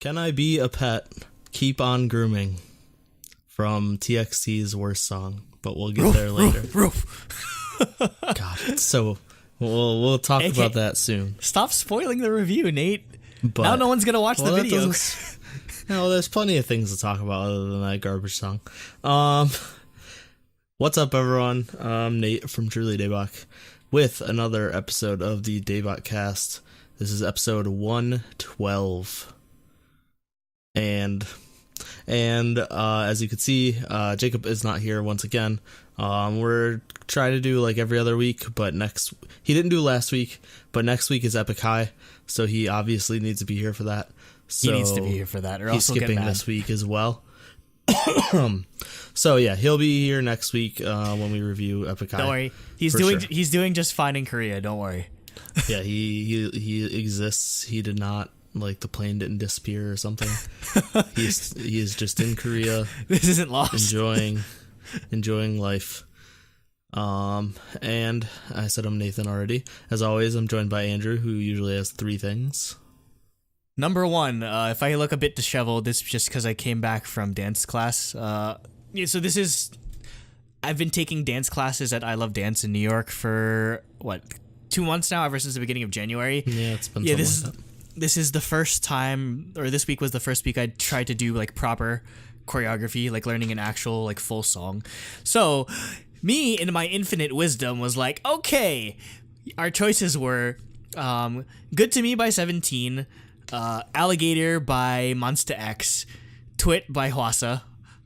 Can I Be a Pet? Keep on Grooming from TXT's Worst Song, but we'll get there later. God, it's so... We'll talk about that soon. Stop spoiling the review, Nate. But, now no one's going to watch the video. No, there's plenty of things to talk about other than that garbage song. What's up, everyone? I'm Nate from Truly Daebak with another episode of the DaebakCast. This is episode 112. And as you can see, Jacob is not here once again. We're trying to do like every other week, but he didn't do last week, but next week is Epic High, so he obviously needs to be here for that. So he needs to be here for that, or he's else he'll skipping get mad. this week as well. So yeah, he'll be here next week when we review Epic High. Don't worry, he's doing just fine in Korea. Don't worry. Yeah, he exists. He did not. Like the plane didn't disappear or something. He is just in Korea. This isn't lost. Enjoying life. And I said I'm Nathan already. As always, I'm joined by Andrew, who usually has 3 things. Number 1, if I look a bit disheveled, it's just because I came back from dance class. I've been taking dance classes at I Love Dance in New York for 2 months now, ever since the beginning of January. Yeah, it's been something like that. This is the first time, or this week was the first week I tried to do like proper choreography, like learning an actual like full song. So me, in my infinite wisdom, was like, okay, our choices were Good to Me by 17, Alligator by Monsta X, Twit by Hwasa,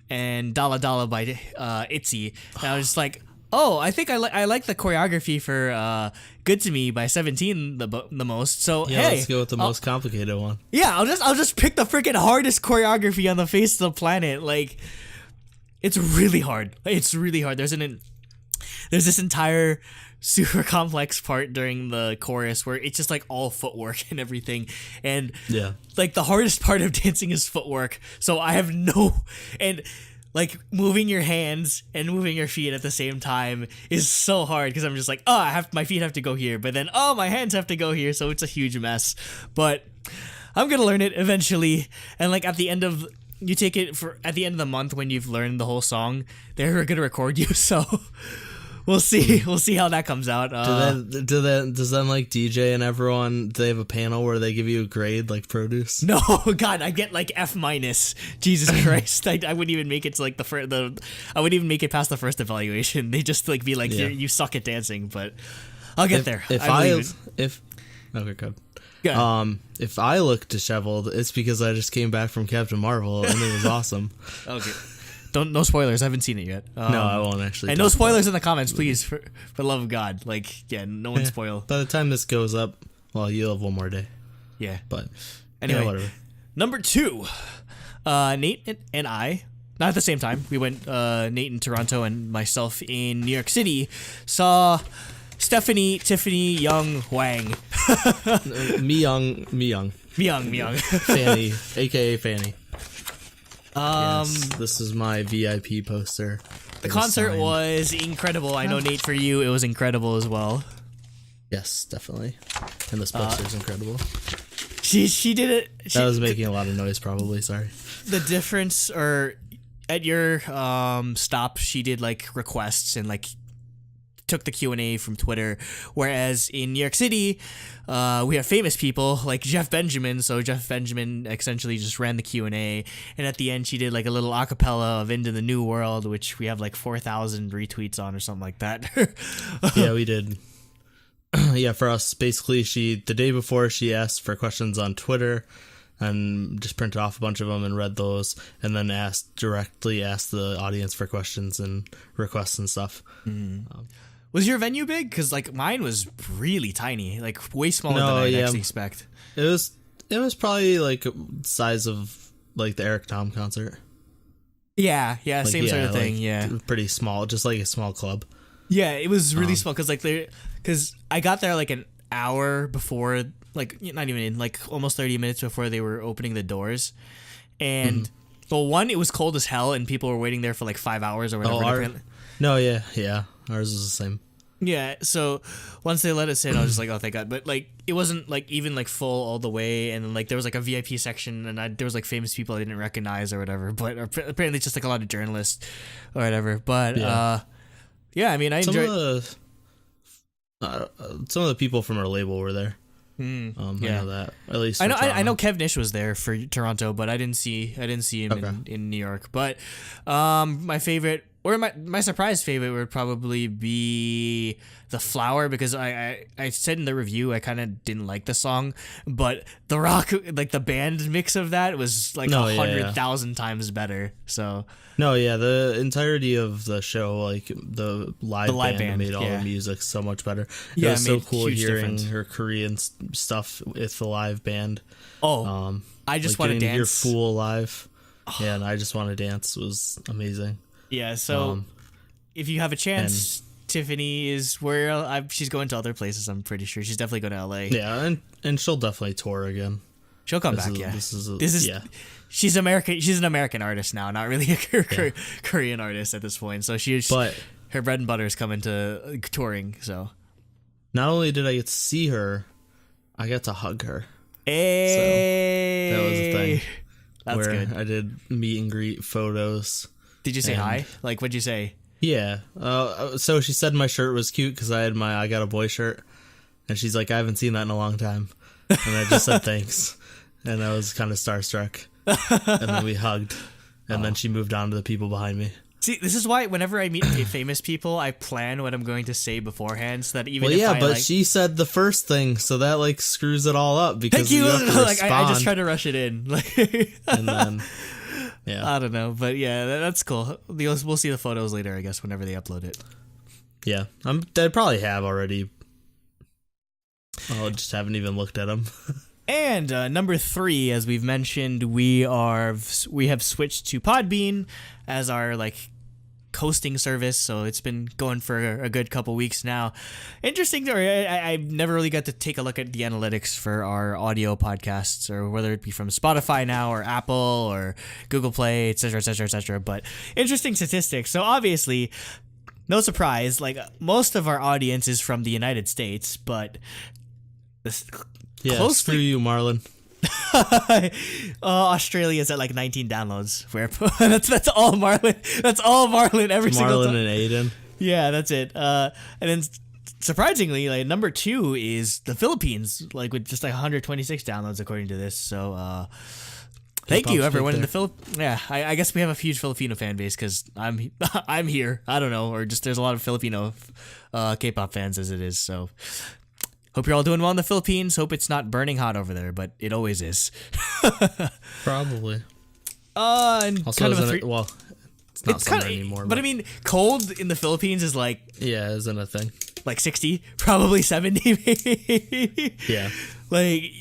and Dala Dala by ITZY. And I was just like, oh, I think I like the choreography for Good to Me by 17 the most. So yeah, hey, let's go with the most complicated one. Yeah, I'll just pick the freaking hardest choreography on the face of the planet. Like, it's really hard. It's really hard. There's this entire super complex part during the chorus where it's just like all footwork and everything, and yeah, like the hardest part of dancing is footwork. So I have like moving your hands and moving your feet at the same time is so hard because I'm just like, my feet have to go here, but then my hands have to go here, so it's a huge mess. But I'm gonna learn it eventually, and like at the end of the month when you've learned the whole song, they're gonna record you. So we'll see how that comes out. Does then like DJ and everyone, do they have a panel where they give you a grade like produce? No, God, I get like F-. Jesus Christ, I wouldn't even make it to like I wouldn't even make it past the first evaluation. They just like be like, you suck at dancing, but I'll get there. Okay, good. Yeah. If I look disheveled, it's because I just came back from Captain Marvel and it was awesome. Okay. No spoilers. I haven't seen it yet. No, I won't actually. And no spoilers in the comments, please, for the love of God. Like, yeah, no one spoil. By the time this goes up, well, you'll have one more day. Yeah. But anyway, whatever. Number 2, Nate and I, not at the same time. We went, Nate in Toronto and myself in New York City, saw Stephanie, Tiffany, Young, Wang. Myung. Fanny, aka Fanny. Yes, this is my VIP poster. The concert was incredible. I know, Nate, for you, it was incredible as well. Yes, definitely. And this poster is incredible. She did it. That was making a lot of noise, probably. Sorry. The difference, or at your stop, she did like requests and like took the Q&A from Twitter, whereas in New York City, we have famous people like Jeff Benjamin, so Jeff Benjamin essentially just ran the Q&A, and at the end she did like a little acapella of Into the New World, which we have like 4,000 retweets on or something like that. Yeah, we did. Yeah, for us, basically, the day before, she asked for questions on Twitter, and just printed off a bunch of them and read those, and then directly asked the audience for questions and requests and stuff. Was your venue big? Because like mine was really tiny, like way smaller than I'd actually expect. It was probably like size of like the Eric Tom concert. Yeah, like, same sort of thing. Like, yeah, pretty small, just like a small club. Yeah, it was really small because I got there like an hour before, like not even in, like almost 30 minutes before they were opening the doors, and well, one, it was cold as hell and people were waiting there for like 5 hours or whatever. Ours was the same. Yeah, so once they let us in, I was just like, oh, thank God. But like, it wasn't like even like full all the way, and like there was like a VIP section, and there was like famous people I didn't recognize or whatever. But apparently, it's just like a lot of journalists or whatever. But yeah, I mean, I enjoyed. Some of the people from our label were there. I know that at least. I know Kev Nish was there for Toronto, but I didn't see him in New York. But my favorite. Or my surprise favorite would probably be The Flower, because I said in the review I kind of didn't like the song, but the rock, like the band mix of that was like 100,000 times better. So the entirety of the show, like the live band made all the music so much better. It was so cool hearing her Korean stuff with the live band. I just want to dance. Your Fool live, and I Just Want to Dance was amazing. Yeah, so if you have a chance, Tiffany is where she's going to other places. I'm pretty sure she's definitely going to LA. Yeah, and she'll definitely tour again. She'll come back. She's American. She's an American artist now, not really a Korean artist at this point. So her bread and butter is coming to touring. So not only did I get to see her, I got to hug her. Hey, so that was the thing. That's where good. I did meet and greet photos. Did you say hi? Like, what'd you say? Yeah. So she said my shirt was cute because I had my I Got a Boy shirt. And she's like, I haven't seen that in a long time. And I just said thanks. And I was kind of starstruck. And then we hugged. And then she moved on to the people behind me. See, this is why whenever I meet famous people, I plan what I'm going to say beforehand, so that even she said the first thing, so that like screws it all up because thank you. You have to like I just try to rush it in. And then... Yeah, I don't know, but yeah, that's cool. We'll see the photos later, I guess, whenever they upload it. Yeah, I probably have already. I just haven't even looked at them. And number 3, as we've mentioned, we have switched to Podbean as our like hosting service, so it's been going for a good couple weeks now. Interesting. I never really got to take a look at the analytics for our audio podcasts, or whether it be from Spotify now or Apple or Google Play, etc., etc., etc. But interesting statistics. So obviously, no surprise, like most of our audience is from the United States, but screw you, Marlon. Australia's at like 19 downloads. Where that's all Marlon. That's all Marlon every single time. Marlon and Aiden. Yeah, that's it. And then surprisingly, like number 2 is the Philippines, like with just like 126 downloads according to this. So thank you everyone in the Philippines. Yeah, I guess we have a huge Filipino fan base because I'm here. I don't know, or just there's a lot of Filipino K-pop fans as it is. So. Hope you're all doing well in the Philippines. Hope it's not burning hot over there, but it always is. Probably. And also, kind of it's not summer anymore. But I mean, cold in the Philippines is like... Yeah, isn't a thing. Like 60, probably 70 maybe. Yeah. Like...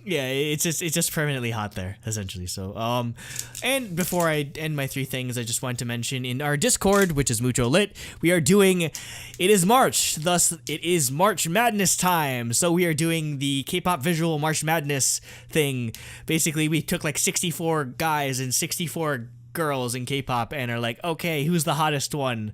Yeah, it's just permanently hot there, essentially. So, and before I end my 3 things, I just want to mention in our Discord, which is Mucho Lit, we are doing, it is March, thus it is March Madness time. So we are doing the K-pop visual March Madness thing. Basically, we took like 64 guys and 64 girls in K-pop and are like, okay, who's the hottest one?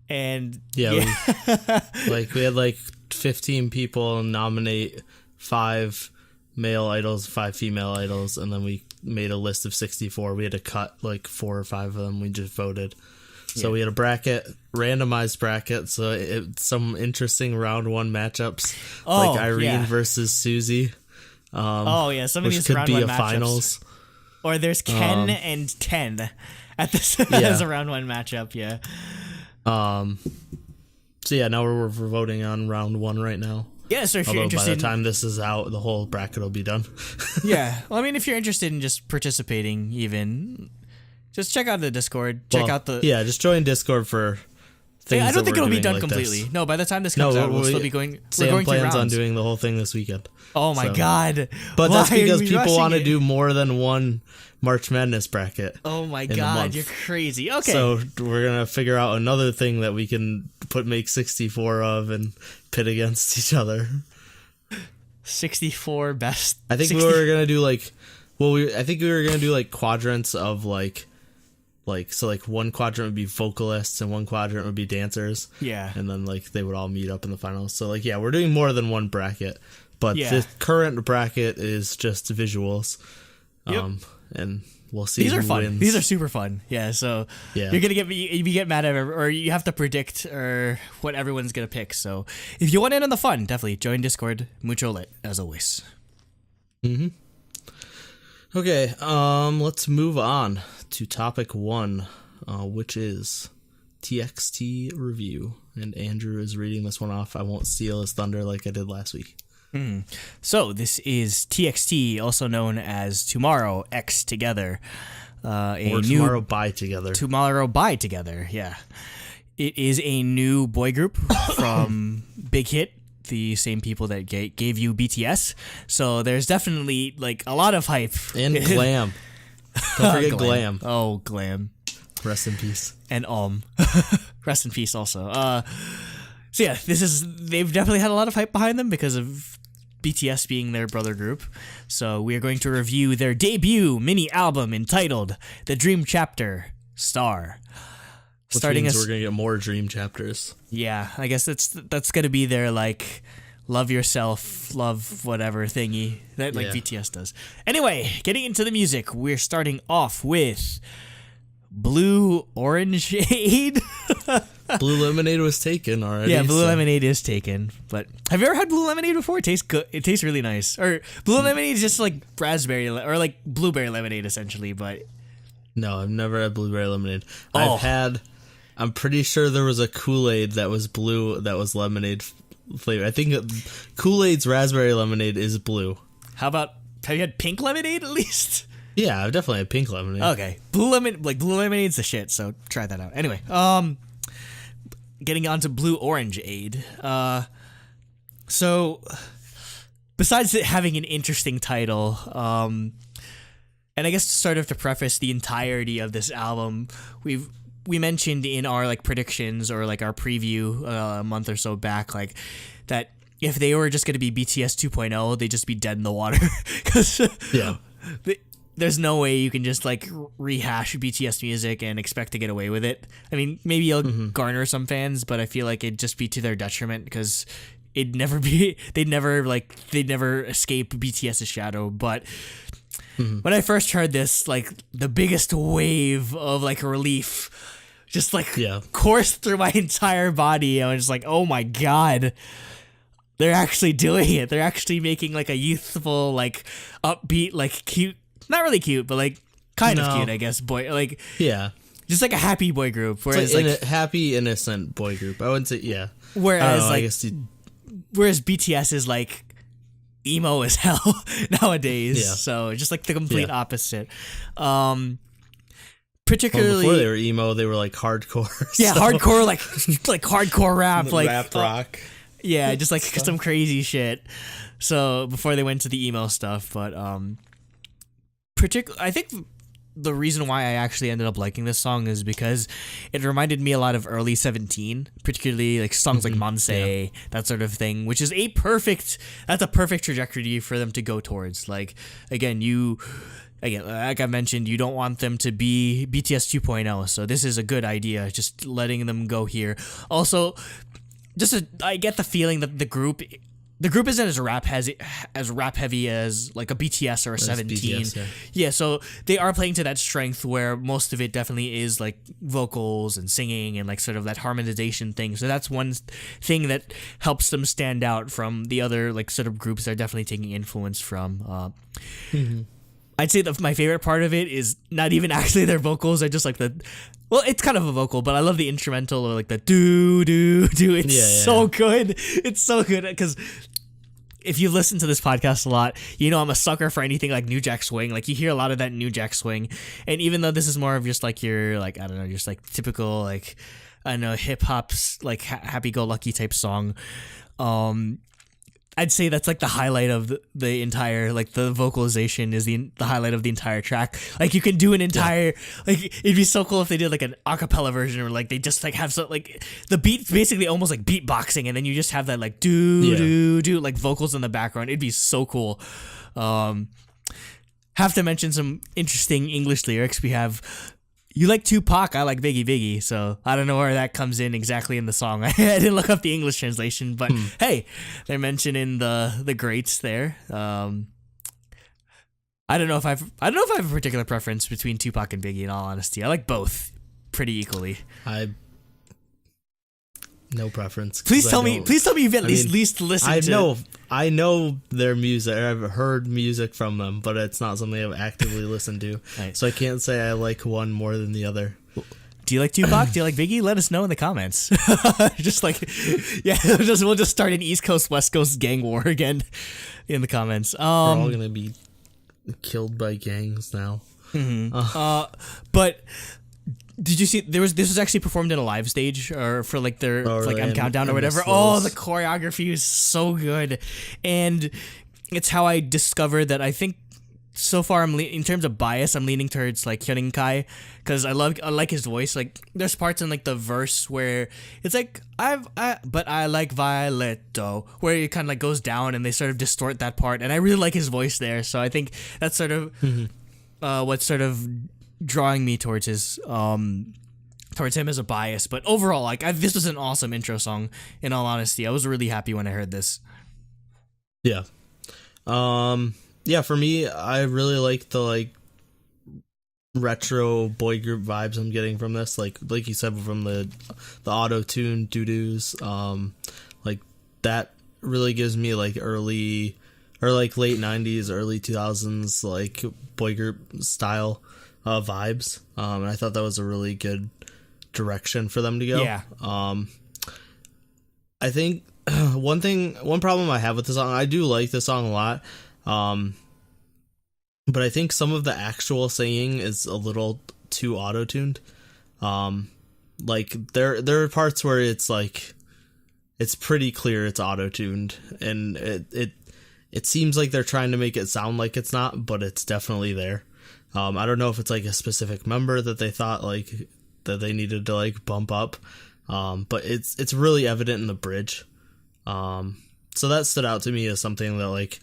And we had like 15 people nominate 5 male idols, 5 female idols, and then we made a list of 64. We had to cut like 4 or 5 of them. We just voted. So we had a bracket, randomized bracket. So some interesting round 1 matchups, like Irene versus Suzy. Some of these could round be 1 a matchups. finals. Or there's Ken and 10 at this as a round 1 matchup. Yeah. So yeah, now we're voting on round 1 right now. Yeah, so if you're interested... by the time this is out, the whole bracket will be done. Yeah. Well, I mean, if you're interested in just participating even, just check out the Discord. Just join Discord for things I don't think it'll be done like completely. This. No, by the time this comes out, we'll still be going... Sam plans on doing the whole thing this weekend. Oh my God. But that's because people want to do more than one March Madness bracket. Oh my God, you're crazy. Okay. So we're going to figure out another thing that we can make 64 of and pit against each other. 64 best. I think we were going to do like, I think we were going to do like quadrants of like like one quadrant would be vocalists and one quadrant would be dancers. Yeah. And then like they would all meet up in the finals. So like we're doing more than one bracket, but the current bracket is just visuals. And we'll see. These are fun. Wins. These are super fun. Yeah. So you're gonna get mad at or you have to predict or what everyone's gonna pick. So if you want in on the fun, definitely join Discord. Mucho lit as always. Mm-hmm. Okay. Let's move on to topic 1, which is TXT review. And Andrew is reading this one off. I won't steal his thunder like I did last week. So this is TXT, also known as Tomorrow X Together. Or Tomorrow By Together. Tomorrow By Together, yeah. It is a new boy group from Big Hit, the same people that gave you BTS. So there's definitely like a lot of hype. And Glam. Don't forget Glam. Oh, Glam. Rest in peace. And rest in peace also. So yeah, they've definitely had a lot of hype behind them because of BTS being their brother group. So we are going to review their debut mini album entitled The Dream Chapter Star. Which means we're going to get more Dream Chapters. Yeah, I guess that's going to be their like love yourself, love whatever thingy that like BTS does. Anyway, getting into the music, we're starting off with Blue Orangeade. Blue Lemonade was taken already. Yeah, Blue Lemonade is taken. But have you ever had Blue Lemonade before? It tastes good. It tastes really nice. Or Blue Lemonade is just like raspberry or like blueberry lemonade essentially. But no, I've never had blueberry lemonade. I'm pretty sure there was a Kool-Aid that was blue that was lemonade flavor. I think Kool-Aid's raspberry lemonade is blue. Have you had pink lemonade at least? Yeah, I've definitely had pink lemonade. Okay. Blue lemonade's the shit, so try that out. Anyway, getting on to Blue Orangeade. So besides it having an interesting title, and I guess sort of to preface the entirety of this album, we mentioned in our like predictions or like our preview a month or so back, like that if they were just going to be BTS 2.0, they'd just be dead in the water because there's no way you can just like rehash BTS music and expect to get away with it. I mean, maybe it'll garner some fans, but I feel like it'd just be to their detriment because they'd never escape BTS's shadow. But when I first heard this, like the biggest wave of like relief just like coursed through my entire body. I was just like, oh my God, they're actually doing it. They're actually making like a youthful, like upbeat, like cute, not really cute, but like kind of cute, I guess, boy, like just like a happy boy group. Whereas like happy, innocent boy group. I wouldn't say Whereas whereas BTS is like emo as hell nowadays. Yeah. So just like the complete opposite. Particularly before they were emo, they were like hardcore. Yeah, hardcore like hardcore rap, like rap rock. Yeah, just like some crazy shit. So before they went to the emo stuff, but I think the reason why I actually ended up liking this song is because it reminded me a lot of early 17, particularly like songs like Monse, that sort of thing, which is that's a perfect trajectory for them to go towards. Like, again, like I mentioned, you don't want them to be BTS 2.0, so this is a good idea, just letting them go here. Also, I get the feeling that the group isn't as rap heavy as like a BTS or a 17. BTS, so they are playing to that strength where most of it definitely is like vocals and singing and like sort of that harmonization thing. So that's one thing that helps them stand out from the other like sort of groups they're definitely taking influence from. I'd say that my favorite part of it is not even actually their vocals. I just like it's kind of a vocal, but I love the instrumental or like the do. It's so good. It's so good because if you've listened to this podcast a lot, you know I'm a sucker for anything like New Jack Swing. Like you hear a lot of that New Jack Swing, and even though this is more of just like your like I don't know, just like typical like I don't know hip hop's like happy go lucky type song. I'd say that's like the highlight of the entire, like the vocalization is the highlight of the entire track. Like you can do an entire, like it'd be so cool if they did like an acapella version or like they just like have so like the beat basically almost like beatboxing and then you just have that like do like vocals in the background. It'd be so cool. Have to mention some interesting English lyrics. We have You like Tupac, I like Biggie Biggie, so I don't know where that comes in exactly in the song. I didn't look up the English translation, but hey, they're mentioning the greats there. I don't know if I have a particular preference between Tupac and Biggie. In all honesty, I like both pretty equally. No preference. Please tell me you've at least listened to. I know their music. I've heard music from them, but it's not something I've actively listened to. Right. So I can't say I like one more than the other. Do you like Tupac? Do you like Biggie? Let us know in the comments. Just like, yeah, we'll just start an East Coast West Coast gang war again in the comments. We're all gonna be killed by gangs now. Mm-hmm. But did you see this was actually performed in a live stage or for like their M Countdown or whatever? Oh, the choreography is so good, and it's how I discovered that. I think so far in terms of bias, I'm leaning towards like Hyunin Kai because I like his voice. Like there's parts in like the verse where it's like but I like Violetto, where it kind of like goes down and they sort of distort that part, and I really like his voice there. So I think that's sort of what's sort of drawing me towards him as a bias. But overall, like this was an awesome intro song. In all honesty, I was really happy when I heard this. Yeah. Yeah, for me, I really like the like retro boy group vibes I'm getting from this. Like you said, from the auto-tune doo-doos. Like that really gives me like early or like late 90s, early 2000s like boy group style vibes. And I thought that was a really good direction for them to go. Yeah. I think one problem I have with the song, I do like the song a lot. But I think some of the actual singing is a little too auto-tuned. Like there are parts where it's like it's pretty clear it's auto-tuned, and it seems like they're trying to make it sound like it's not, but it's definitely there. I don't know if it's like a specific member that they thought like that they needed to like bump up. But it's really evident in the bridge. So that stood out to me as something that like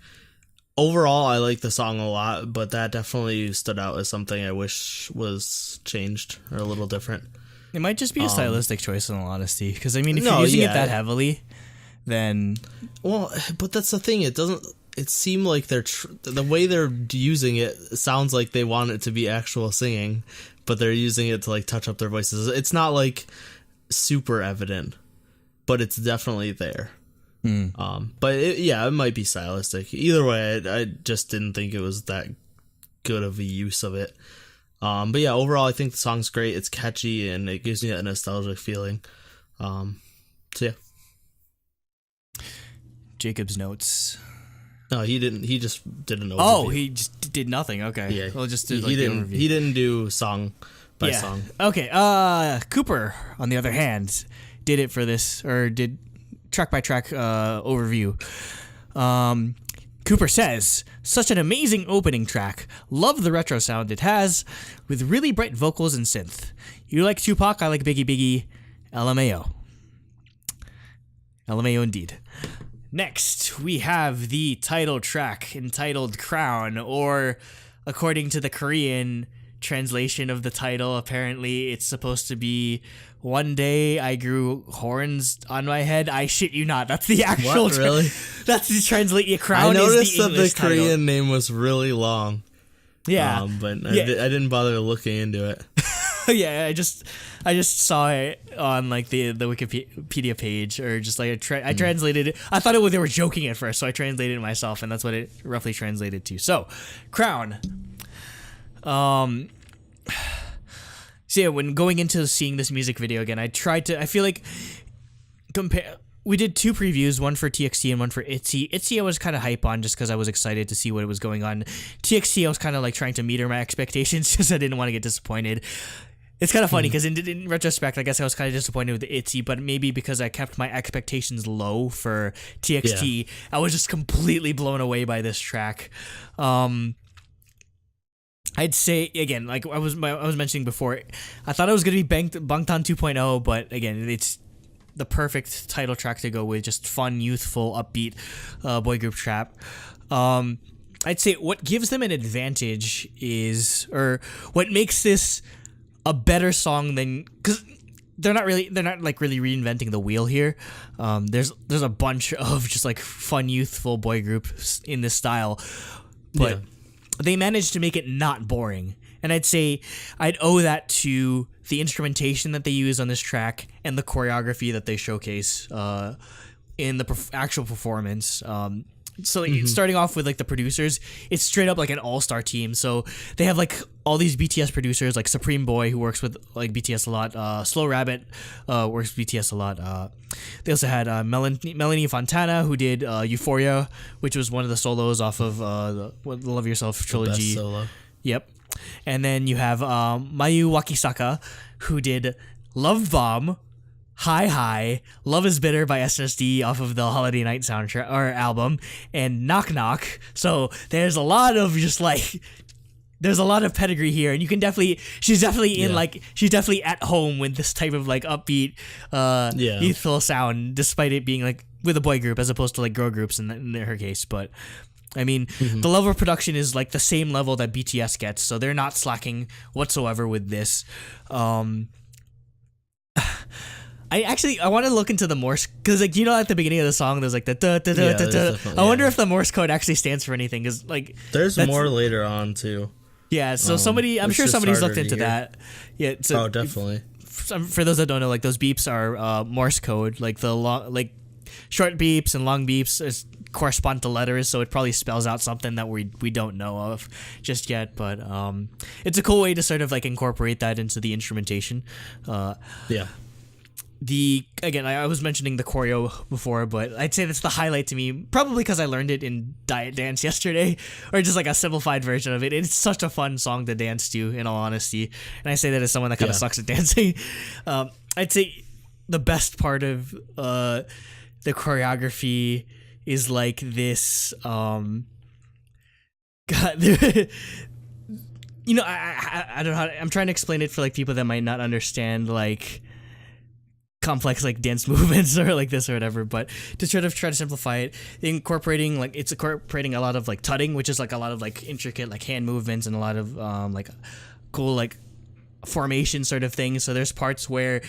overall I like the song a lot, but that definitely stood out as something I wish was changed or a little different. It might just be a stylistic choice, in all honesty, because I mean, if you're using it that heavily, then but that's the thing. It doesn't. It seemed like the way they're using it sounds like they want it to be actual singing, but they're using it to like touch up their voices. It's not like super evident, but it's definitely there. But it might be stylistic. Either way, I just didn't think it was that good of a use of it. But yeah, overall, I think the song's great. It's catchy and it gives me that nostalgic feeling. So yeah. Jacob's notes. No, he didn't. He just did an overview. Oh, he just did nothing. Okay. Yeah. Well, just did, like, he didn't. overview. He didn't do song by song. Okay. Cooper, on the other hand, did it for this, or did track by track overview. Cooper says, such an amazing opening track. Love the retro sound it has, with really bright vocals and synth. You like Tupac, I like Biggie Biggie. LMAO. LMAO indeed. Next, we have the title track entitled Crown, or according to the Korean translation of the title, apparently it's supposed to be One Day I Grew Horns on My Head. I shit you not. That's the actual... What, really? That's the translate. Yeah, Crown. I noticed is the that English the Korean title. name was really long. Yeah. But I didn't bother looking into it. Yeah, I just saw it on like the Wikipedia page, or just like I translated it. I thought they were joking at first, so I translated it myself, and that's what it roughly translated to. So, Crown. So yeah, when going into seeing this music video again, I feel like we did two previews, one for TXT and one for ITZY. ITZY I was kind of hype on just because I was excited to see what was going on. TXT I was kind of like trying to meter my expectations because I didn't want to get disappointed. It's kind of funny because in retrospect, I guess I was kind of disappointed with the ITZY, but maybe because I kept my expectations low for TXT, I was just completely blown away by this track. I'd say, again, like I was mentioning before, I thought it was going to be Bangtan 2.0, but again, it's the perfect title track to go with, just fun, youthful, upbeat boy group trap. I'd say what gives them an advantage is, or what makes this a better song than, because they're not really reinventing the wheel here. There's a bunch of just like fun youthful boy groups in this style, but they managed to make it not boring. And I'd say I'd owe that to the instrumentation that they use on this track and the choreography that they showcase in the actual performance. So starting off with like the producers, it's straight up like an all-star team. So they have like all these BTS producers, like Supreme Boy, who works with like BTS a lot. Slow Rabbit works with BTS a lot. They also had Melanie Fontana, who did Euphoria, which was one of the solos off of the Love Yourself trilogy. The best solo. Yep. And then you have Mayu Wakisaka, who did Love Bomb, Hi, Love is Bitter by SNSD off of the Holiday Night soundtrack or album, and Knock Knock. So there's a lot of pedigree here, and you can she's definitely at home with this type of like upbeat, youthful sound, despite it being like with a boy group as opposed to like girl groups in her case. But I mean, the level of production is like the same level that BTS gets, so they're not slacking whatsoever with this. I want to look into the Morse, because like, you know, at the beginning of the song there's like the da da da da da. I wonder if the Morse code actually stands for anything, because like there's more later on too. Yeah, so I'm sure somebody's looked into that. Yeah, so definitely. For those that don't know, like those beeps are Morse code, like the like short beeps and long beeps correspond to letters, so it probably spells out something that we don't know of just yet. But it's a cool way to sort of like incorporate that into the instrumentation. I was mentioning the choreo before, but I'd say that's the highlight to me, probably because I learned it in Diet Dance yesterday, or just like a simplified version of it. It's such a fun song to dance to, in all honesty, and I say that as someone that kind of sucks at dancing. I'd say the best part of the choreography is like this. God, you know, I don't know how I'm trying to explain it for like people that might not understand like complex like dance movements or like this or whatever, but to try to simplify it, incorporating a lot of like tutting, which is like a lot of like intricate like hand movements and a lot of like cool like formation sort of things. So there's parts where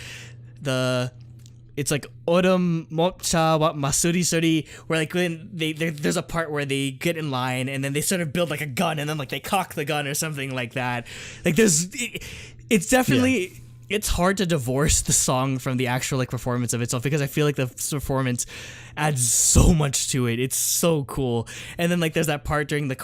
it's like Odom Mocha wa Masuri Suri, where like when there's a part where they get in line and then they sort of build like a gun and then like they cock the gun or something like that. Like it's definitely it's hard to divorce the song from the actual like performance of itself, because I feel like the performance adds so much to it. It's so cool. And then like there's that part during the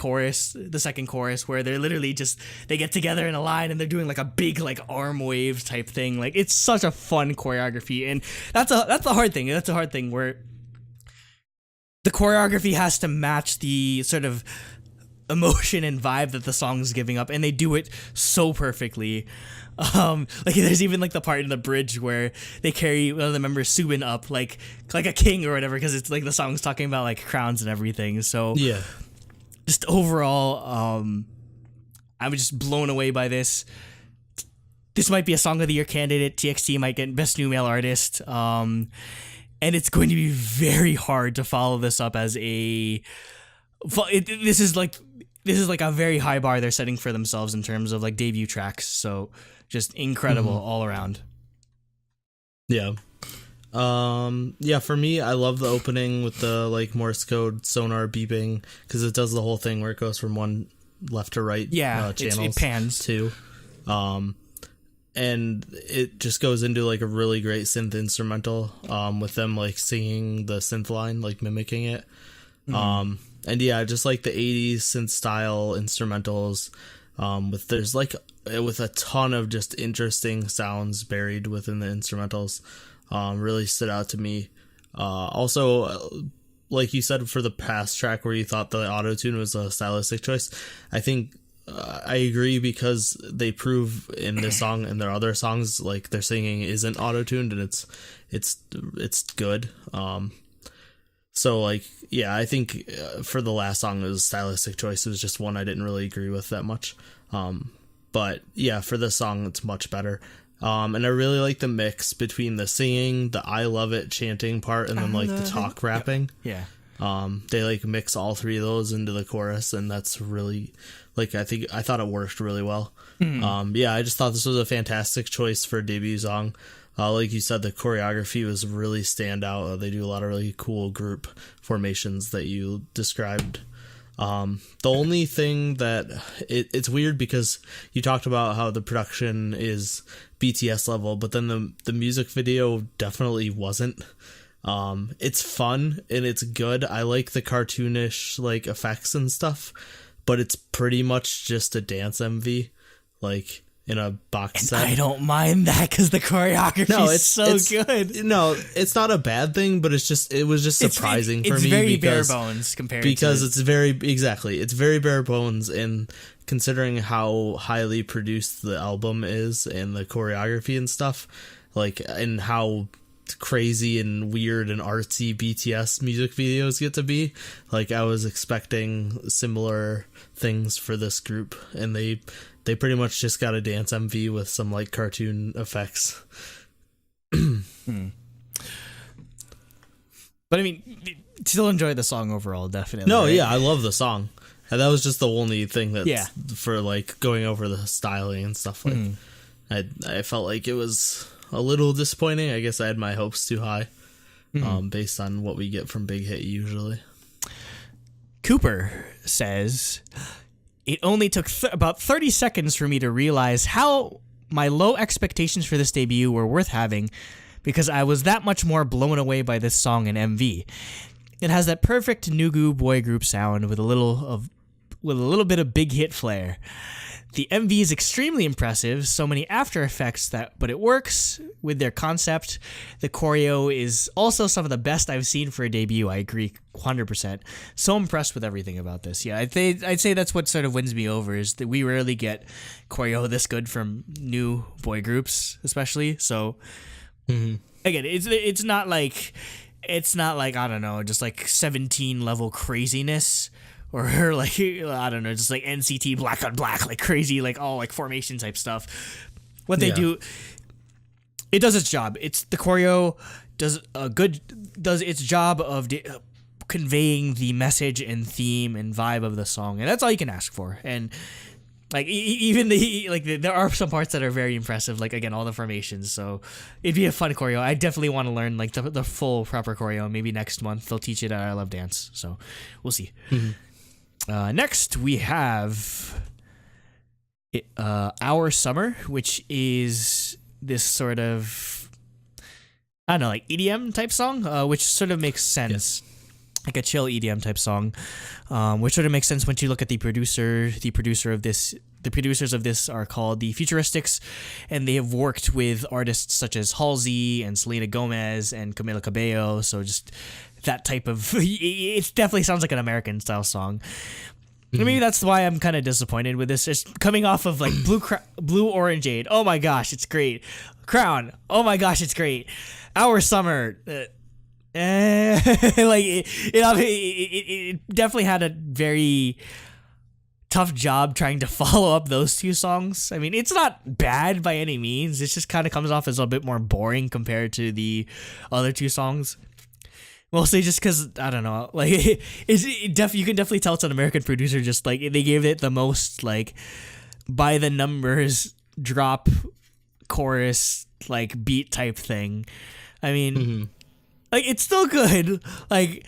second chorus, where they're literally just they get together in a line and they're doing like a big like arm wave type thing. Like it's such a fun choreography, and that's the hard thing. That's a hard thing, where the choreography has to match the sort of emotion and vibe that the song's giving up, and they do it so perfectly. Like there's even like the part in the bridge where they carry one of the members Subin up like a king or whatever, because it's like the song's talking about like crowns and everything. So just overall, I was just blown away by this. This might be a Song of the Year candidate. TXT might get Best New Male Artist, and it's going to be very hard to follow this up as this is like a very high bar they're setting for themselves in terms of like debut tracks. So just incredible all around. Yeah. For me, I love the opening with the like Morse code sonar beeping, because it does the whole thing where it goes from one left to right channels. It pans too. And it just goes into like a really great synth instrumental with them like singing the synth line, like mimicking it. And yeah, just like the 80s synth style instrumentals, with a ton of just interesting sounds buried within the instrumentals, really stood out to me. Also, like you said, for the past track where you thought the auto-tune was a stylistic choice, I think I agree, because they prove in this song and their other songs like their singing isn't auto-tuned, and it's good. So like, yeah, I think for the last song it was a stylistic choice. It was just one I didn't really agree with that much. But yeah, for this song it's much better. And I really like the mix between the singing, the I love it chanting part, and then like the talk rapping. Yeah. They like mix all three of those into the chorus, and that's really like I thought it worked really well. Yeah, I just thought this was a fantastic choice for a debut song. Like you said, the choreography was really standout. They do a lot of really cool group formations that you described. The only thing that it's weird because you talked about how the production is BTS level, but then the music video definitely wasn't. It's fun and it's good. I like the cartoonish like effects and stuff, but it's pretty much just a dance MV, like in a box set. I don't mind that because the choreography is so good. No, it's not a bad thing, but it was just surprising for me. It's very bare bones compared because to... it's very bare bones, and considering how highly produced the album is and the choreography and stuff, like, and how crazy and weird and artsy BTS music videos get to be, like, I was expecting similar things for this group, and they pretty much just got a dance MV with some like cartoon effects. But I mean, still enjoy the song overall, definitely. No, right? yeah, I love the song. And that was just the only thing that's for like going over the styling and stuff. Like, I felt like it was a little disappointing. I guess I had my hopes too high, based on what we get from Big Hit usually. Cooper says, it only took about 30 seconds for me to realize how my low expectations for this debut were worth having, because I was that much more blown away by this song and MV. It has that perfect Nugu boy group sound with a little bit of Big Hit flair. The MV is extremely impressive, so many after effects but it works with their concept. The choreo is also some of the best I've seen for a debut. I agree 100%. So impressed with everything about this. Yeah, I'd say that's what sort of wins me over, is that we rarely get choreo this good from new boy groups, especially. So again, it's not like I don't know, just like 17 level craziness. Or like, I don't know, just like NCT Black on Black, like crazy, like all like formation type stuff. What they do, it does its job. It's the choreo does its job of conveying the message and theme and vibe of the song, and that's all you can ask for. And like even there are some parts that are very impressive, like again all the formations. So it'd be a fun choreo. I definitely want to learn like the full proper choreo. Maybe next month they'll teach it at I Love Dance. So we'll see. Next, we have Our Summer, which is this sort of, I don't know, like EDM type song, which sort of makes sense. Yes. Like a chill EDM type song, which sort of makes sense once you look at the producers of this. The producers of this are called the Futuristics, and they have worked with artists such as Halsey and Selena Gomez and Camila Cabello. So just that type of, it definitely sounds like an American style song. Maybe that's why I'm kind of disappointed with this. It's coming off of like Blue Orangeade. Oh my gosh, it's great. Crown. Oh my gosh, it's great. Our Summer. Like it definitely had a very tough job trying to follow up those two songs. I mean, it's not bad by any means. It just kind of comes off as a bit more boring compared to the other two songs. Mostly just because, I don't know, like, you can definitely tell it's an American producer, just, like, they gave it the most, like, by the numbers, drop, chorus, like, beat type thing. I mean, like, it's still good. Like,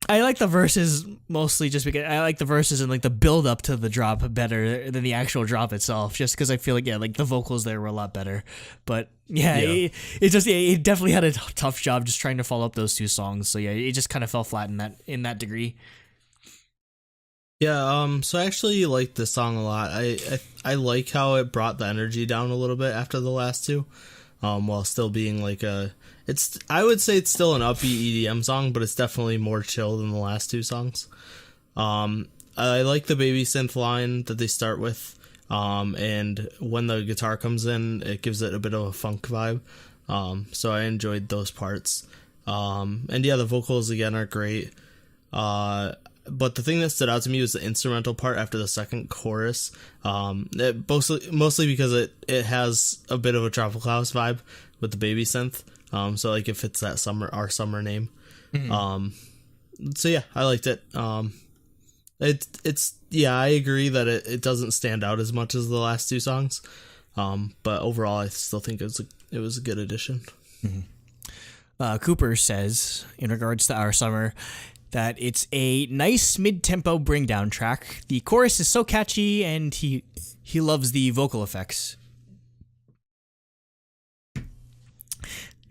I like the verses mostly just because I like the verses and like the build up to the drop better than the actual drop itself, just because I feel like, like the vocals there were a lot better. But it definitely had a tough job just trying to follow up those two songs. So yeah, it just kind of fell flat in that degree. Yeah, so I actually like this song a lot. I like how it brought the energy down a little bit after the last two, while still being like I would say it's still an upbeat EDM song, but it's definitely more chill than the last two songs. I like the baby synth line that they start with, and when the guitar comes in, it gives it a bit of a funk vibe. So I enjoyed those parts. And yeah, the vocals again are great. But the thing that stood out to me was the instrumental part after the second chorus. Mostly because it has a bit of a Tropical House vibe with the baby synth. So like it fits that our summer name. So yeah, I liked it. It's I agree that it doesn't stand out as much as the last two songs. But overall, I still think it was a good addition. Cooper says, in regards to Our Summer, that it's a nice mid-tempo bring-down track. The chorus is so catchy, and he loves the vocal effects.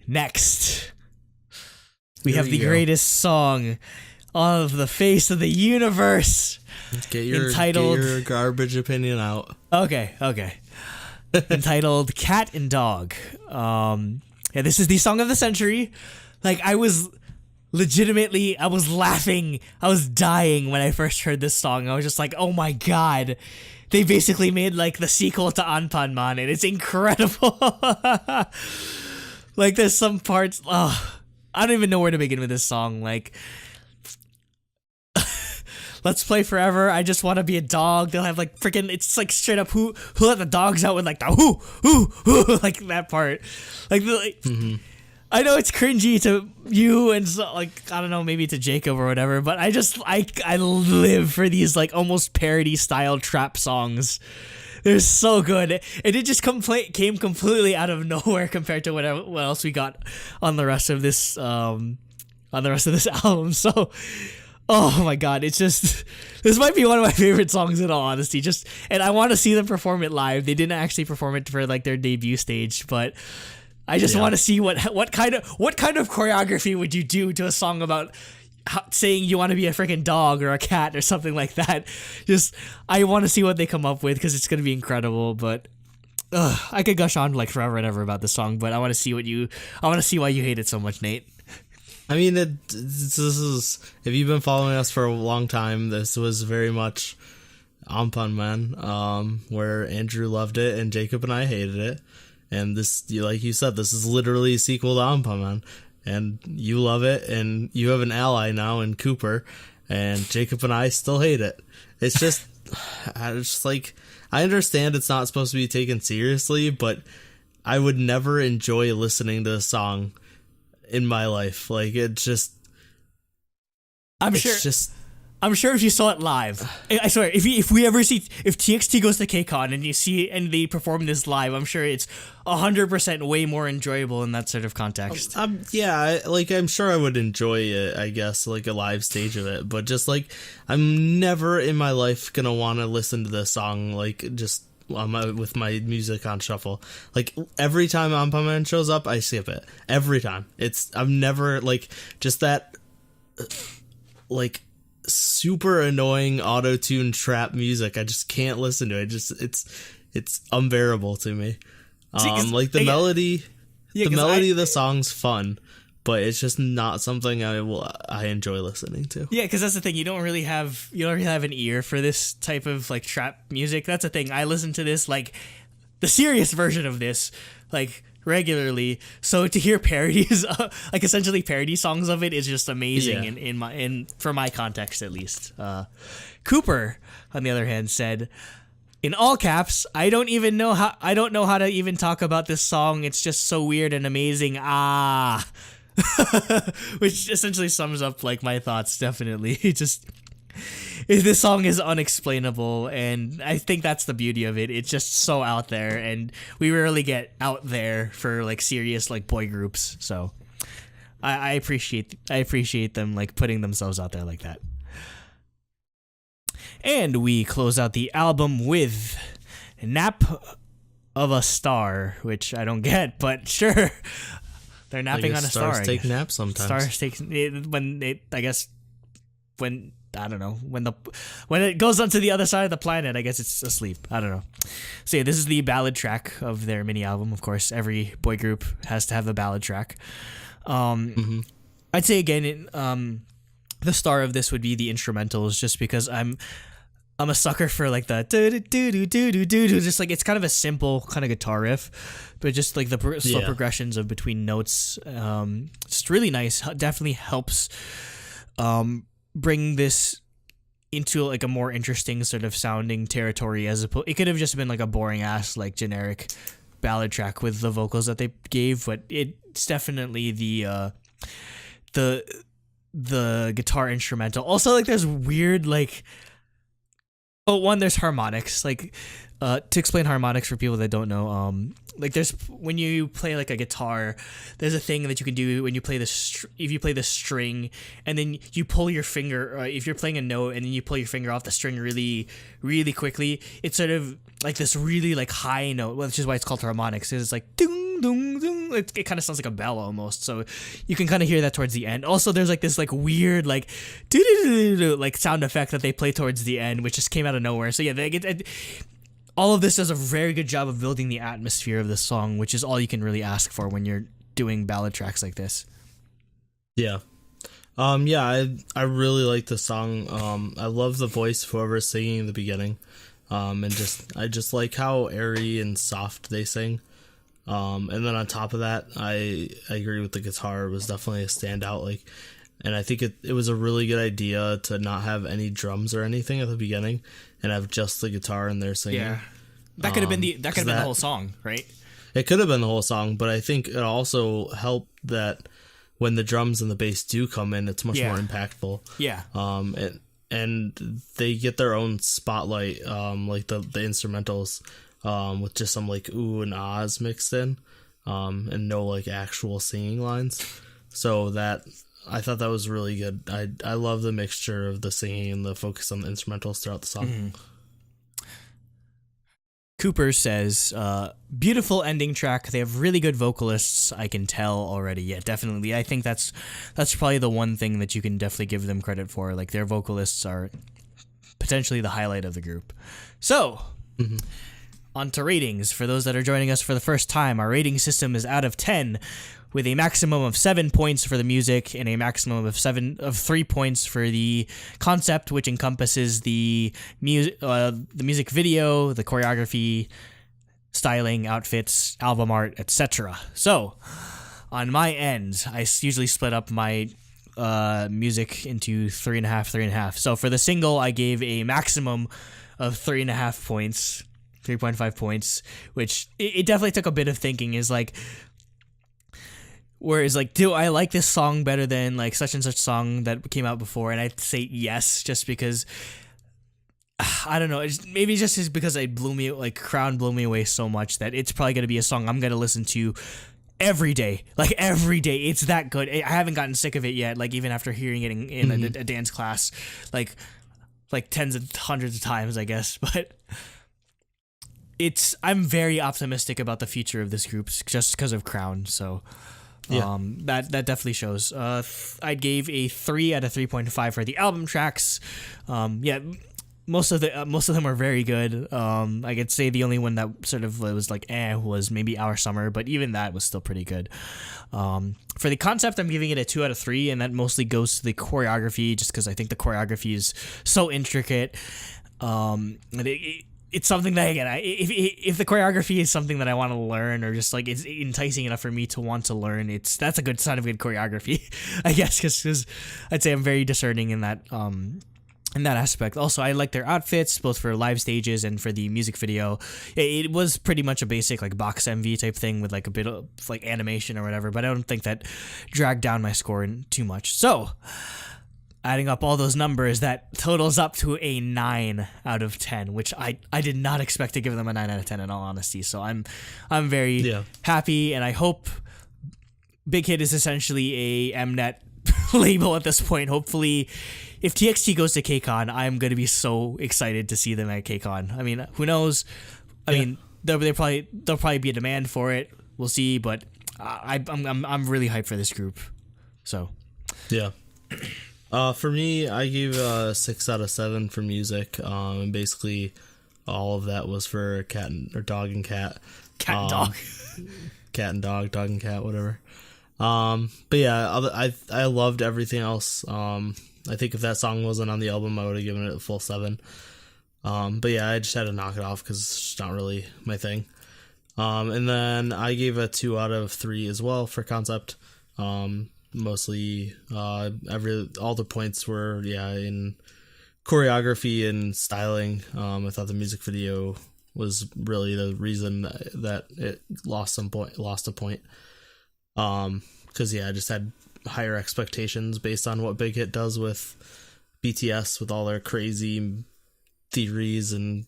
Next, we have the greatest song of the face of the universe. Get your garbage opinion out. Okay. Entitled Cat and Dog. Yeah, this is the song of the century. Like, I was laughing. I was dying when I first heard this song. I was just like, oh my god. They basically made, like, the sequel to Anpanman, and it's incredible. Like, there's some parts... Oh, I don't even know where to begin with this song. Like... Let's play forever. I just want to be a dog. They'll have like freaking. It's like straight up who let the dogs out with like the who like that part. Like I know it's cringy to you and so, like I don't know, maybe to Jacob or whatever. But I live for these like almost parody style trap songs. They're so good, and it just came completely out of nowhere compared to what else we got on the rest of this album. So. Oh my god, it's just... This might be one of my favorite songs in all honesty. And I want to see them perform it live. They didn't actually perform it for like their debut stage, but I just want to see what kind of choreography would you do to a song about saying you want to be a freaking dog or a cat or something like that. I want to see what they come up with because it's going to be incredible, but... I could gush on like forever and ever about this song, but I want to see why you hate it so much, Nate. I mean, this is, if you've been following us for a long time, this was very much Anpanman, where Andrew loved it and Jacob and I hated it. And this, like you said, this is literally a sequel to Anpanman. And you love it, and you have an ally now in Cooper, and Jacob and I still hate it. It's just, I understand it's not supposed to be taken seriously, but I would never enjoy listening to a song in my life. Like, it's just... I'm sure if you saw it live, I swear, if TXT goes to KCON and you see and they perform this live, I'm sure it's 100% way more enjoyable in that sort of context. I'm sure I would enjoy it, I guess, like a live stage of it, but just like, I'm never in my life gonna want to listen to this song, like, just with my music on shuffle. Like, every time Anpanman shows up, I skip it. Every time. I'm never, like, just that, like, super annoying auto-tune trap music. I just can't listen to it. It's unbearable to me. Like, the melody of the song's fun, but it's just not something I enjoy listening to. Yeah, because that's the thing. You don't really have an ear for this type of like trap music. That's the thing. I listen to this, like the serious version of this, like regularly. So to hear parodies, like essentially parody songs of it, is just amazing. Yeah. For my context at least. Cooper, on the other hand, said, in all caps, I don't know how to even talk about this song. It's just so weird and amazing. Which essentially sums up like my thoughts. Definitely. This song is unexplainable, and I think that's the beauty of it. It's just so out there, and we rarely get out there for like serious like boy groups. So I appreciate them like putting themselves out there like that. And we close out the album with Nap of a Star, which I don't get, but sure. They're napping on a star. Stars take naps sometimes. Stars take when it goes onto the other side of the planet. I guess it's asleep. I don't know. So yeah, this is the ballad track of their mini album. Of course, every boy group has to have a ballad track. I'd say again, the star of this would be the instrumentals, just because I'm a sucker for like the do just like it's kind of a simple kind of guitar riff, but just like the slow progressions of between notes, just really nice. Definitely helps bring this into like a more interesting sort of sounding territory, as opposed it could have just been like a boring ass like generic ballad track with the vocals that they gave, but it's definitely the the guitar instrumental. Also, like, there's weird, like, one, there's harmonics. Like, to explain harmonics for people that don't know, like, there's, when you play like a guitar, there's a thing that you can do when you play if you play the string, and then you pull your finger, if you're playing a note and then you pull your finger off the string really, really quickly, it's sort of like this really like high note, which is why it's called harmonics. It's like ding, ding, ding. It kind of sounds like a bell almost, so you can kind of hear that towards the end. Also, there's like this like weird like like sound effect that they play towards the end, which just came out of nowhere. So yeah, all of this does a very good job of building the atmosphere of this song, which is all you can really ask for when you're doing ballad tracks like this. Yeah. Yeah, I really like the song. I love the voice of whoever's singing in the beginning. And I just like how airy and soft they sing. And then on top of that, I agree with the guitar. It was definitely a standout. Like, and I think it was a really good idea to not have any drums or anything at the beginning and have just the guitar in there singing. Yeah. That could have been the whole song, right? It could have been the whole song, but I think it also helped that when the drums and the bass do come in, it's much more impactful. Yeah. And they get their own spotlight, like the instrumentals, with just some like ooh and ahs mixed in, and no like actual singing lines. So that, I thought that was really good. I love the mixture of the singing and the focus on the instrumentals throughout the song. Mm-hmm. Cooper says, beautiful ending track. They have really good vocalists. I can tell already. Yeah, definitely. I think that's probably the one thing that you can definitely give them credit for. Like, their vocalists are potentially the highlight of the group. So, on to ratings. For those that are joining us for the first time, our rating system is out of 10, with a maximum of 7 points for the music and a maximum of 3 points for the concept, which encompasses the music video, the choreography, styling, outfits, album art, etc. So, on my end, I usually split up my music into 3.5, 3.5. So for the single, I gave a maximum of 3.5 points, 3.5 points, which it definitely took a bit of thinking. Is like, whereas, like, do I like this song better than like such and such song that came out before? And I'd say yes, just because I don't know. Maybe just because Crown blew me away so much that it's probably gonna be a song I'm gonna listen to every day. Like, every day. It's that good. I haven't gotten sick of it yet. Like, even after hearing it in a dance class, like tens of hundreds of times, I guess. But I'm very optimistic about the future of this group just because of Crown. So. Yeah. That definitely shows. I gave a 3 out of 3.5 for the album tracks. Most of them are very good. I could say the only one that sort of was like was maybe Our Summer, but even that was still pretty good. For the concept, I'm giving it a 2 out of 3, and that mostly goes to the choreography, just because I think the choreography is so intricate. It's something that, again, if the choreography is something that I want to learn, or just like it's enticing enough for me to want to learn, that's a good sign of good choreography, I guess, because I'd say I'm very discerning in that aspect. Also, I like their outfits, both for live stages and for the music video. It was pretty much a basic like box MV type thing with like a bit of like animation or whatever, but I don't think that dragged down my score too much. So, adding up all those numbers, that totals up to a 9 out of 10, which I did not expect to give them a 9 out of 10 in all honesty. So I'm very happy, and I hope Big Hit is essentially a Mnet label at this point. Hopefully, if TXT goes to KCON, I'm going to be so excited to see them at KCON. I mean, who knows? I mean, there'll probably be a demand for it. We'll see, but I'm really hyped for this group. So, yeah. For me, I gave a 6 out of 7 for music, and basically all of that was for dog and cat. Cat and dog. Cat and dog and cat, whatever. But yeah, I loved everything else. I think if that song wasn't on the album, I would have given it a full 7. But yeah, I just had to knock it off because it's just not really my thing. And then I gave a 2 out of 3 as well for concept. Mostly, all the points were in choreography and styling. I thought the music video was really the reason that it lost a point. Because I just had higher expectations based on what Big Hit does with BTS, with all their crazy theories and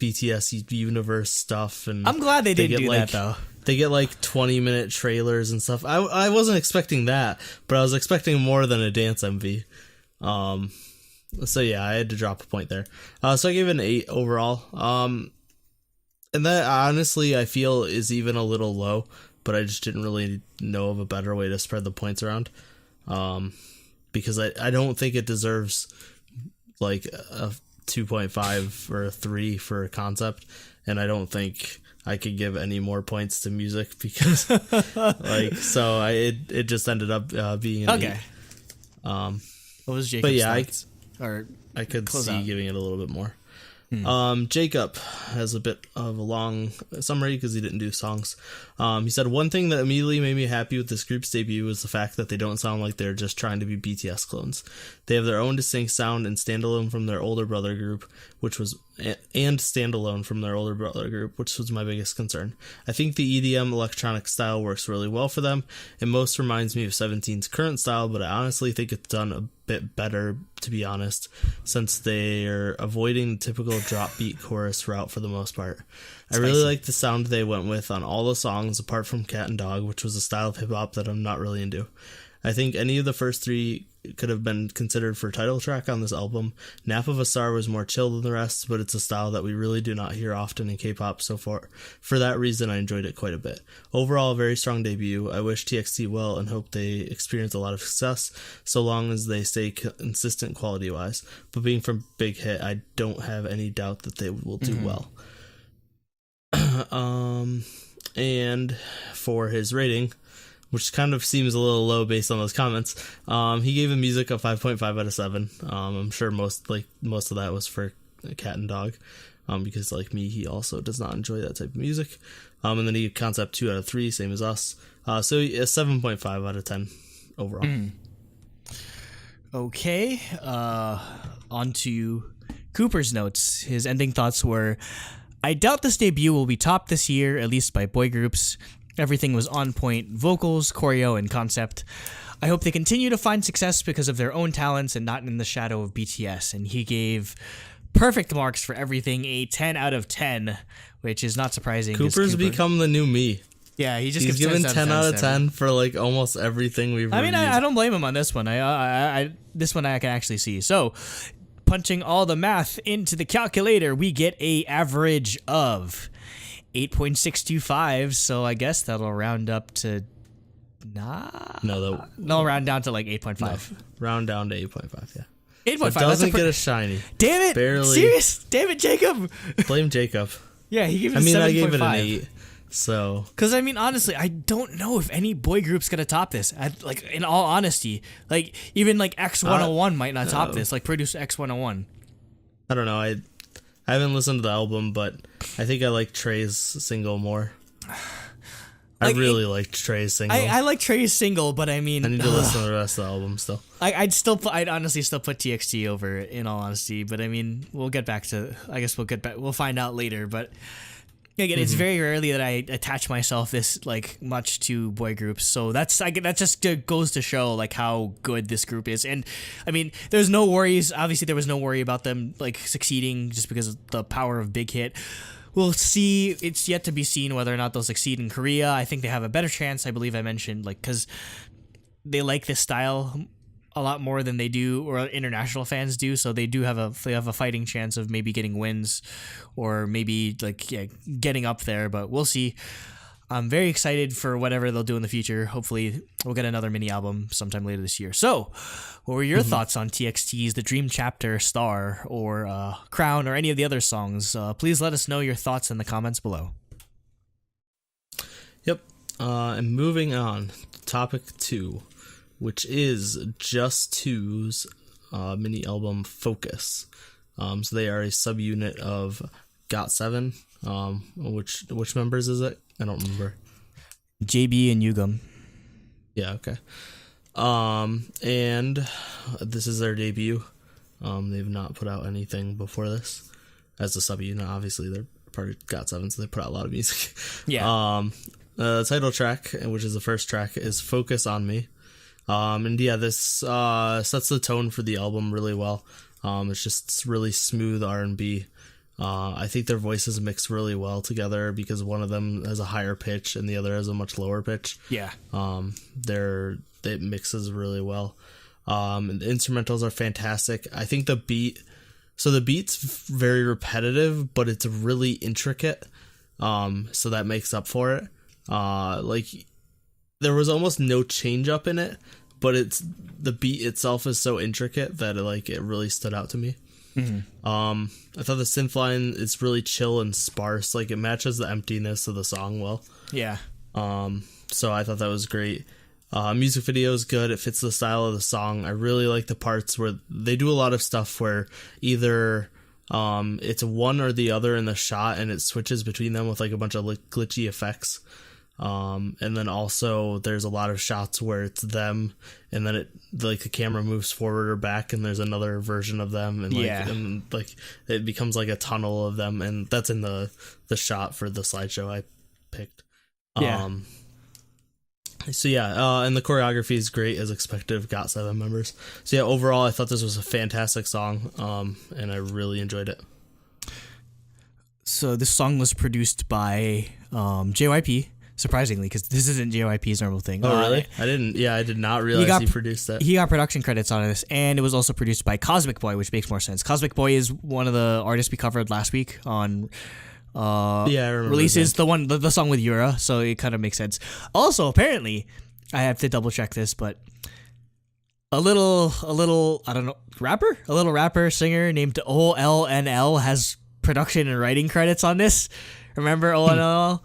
BTS universe stuff. And I'm glad they didn't do that, though. They get like 20-minute trailers and stuff. I wasn't expecting that, but I was expecting more than a dance MV. So yeah, I had to drop a point there. So I gave it an 8 overall. And that honestly I feel is even a little low, but I just didn't really know of a better way to spread the points around. Because I don't think it deserves like a 2.5 or a 3 for a concept, and I don't think I could give any more points to music because it just ended up being an 8. What was Jacob's but yeah, thoughts? I could see out. giving it a little bit more. Jacob has a bit of a long summary because he didn't do songs. He said, one thing that immediately made me happy with this group's debut was the fact that they don't sound like they're just trying to be BTS clones. They have their own distinct sound and standalone from their older brother group, which was my biggest concern. I think the EDM electronic style works really well for them. It most reminds me of 17's current style, but I honestly think it's done a bit better, to be honest, since they're avoiding the typical drop beat chorus route for the most part. I really like the sound they went with on all the songs apart from Cat and Dog, which was a style of hip-hop that I'm not really into. I think any of the first 3 could have been considered for title track on this album. Nap of a Star was more chill than the rest, but it's a style that we really do not hear often in K-pop so far. For that reason, I enjoyed it quite a bit. Overall, a very strong debut. I wish TXT well and hope they experience a lot of success, so long as they stay consistent quality-wise. But being from Big Hit, I don't have any doubt that they will do well. And for his rating, which kind of seems a little low based on those comments, he gave the music a 5.5 out of 7. I'm sure most of that was for Cat and Dog, because like me, he also does not enjoy that type of music. And then he gave Concept 2 out of 3, same as us. So a 7.5 out of 10 overall. Okay, on to Cooper's notes. His ending thoughts were, I doubt this debut will be topped this year, at least by boy groups. Everything was on point, vocals, choreo, and concept. I hope they continue to find success because of their own talents and not in the shadow of BTS. And he gave perfect marks for everything, a 10 out of 10, which is not surprising. Cooper's become the new me. Yeah, he's given 10 out of 10 for like almost everything we've reviewed. I don't blame him on this one. This one I can actually see. So, punching all the math into the calculator, we get a average of 8.625, so I guess that'll round up to round down to like 8.5. No, round down to 8.5, yeah. 8.5. So it doesn't get a shiny. Damn it! Barely. Serious? Damn it, Jacob! Blame Jacob. Yeah, he gave it 7.5. I gave it an 8. So, because honestly, I don't know if any boy group's gonna top this. Like, in all honesty, like even like X101 might not top this. Like, produce X101. I don't know. I haven't listened to the album, but I think I like Trey's single more. I really liked Trey's single. I like Trey's single, but I mean, I need to listen to the rest of the album still. I'd honestly still put TXT over it, in all honesty. But I mean, we'll get back to. I guess we'll find out later. But again, it's very rarely that I attach myself this like much to boy groups. So that just goes to show like how good this group is. And I mean, there's no worries. Obviously, there was no worry about them like succeeding just because of the power of Big Hit. We'll see. It's yet to be seen whether or not they'll succeed in Korea. I think they have a better chance. I believe I mentioned like because they like this style a lot more than they do or international fans do, so they have a fighting chance of maybe getting wins or maybe getting up there, but we'll see. I'm very excited for whatever they'll do in the future. Hopefully we'll get another mini album sometime later this year. So what were your thoughts on TXT's The Dream Chapter, Star, or Crown, or any of the other songs? Please let us know your thoughts in the comments below. Yep. And moving on, topic 2, which is Jus2's mini album Focus. So they are a subunit of GOT7. Which members is it? I don't remember. JB and Yugam. Yeah, okay. And this is their debut. They've not put out anything before this as a subunit. Obviously, they're part of GOT7, so they put out a lot of music. Yeah. The title track, which is the first track, is Focus on Me. And yeah, this sets the tone for the album really well. It's just really smooth R&B. I think their voices mix really well together because one of them has a higher pitch and the other has a much lower pitch. Yeah. It mixes really well. And the instrumentals are fantastic. I think the beat's very repetitive, but it's really intricate. So that makes up for it. Like there was almost no change up in it, but the beat itself is so intricate that it really stood out to me. Mm-hmm. I thought the synth line is really chill and sparse. Like it matches the emptiness of the song well. Yeah. So I thought that was great. Music video is good. It fits the style of the song. I really like the parts where they do a lot of stuff where either it's one or the other in the shot and it switches between them with like a bunch of glitchy effects. And then also there's a lot of shots where it's them and then the camera moves forward or back and there's another version of them and it becomes like a tunnel of them, and that's in the shot for the slideshow I picked. So yeah, and the choreography is great as expected. Got 7 members. So yeah, overall I thought this was a fantastic song, and I really enjoyed it. So this song was produced by JYP, surprisingly, because this isn't JYP's normal thing. Oh really? I did not realize he produced that. He got production credits on this, and it was also produced by Cosmic Boy, which makes more sense. Cosmic Boy is one of the artists we covered last week on I remember releases, the song with Yura, so it kind of makes sense. Also, apparently, I have to double check this, but a little I don't know, a little rapper singer named OLNL has production and writing credits on this. Remember OLNL?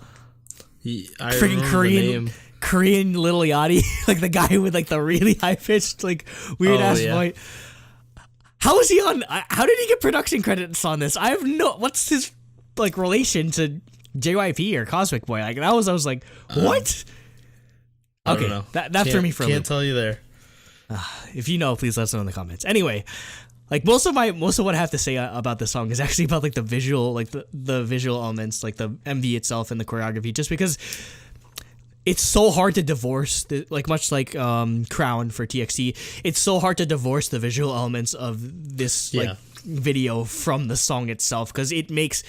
Freaking Korean Lil Yachty, like the guy with like the really high pitched like weird ass voice. How is he on? How did he get production credits on this? I have what's his like relation to JYP or Cosmic Boy? Like I was like, what? I don't know. That threw me for a loop. Can't tell you there. If you know, please let us know in the comments. Anyway, like most of what I have to say about this song is actually about like the visual, like the visual elements, like the MV itself and the choreography, just because it's so hard to divorce much like Crown for TXT. It's so hard to divorce the visual elements of this video from the song itself, because it makes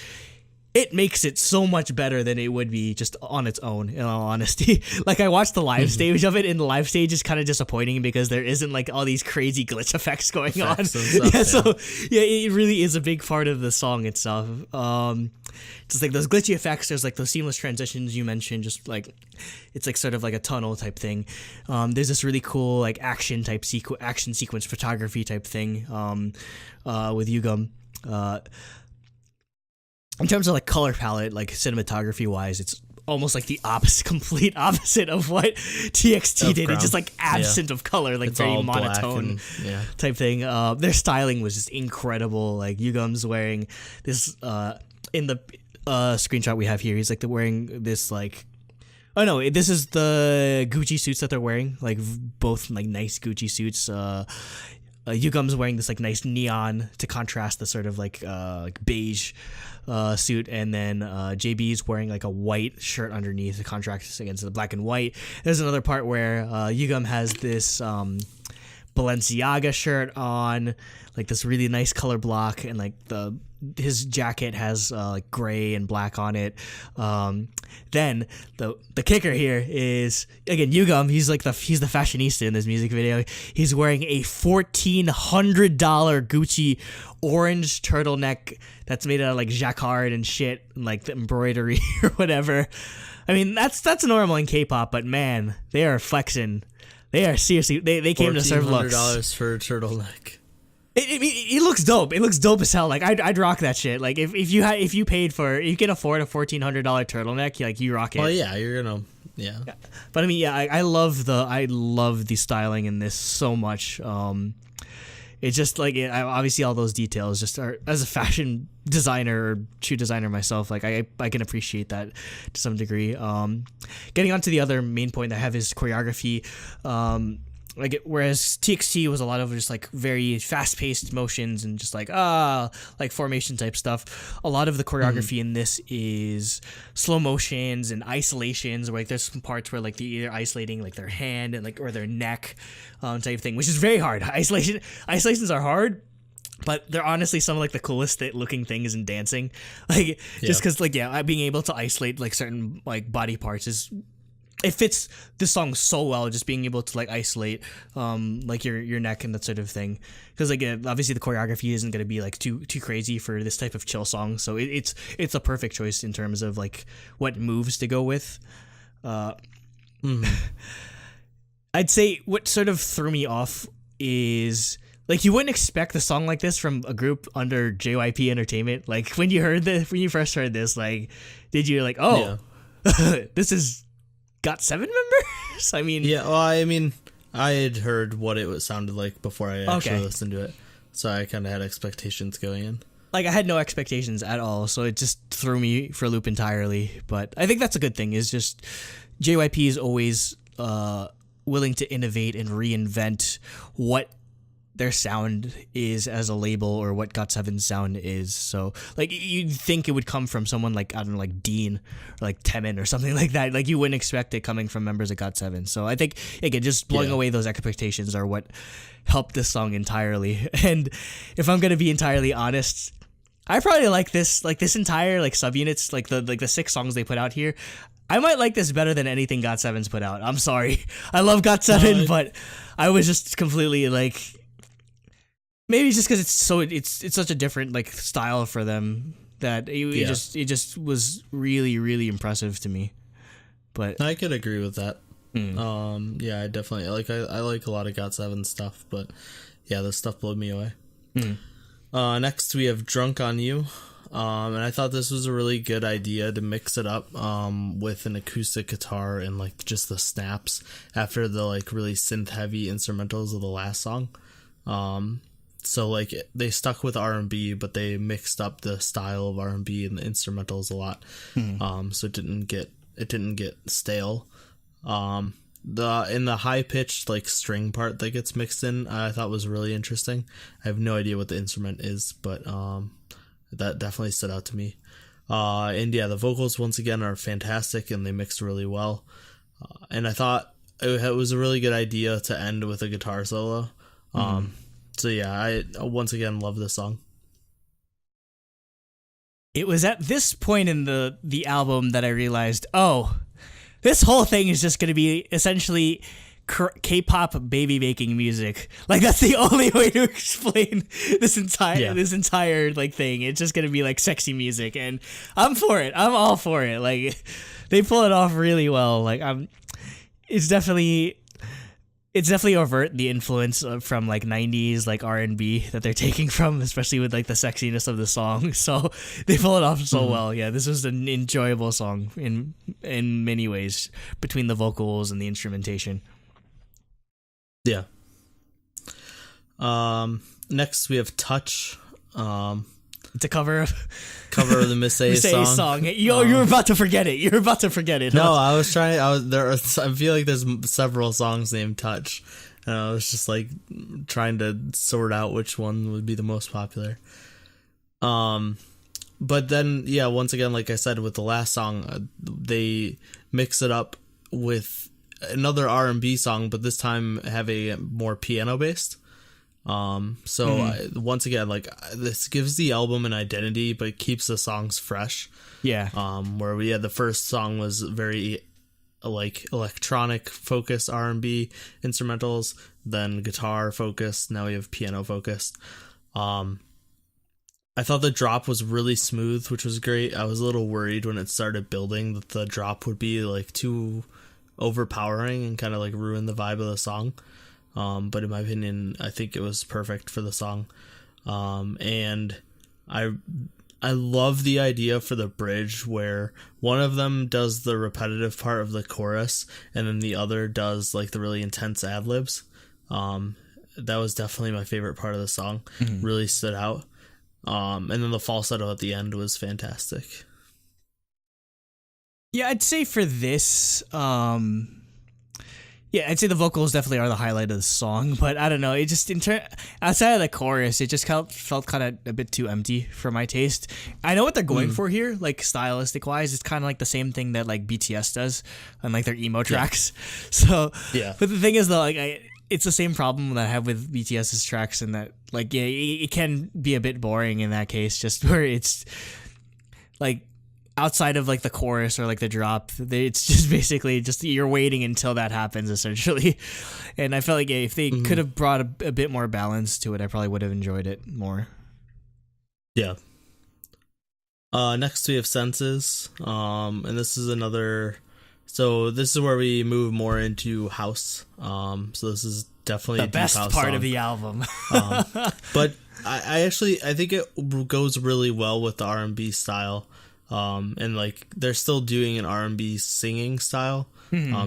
it so much better than it would be just on its own, in all honesty. Like I watched the live stage of it, and the live stage is kind of disappointing because there isn't like all these crazy glitch effects going on. So it really is a big part of the song itself. Just like those glitchy effects, there's like those seamless transitions you mentioned, just like it's like sort of like a tunnel type thing. There's this really cool like action sequence photography type thing with Yugum. In terms of like color palette, like cinematography wise, it's almost like the complete opposite of what TXT did. It's just like absent of color, like it's very monotone type thing. Their styling was just incredible. Like Yugum's wearing this in the screenshot we have here. He's like wearing this like, oh no, this is the Gucci suits that they're wearing. Like both like nice Gucci suits. Yugum's wearing this like nice neon to contrast the sort of like beige suit, and then JB's wearing like a white shirt underneath to contrast against the black and white. There's another part where Yugum has this Balenciaga shirt on, like this really nice color block, and like his jacket has like gray and black on it. Then the kicker here is again Yugum. He's the fashionista in this music video. He's wearing a $1,400 Gucci orange turtleneck that's made out of like jacquard and shit, and like the embroidery or whatever. I mean that's normal in K-pop, but man, they are flexing. They are seriously. They came to serve looks. $1,400 for a turtleneck. It looks dope. It looks dope as hell. Like I'd rock that shit. Like if you can afford a $1,400 turtleneck, you rock it. Well, yeah, you're gonna But I mean, I love the styling in this so much. It's just like obviously all those details just are, as a fashion designer or shoe designer myself, like I can appreciate that to some degree. Getting on to the other main point I have is choreography. whereas TXT was a lot of just like very fast-paced motions and just like like formation type stuff. A lot of the choreography in this is slow motions and isolations, where like there's some parts where like they're either isolating like their hand and like or their neck type thing, which is very hard. Isolations are hard, but they're honestly some of like the coolest looking things in dancing. Like just because like being able to isolate like certain like body parts it fits this song so well, just being able to like isolate like your neck and that sort of thing, because like obviously the choreography isn't going to be like too crazy for this type of chill song, so it's a perfect choice in terms of like what moves to go with. I'd say what sort of threw me off is like you wouldn't expect a song like this from a group under JYP Entertainment. Like when you first heard this, like did you like this is GOT7 members? I mean, yeah. Well, I mean, I had heard what it sounded like before I actually listened to it, so I kind of had expectations going in. Like I had no expectations at all, so it just threw me for a loop entirely. But I think that's a good thing. Is just JYP is always willing to innovate and reinvent what their sound is as a label, or what GOT7's sound is. So like you'd think it would come from someone like, I don't know, like Dean or like Temin or something like that. Like you wouldn't expect it coming from members of GOT7. So I think again, just blowing away those expectations are what helped this song entirely. And if I'm gonna be entirely honest, I probably like this entire like subunits, like the 6 songs they put out here. I might like this better than anything GOT7's put out. I'm sorry, I love GOT7, but I was just completely like, maybe it's just because it's such a different like style for them that it just was really, really impressive to me. But I could agree with that. I definitely like I like a lot of GOT7 stuff, but yeah, this stuff blew me away. Next we have Drunk on You, and I thought this was a really good idea to mix it up with an acoustic guitar and like just the snaps after the like really synth heavy instrumentals of the last song. So like they stuck with R&B, but they mixed up the style of R&B and the instrumentals a lot. So it didn't get stale. In the high pitched like string part that gets mixed in, I thought was really interesting. I have no idea what the instrument is, but that definitely stood out to me. And yeah, the vocals once again are fantastic and they mixed really well. And I thought it was a really good idea to end with a guitar solo. So yeah, I once again love this song. It was at this point in the album that I realized, this whole thing is just going to be essentially K-pop baby making music. Like that's the only way to explain this entire like thing. It's just going to be like sexy music, and I'm for it. I'm all for it. Like they pull it off really well. Like it's definitely overt the influence from like 90s like R&B that they're taking from, especially with like the sexiness of the song. So they pull it off so well. Yeah, this was an enjoyable song in many ways between the vocals and the instrumentation. Yeah. Next we have Touch. It's a cover of the Miss A song. You were about to forget it. No, I feel like there's several songs named Touch, and I was just like trying to sort out which one would be the most popular. But then once again, like I said with the last song, they mix it up with another R&B song, but this time have a more piano based. Once again, like this gives the album an identity, but keeps the songs fresh. Yeah. Where we had the first song was very like electronic focused R&B instrumentals, then guitar focused. Now we have piano focused. I thought the drop was really smooth, which was great. I was a little worried when it started building that the drop would be like too overpowering and kind of like ruin the vibe of the song. But in my opinion, I think it was perfect for the song. And I love the idea for the bridge where one of them does the repetitive part of the chorus and then the other does like the really intense ad-libs. That was definitely my favorite part of the song. Really stood out. And then the falsetto at the end was fantastic. Yeah, I'd say for this, Yeah, I'd say the vocals definitely are the highlight of the song, but I don't know. It just outside of the chorus, it just felt kind of a bit too empty for my taste. I know what they're going for here, like stylistic wise. It's kind of like the same thing that like BTS does on like their emo tracks. So Yeah. but the thing is though, like it's the same problem that I have with BTS's tracks, and that like yeah, it can be a bit boring in that case, just where it's like. Outside of like the chorus or like the drop, it's just basically just you're waiting until that happens essentially. And I felt like if they could have brought a bit more balance to it, I probably would have enjoyed it more. Yeah. Next we have Senses, and this is another. So this is where we move more into house. So this is definitely The a deep best house part song. of the album. But I think it goes really well with the R&B style. And like they're still doing an R&B singing style,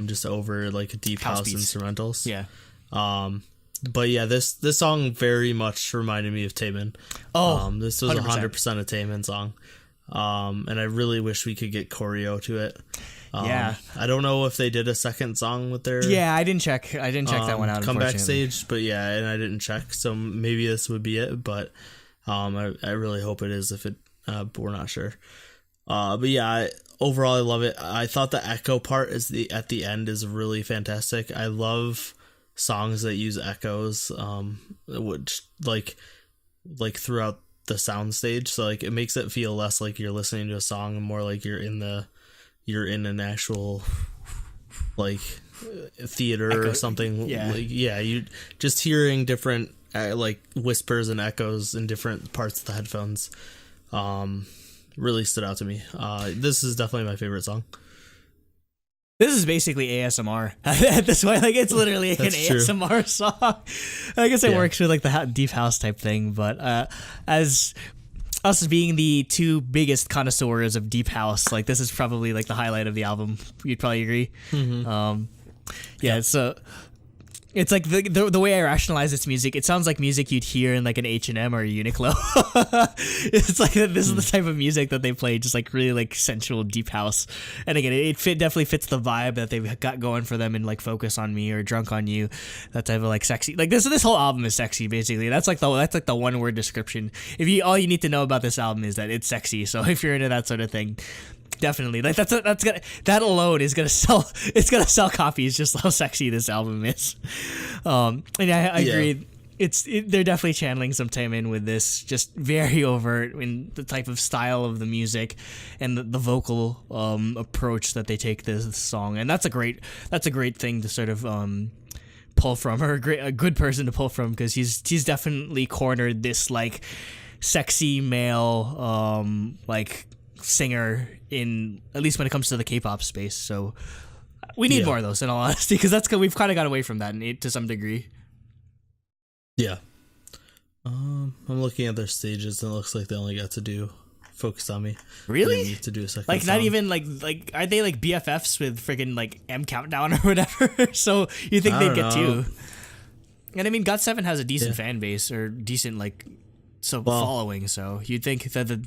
just over like deep house instrumentals. Yeah. But yeah, this song very much reminded me of Taemin. This was 100% a Taemin song. And I really wish we could get choreo to it. Yeah. I don't know if they did a second song with their I didn't check that one out. comeback Unfortunately. stage, but yeah, and I didn't check, so maybe this would be it. But I really hope it is. If it, but we're not sure. But yeah, overall I love it. I thought the echo part at the end is really fantastic. I love songs that use echoes, which like throughout the sound stage. So like it makes it feel less like you're listening to a song and more like you're in an actual like theater Echo, or something. yeah. Like, yeah, you just hearing different like whispers and echoes in different parts of the headphones. Really stood out to me. This is definitely my favorite song. This is basically ASMR at this point. Like it's literally like an True. ASMR song. I guess it works with like the deep house type thing, but as us being the two biggest connoisseurs of deep house, like this is probably like the highlight of the album. You'd probably agree. So it's like the way I rationalize this music. It sounds like music you'd hear in like an H&M or a Uniqlo. It's like this is the type of music that they play, just like really like sensual deep house. And again, it definitely fits the vibe that they've got going for them in like Focus on Me or Drunk on You. That type of like sexy. Like this whole album is sexy basically. That's like the one word description. All you need to know about this album is that it's sexy. So if you're into that sort of thing, definitely, like that alone is gonna sell. It's gonna sell copies. Just how sexy this album is. And I agree. They're definitely channeling some Taemin with this. Just very overt in the type of style of the music and the vocal approach that they take this song. And that's a great thing to sort of pull from, or a good person to pull from, because he's definitely cornered this like sexy male like singer in, at least when it comes to the K-pop space. So we need more of those, in all honesty, because we've kind of got away from that to some degree. Yeah. I'm looking at their stages and it looks like they only got to do Focus on Me. Really? They need to do a second like song. Not even like are they like BFFs with friggin' like M Countdown or whatever? So you think they'd get two? And I mean, GOT7 has a decent fan base, or decent like following. So you'd think that the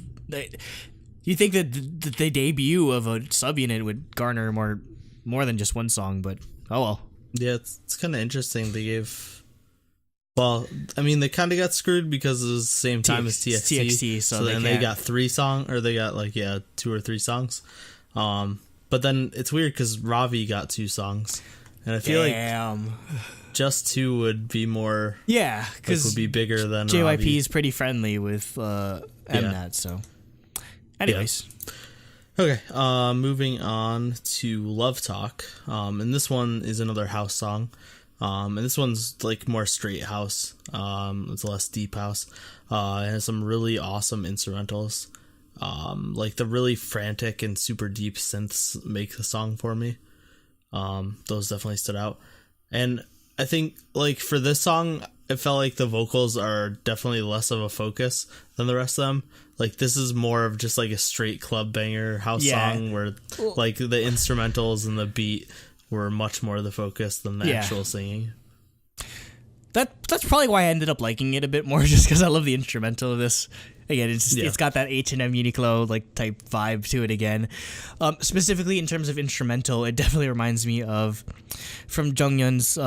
debut of a subunit would garner more than just one song, but oh well. Yeah, it's kind of interesting. They gave. Well, I mean, they kind of got screwed because it was the same time as TXT. So then they got 3 songs, or they got 2 or 3 songs. But then it's weird because Ravi got 2 songs, and I feel like just 2 would be more. Yeah, because would be bigger than JYP Ravi. is pretty friendly with Mnet. So, anyways. Okay, moving on to Love Talk. And this one is another house song. And this one's like more straight house. It's less deep house. It has some really awesome instrumentals. Like the really frantic and super deep synths make the song for me. Those definitely stood out. And I think like for this song, it felt like the vocals are definitely less of a focus than the rest of them. Like this is more of just like a straight club banger house song where like the instrumentals and the beat were much more the focus than the actual singing. That's probably why I ended up liking it a bit more, just because I love the instrumental of this. Again, it's got that H&M Uniqlo like type vibe to it again. Specifically in terms of instrumental, it definitely reminds me of from Joonyoung's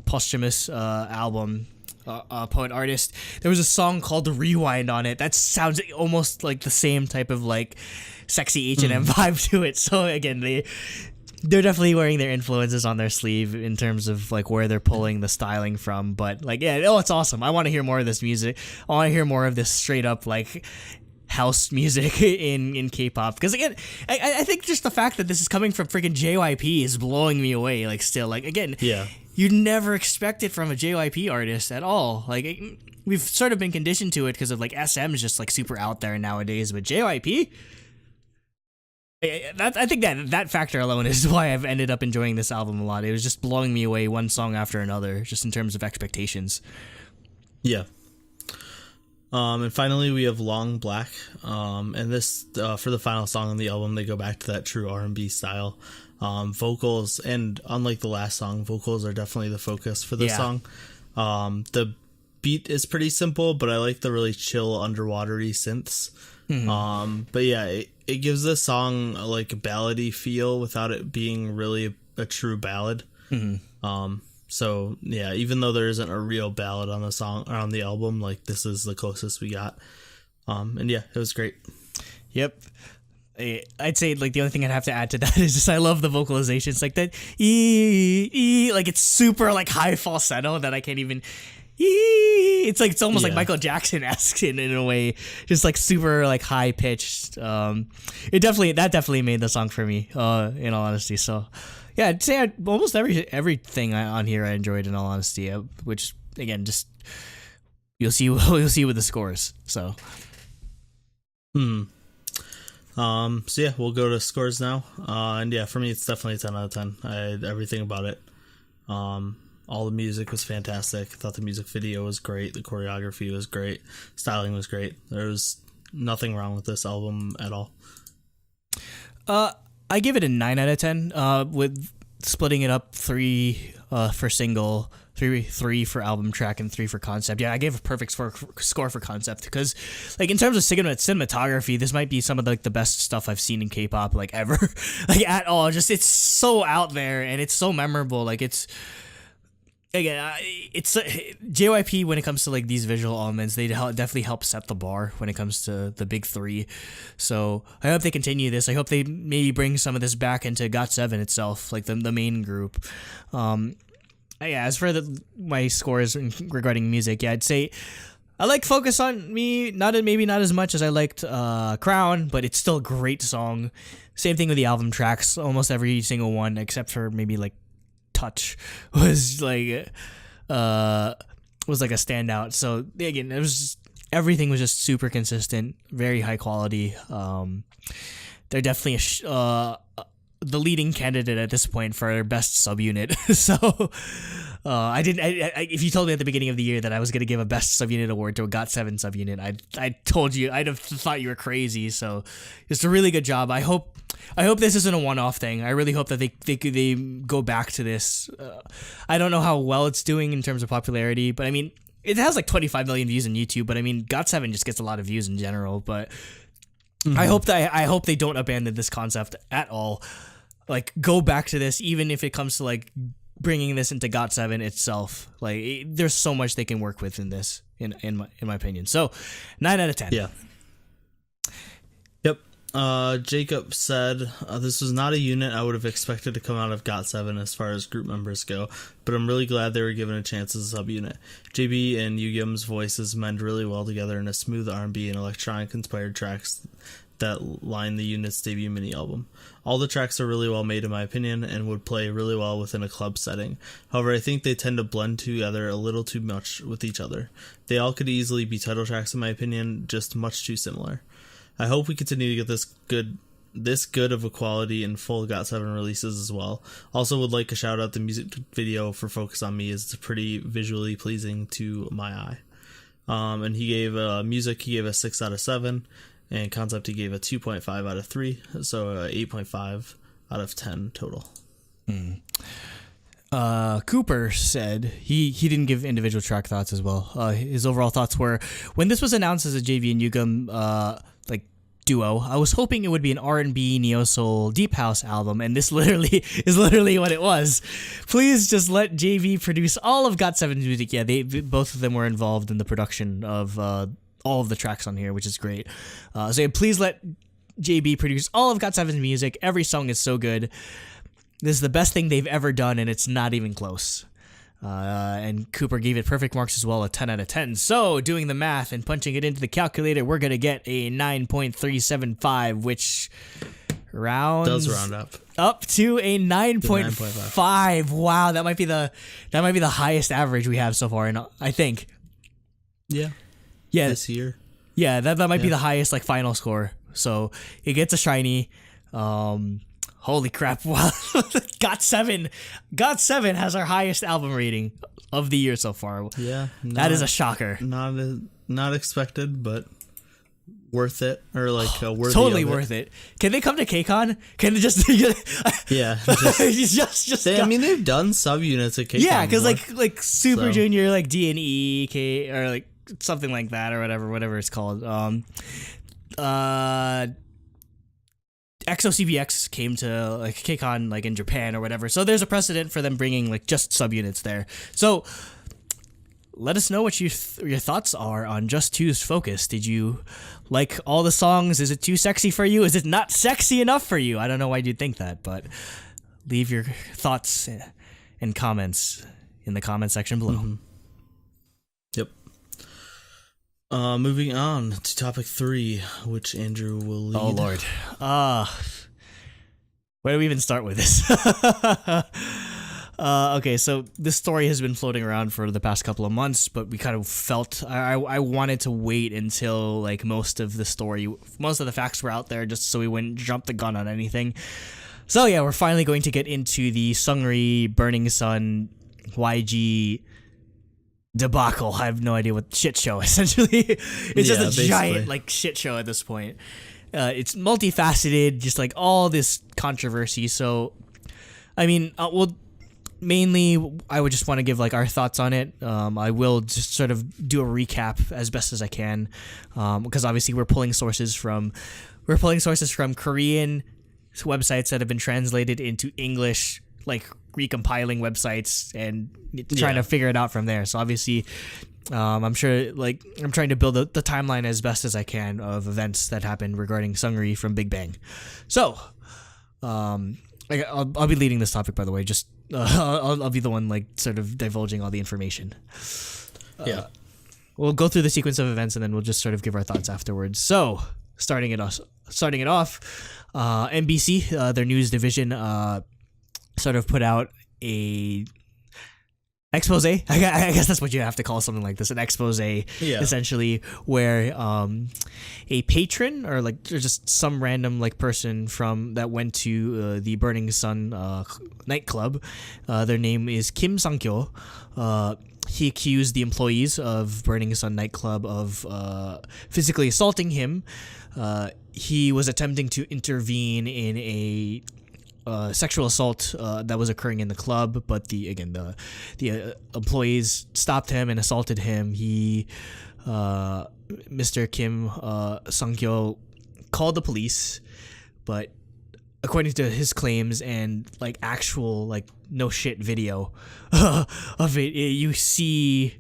posthumous album, Poet Artist. There was a song called Rewind on it that sounds almost like the same type of like sexy H&M vibe to it. So again, they're definitely wearing their influences on their sleeve in terms of like where they're pulling the styling from. But like, yeah, it's awesome. I want to hear more of this music. I want to hear more of this straight up like house music in K-pop. Because again, I think just the fact that this is coming from freaking JYP is blowing me away. Like still, like again, you'd never expect it from a JYP artist at all. Like we've sort of been conditioned to it because of like SM is just like super out there nowadays, but JYP. I think that factor alone is why I've ended up enjoying this album a lot. It was just blowing me away one song after another, just in terms of expectations. Yeah. And finally, we have Long Black. And this, for the final song on the album, they go back to that true R&B style. Vocals, and unlike the last song, vocals are definitely the focus for this song. The beat is pretty simple, but I like the really chill, underwatery synths. But yeah, it gives this song like a ballady feel without it being really a true ballad. So yeah, even though there isn't a real ballad on the song or on the album, like this is the closest we got. And yeah, it was great. Yep. I'd say like the only thing I'd have to add to that is just I love the vocalizations, like that like it's super like high falsetto that I can't even. It's almost like Michael Jackson-esque in a way, just like super like high pitched. That definitely made the song for me, in all honesty. So yeah, I'd say almost everything on here I enjoyed, in all honesty, which again, just you'll see with the scores. So so yeah, we'll go to scores now. And yeah, for me it's definitely a 10 out of 10. I had everything about it. All the music was fantastic. I thought the music video was great. The choreography was great. Styling was great. There was nothing wrong with this album at all. I give it a 9 out of 10, with splitting it up 3 for single, 3 for album track, and 3 for concept. Yeah, I gave a perfect score for concept because, like, in terms of cinematography, this might be some of the best stuff I've seen in K-pop, like, ever. Like, at all. Just, it's so out there, and it's so memorable. Like, it's JYP when it comes to like these visual elements. They definitely help set the bar when it comes to the big 3. So I hope they continue this. I hope they maybe bring some of this back into GOT7 itself, like the main group. As for my scores regarding music, I'd say I like Focus on Me, maybe not as much as I liked Crown, but it's still a great song. Same thing with the album tracks, almost every single one except for maybe like Touch was like a standout. So again, it was just, everything was just super consistent, very high quality. They're definitely the leading candidate at this point for best subunit. So if you told me at the beginning of the year that I was going to give a best subunit award to a GOT7 subunit, I told you, I'd have thought you were crazy. So it's a really good job. I hope this isn't a one-off thing. I really hope that they go back to this. I don't know how well it's doing in terms of popularity, but I mean, it has like 25 million views on YouTube, but I mean, GOT7 just gets a lot of views in general, but I hope they don't abandon this concept at all. Like, go back to this, even if it comes to like bringing this into GOT7 itself. Like, there's so much they can work with in this, in my opinion. So 9 out of 10. Yeah. Yep. Jacob said, this was not a unit I would have expected to come out of GOT7 as far as group members go, but I'm really glad they were given a chance as a subunit. JB and Yoongyum's voices mend really well together in a smooth R&B and electronic-inspired tracks that line the unit's debut mini-album. All the tracks are really well made in my opinion and would play really well within a club setting. However, I think they tend to blend together a little too much with each other. They all could easily be title tracks in my opinion, just much too similar. I hope we continue to get this good of a quality in full GOT7 releases as well. Also would like to shout out the music video for Focus on Me, is pretty visually pleasing to my eye. And he gave music, he gave a 6 out of 7, and concept he gave a 2.5 out of 3, so 8.5 out of 10 total. Cooper said he didn't give individual track thoughts as well. His overall thoughts were, when this was announced as a JV and Yugam like duo, I was hoping it would be an R&B, neo soul, deep house album, and this literally is what it was. Please just let JV produce all of GOT7's music. Yeah, both of them were involved in the production of all of the tracks on here, which is great. So yeah, please let JB produce all of GOT7's music. Every song is so good. This is the best thing they've ever done, and it's not even close. And Cooper gave it perfect marks as well, a 10 out of 10. So, doing the math and punching it into the calculator, we're going to get a 9.375, which does round up to a 9.5. Wow, that might be the highest average we have so far, and I think. Yeah. Yeah. This year. Yeah, that might be the highest like final score. So, it gets a shiny. Holy crap, wow. GOT7 has our highest album rating of the year so far. Yeah. That is a shocker. Not expected, but worth it, or like worthy totally of worth it. Can they come to KCON? Can they just yeah, just I mean, they've done subunits at KCON. Yeah, because like Super Junior, like D&E, K, or like something like that, or whatever it's called. XOCBX came to like KCON like in Japan or whatever, so there's a precedent for them bringing like just subunits there. So let us know what your thoughts are on Just2's Focus. Did you like all the songs? Is it too sexy for you? Is it not sexy enough for you? I don't know why you'd think that, but leave your thoughts and comments in the comment section below. Mm-hmm. Yep. Moving on to topic 3, which Andrew will lead. Oh, Lord. Where do we even start with this? Okay, so this story has been floating around for the past couple of months, but we kind of felt I wanted to wait until like most of the facts were out there, just so we wouldn't jump the gun on anything. So yeah, we're finally going to get into the Seungri, Burning Sun, YG debacle. I have no idea what shit show essentially. It's just a basically giant like shit show at this point. It's multifaceted, just like all this controversy. So, I mean, mainly I would just want to give like our thoughts on it. I will just sort of do a recap as best as I can, because obviously we're pulling sources from Korean websites that have been translated into English, like recompiling websites and trying to figure it out from there. So obviously, I'm sure like I'm trying to build the timeline as best as I can of events that happened regarding Seungri from Big Bang. So, I'll be leading this topic, by the way. Just I'll be the one like sort of divulging all the information. Yeah, we'll go through the sequence of events and then we'll just sort of give our thoughts afterwards. So, starting it off, NBC, their news division, sort of put out a expose. I guess that's what you have to call something like this, an expose, essentially, where a patron or just some random like person from that went to the Burning Sun nightclub. Their name is Kim Sang-kyo. He accused the employees of Burning Sun nightclub of physically assaulting him. He was attempting to intervene in a sexual assault that was occurring in the club, but the employees stopped him and assaulted him. He, Mr. Kim Sang-kyo, called the police, but according to his claims and like actual like no shit video of it, you see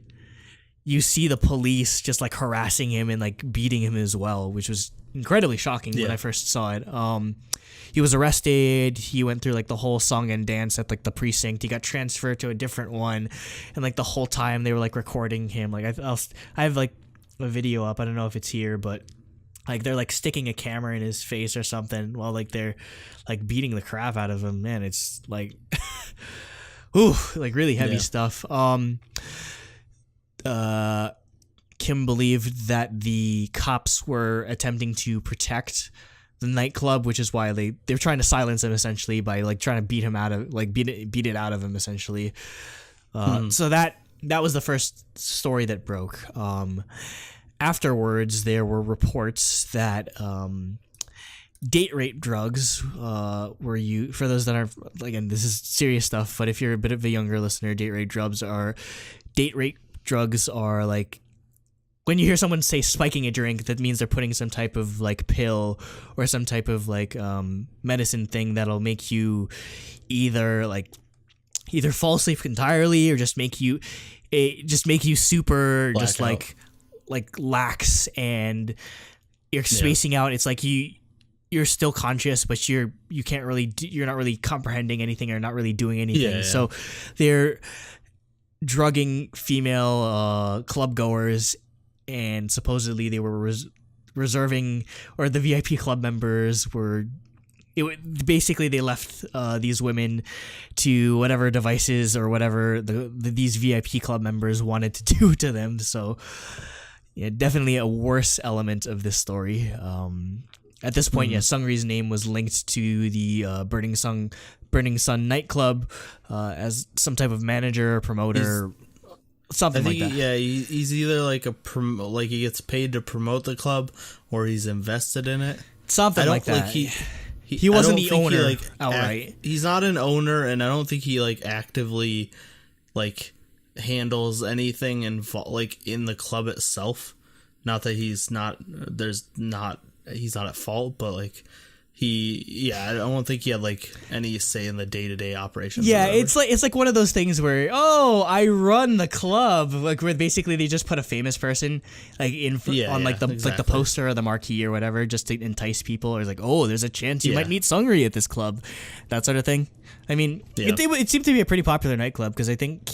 the police just like harassing him and like beating him as well, which was incredibly shocking when I first saw it. He was arrested. He went through like the whole song and dance at like the precinct. He got transferred to a different one, and like the whole time they were like recording him. Like I have like a video up. I don't know if it's here, but like they're like sticking a camera in his face or something while like they're like beating the crap out of him. Man, it's like, ooh, like really heavy stuff. Kim believed that the cops were attempting to protect the nightclub, which is why they're trying to silence him essentially by like trying to beat him out of like beat it out of him essentially. So that was the first story that broke. Afterwards, there were reports that date rape drugs were you for those that are, again, this is serious stuff, but if you're a bit of a younger listener, date rape drugs are like when you hear someone say spiking a drink, that means they're putting some type of like pill or some type of like medicine thing that'll make you either fall asleep entirely or just make you super Black just out. like lax, and you're spacing out. It's like you're still conscious, but you're not really comprehending anything or not really doing anything. Yeah. So they're drugging female club goers, and supposedly they were reserving, or the VIP club members were. Basically, they left these women to whatever devices or whatever these VIP club members wanted to do to them. So, yeah, definitely a worse element of this story. At this point, Seungri's name was linked to the Burning Sun nightclub as some type of manager or promoter. Something like that. Yeah, he's either like like he gets paid to promote the club, or he's invested in it. Something like that. He wasn't the owner outright. He's not an owner, and I don't think he like actively like handles anything in the club itself. Not that he's not at fault, but like I don't think he had like any say in the day-to-day operations. Yeah, it's like one of those things where, oh, I run the club, like where basically they just put a famous person like the poster or the marquee or whatever, just to entice people, or like, oh, there's a chance you might meet Seungri at this club, that sort of thing. I mean, it seemed to be a pretty popular nightclub, because I think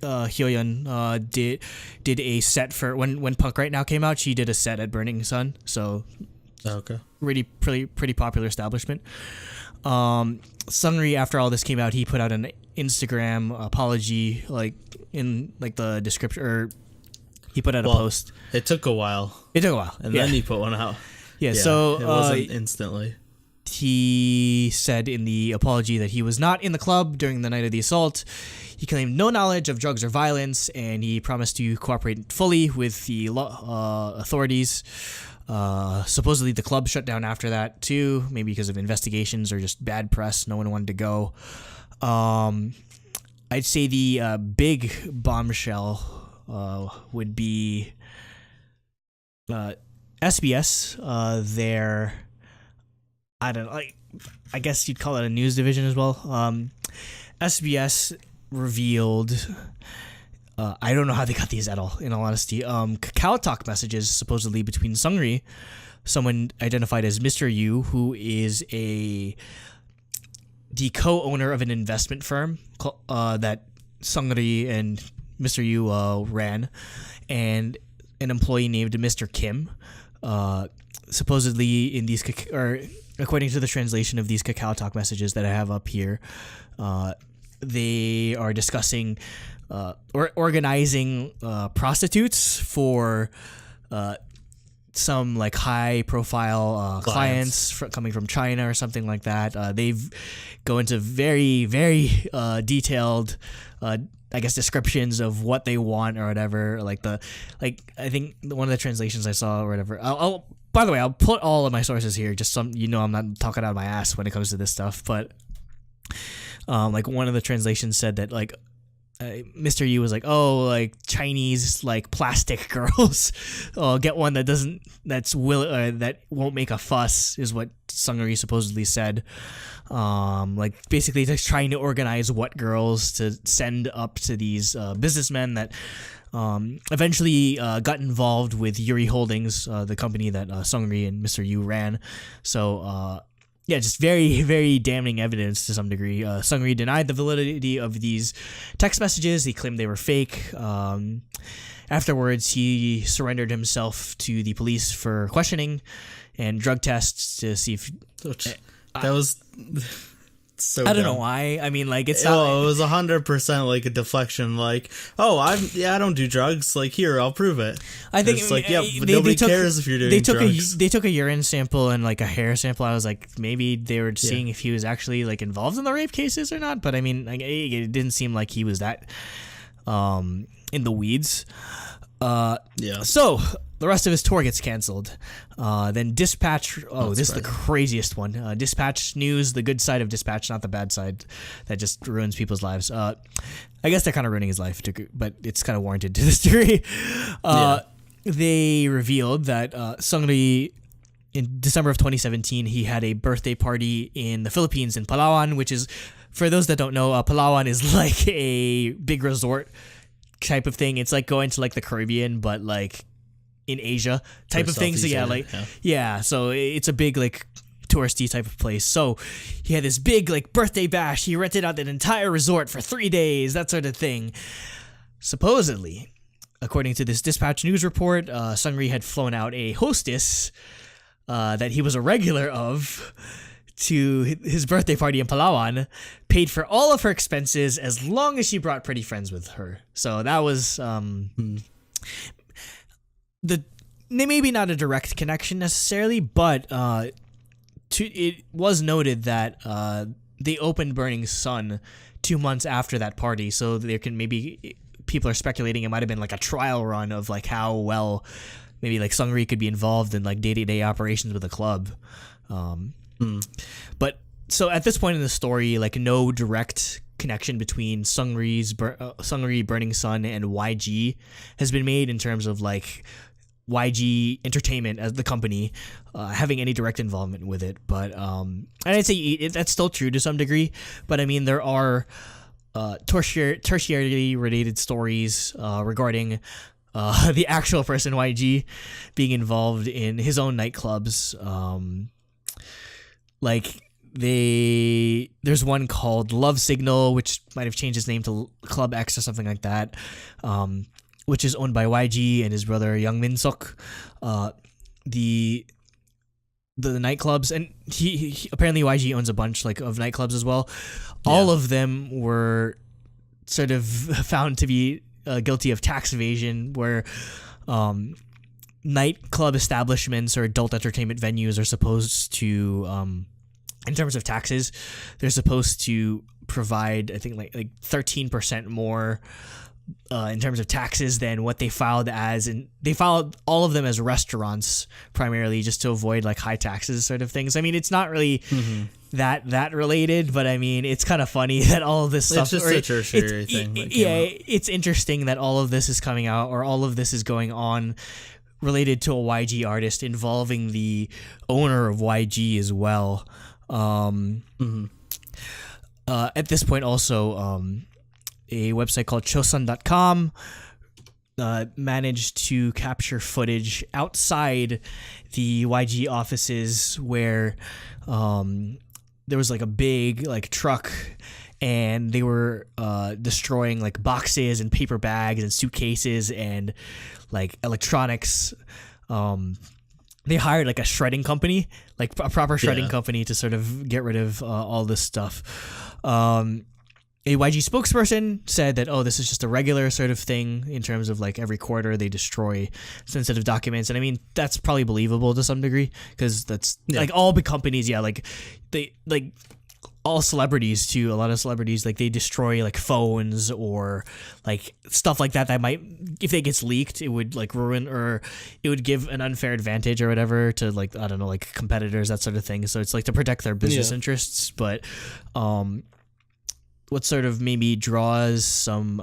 Hyoyeon did a set for when Punk Right Now came out. She did a set at Burning Sun, so. Okay. Pretty popular establishment. Seungri, after all this came out, he put out an Instagram apology, like in like the description, or he put out a post. It took a while. And then he put one out. Yeah, so it wasn't instantly. He said in the apology that he was not in the club during the night of the assault. He claimed no knowledge of drugs or violence, and he promised to cooperate fully with the authorities. Supposedly the club shut down after that too, maybe because of investigations or just bad press. No one wanted to go. I'd say the big bombshell would be SBS. I guess you'd call it a news division as well. SBS revealed. I don't know how they got these at all, in all honesty. Kakao Talk messages supposedly between Seungri, someone identified as Mr. Yu, who is the co-owner of an investment firm that Seungri and Mr. Yu ran, and an employee named Mr. Kim. Supposedly, in these, or according to the translation of these Kakao Talk messages that I have up here, they are discussing or organizing prostitutes for some like high profile clients coming from China or something like that. They've go into very, very detailed I guess descriptions of what they want or whatever. I think one of the translations I saw or whatever. By the way, I'll put all of my sources here, just I'm not talking out of my ass when it comes to this stuff, but like one of the translations said that like Mr. Yu was like, oh, like Chinese like plastic girls, get one that won't make a fuss, is what Seungri supposedly said. Like basically just trying to organize what girls to send up to these businessmen that eventually got involved with Yuri Holdings, the company that Seungri and Mr. Yu ran. So yeah, just very, very damning evidence to some degree. Seungri denied the validity of these text messages. He claimed they were fake. Afterwards, he surrendered himself to the police for questioning and drug tests to see if... That was... So I don't know why. I mean, like, it's not... Well, it was 100% like a deflection. Like, oh, I don't do drugs. Like, here, I'll prove it. I think it's like, yeah, but nobody cares if you're doing drugs. They took a urine sample and like a hair sample. I was like, maybe they were seeing if he was actually like involved in the rape cases or not. But I mean, like, it didn't seem like he was that in the weeds. Yeah. So the rest of his tour gets canceled. Then Dispatch. Oh, this is the craziest one. Dispatch News, the good side of Dispatch, not the bad side that just ruins people's lives. I guess they're kind of ruining his life, but it's kind of warranted to this degree. They revealed that Seungri, in December of 2017, he had a birthday party in the Philippines in Palawan, which is, for those that don't know, Palawan is like a big resort type of thing. It's like going to like the Caribbean, but like in Asia type of thing. So so it's a big like touristy type of place. So he had this big like birthday bash. He rented out an entire resort for 3 days, that sort of thing. Supposedly, according to this Dispatch News report, Seungri had flown out a hostess that he was a regular of to his birthday party in Palawan, paid for all of her expenses as long as she brought pretty friends with her. So that was maybe not a direct connection necessarily, but it was noted that they opened Burning Sun 2 months after that party, so there can maybe people are speculating it might have been like a trial run of like how well maybe like Seungri could be involved in like day-to-day operations with the club. But so at this point in the story, like no direct connection between Seungri, Burning Sun, and YG has been made in terms of like YG Entertainment as the company having any direct involvement with it. But and I'd say that's still true to some degree. But I mean, there are tertiary related stories regarding the actual person YG being involved in his own nightclubs. Like there's one called Love Signal, which might have changed his name to Club X or something like that, which is owned by YG and his brother Young Min Suk. The nightclubs, and he apparently YG owns a bunch like of nightclubs as well. All of them were sort of found to be guilty of tax evasion, where nightclub establishments or adult entertainment venues are supposed to, in terms of taxes, they're supposed to provide, I think, like 13% more in terms of taxes than what they filed as, and they filed all of them as restaurants primarily just to avoid like high taxes sort of things. I mean, it's not really that related, but I mean, it's kind of funny that all of this stuff. It's just a tertiary thing. It's interesting that all of this is coming out, or all of this is going on related to a YG artist involving the owner of YG as well. At this point, also, a website called chosun.com managed to capture footage outside the YG offices where there was like a big like truck, and they were destroying like boxes and paper bags and suitcases and like electronics. They hired like a shredding company, like a proper shredding company, to sort of get rid of all this stuff. A YG spokesperson said that, this is just a regular sort of thing in terms of like every quarter they destroy sensitive documents. And I mean, that's probably believable to some degree, because that's like all big companies. Yeah. Like they, like all celebrities too, a lot of celebrities, like they destroy like phones or like stuff like that might, if it gets leaked, it would like ruin, or it would give an unfair advantage or whatever to like, I don't know, like competitors, that sort of thing. So it's like to protect their business interests. But, what sort of maybe draws some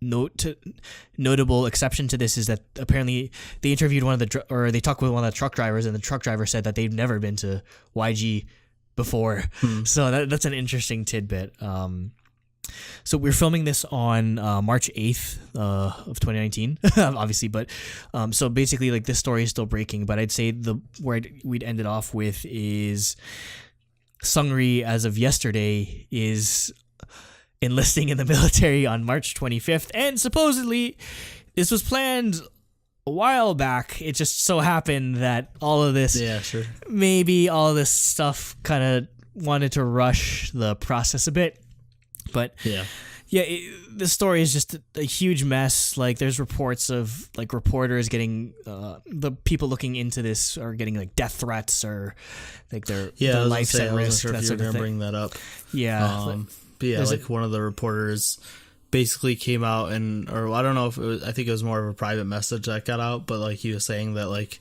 notable exception to this is that apparently they interviewed they talked with one of the truck drivers, and the truck driver said that they've never been to YG before. So that's an interesting tidbit. So we're filming this on March 8th of 2019, obviously, but so basically like this story is still breaking, but I'd say we'd ended off with is Seungri, as of yesterday, is enlisting in the military on March 25th, and supposedly this was planned a while back. It just so happened that all of this, maybe all of this stuff kind of wanted to rush the process a bit. But the story is just a huge mess. Like there's reports of like reporters getting the people looking into this are getting like death threats, or like their life's at risk. I wasn't sure if you were going to bring that up. Yeah. But yeah, like one of the reporters basically came out or I don't know if it was, I think it was more of a private message that got out, but like he was saying that like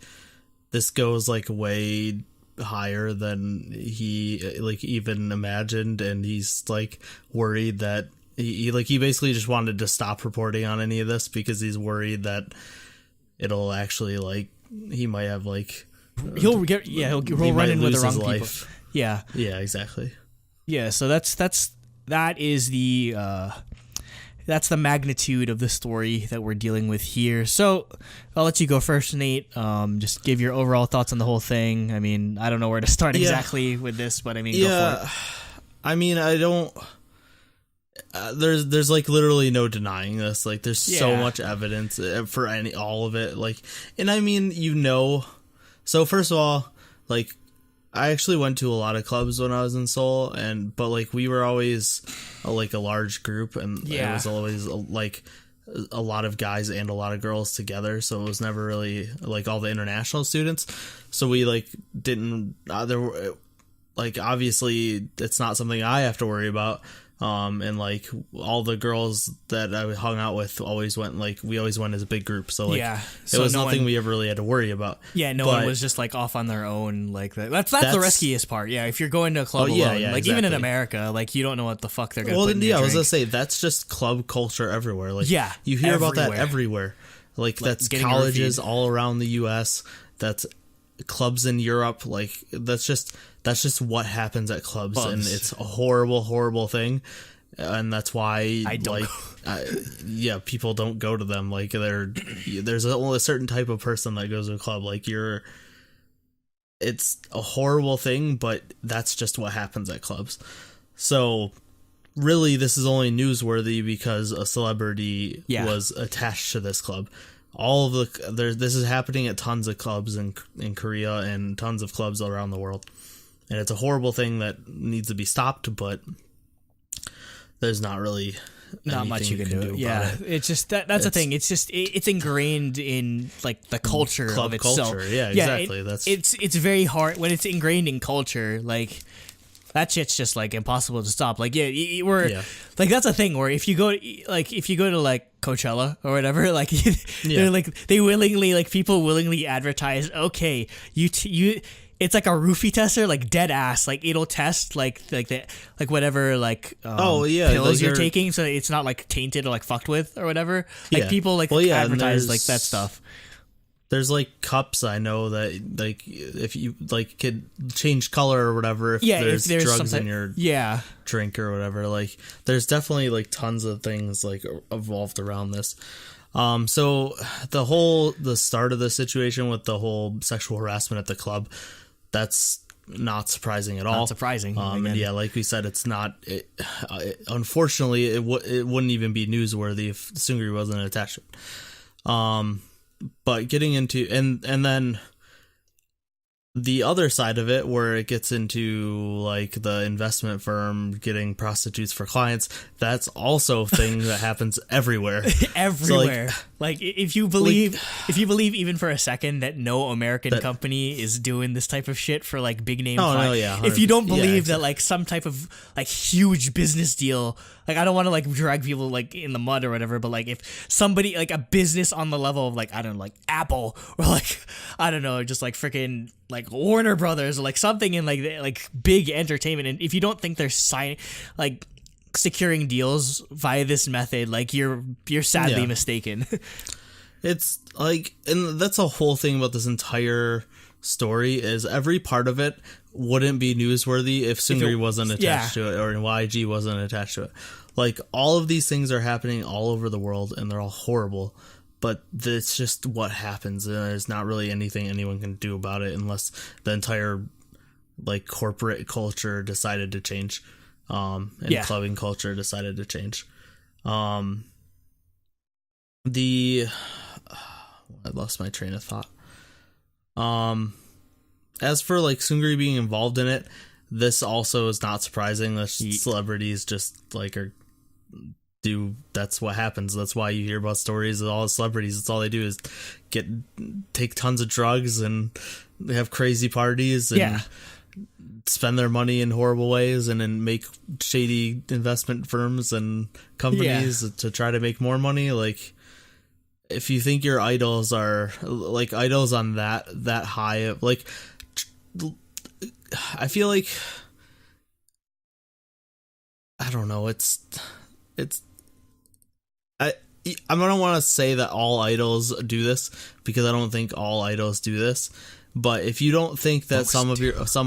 this goes like way higher than he like even imagined, and he's like worried that he basically just wanted to stop reporting on any of this because he's worried that it'll actually like he might have like he'll run in with the wrong people. Yeah exactly. Yeah, so that is the that's the magnitude of the story that we're dealing with here. So I'll let you go first, Nate. Just give your overall thoughts on the whole thing. I mean, I don't know where to start exactly with this, but I mean, go for it. I mean, I don't. There's like literally no denying this. Like, there's so much evidence for all of it. Like, and I mean, So first of all, like, I actually went to a lot of clubs when I was in Seoul, but like we were always like a large group, and it was always like a lot of guys and a lot of girls together. So it was never really like all the international students. So we like didn't like obviously it's not something I have to worry about. And like all the girls that I hung out with always went we always went as a big group. So like it was nothing we ever really had to worry about. Yeah, no one was just like off on their own like that. That's the riskiest part. Yeah, if you're going to a club alone, like exactly. Even in America, like you don't know what the fuck they're gonna put in your drink. I was gonna say that's just club culture everywhere. Like you hear about that everywhere. Like that's colleges all around the US. That's clubs in Europe. Like that's just what happens at clubs, and it's a horrible thing, and that's why people don't go to them. Like there's only a certain type of person that goes to a club. Like it's a horrible thing, but that's just what happens at clubs. So really, this is only newsworthy because a celebrity was attached to this club. This is happening at tons of clubs in Korea and tons of clubs around the world. And it's a horrible thing that needs to be stopped, but there's not really not much you can do. Yeah, it's just that's the thing. It's just it's ingrained in like the culture club of itself. Culture. Yeah, exactly. It's very hard when it's ingrained in culture. Like that shit's just like impossible to stop. Like like that's a thing where if you go to like Coachella or whatever, like they're like people willingly advertise. Okay, you. It's like a roofie tester, like dead ass. Like it'll test like whatever pills you're taking, so it's not like tainted or like fucked with or whatever. Like people advertise like that stuff. There's like cups I know that like if you like could change color or whatever if there's drugs in your drink or whatever. Like there's definitely like tons of things like evolved around this. So the start of the situation with the whole sexual harassment at the club. That's not surprising at all. Not surprising. And like we said, it's not. Unfortunately, it wouldn't even be newsworthy if Seungri wasn't attached. But getting into and then the other side of it, where it gets into like the investment firm getting prostitutes for clients, that's also a thing that happens everywhere. Everywhere. So, like if you believe even for a second that no American company is doing this type of shit for like big name clients. If you don't believe that like some type of like huge business deal, like I don't want to like drag people like in the mud or whatever, but like if somebody like a business on the level of like I don't know, like Apple or like I don't know, just like freaking like Warner Brothers or like something in like big entertainment, and if you don't think they're securing deals via this method, like you're sadly mistaken. It's like, and that's a whole thing about this entire story is every part of it wouldn't be newsworthy if Seungri wasn't attached to it or YG wasn't attached to it. Like all of these things are happening all over the world and they're all horrible, but it's just what happens, and there's not really anything anyone can do about it unless the entire like corporate culture decided to change. Clubbing culture decided to change. I lost my train of thought. As for like Seungri being involved in it, this also is not surprising. That celebrities just like that's what happens. That's why you hear about stories of all the celebrities. That's all they do is take tons of drugs and they have crazy parties and spend their money in horrible ways and then make shady investment firms and companies to try to make more money. Like, if you think your idols are like idols on that high, like, I feel like, I don't know, I don't want to say that all idols do this, because I don't think all idols do this. But if you don't think that some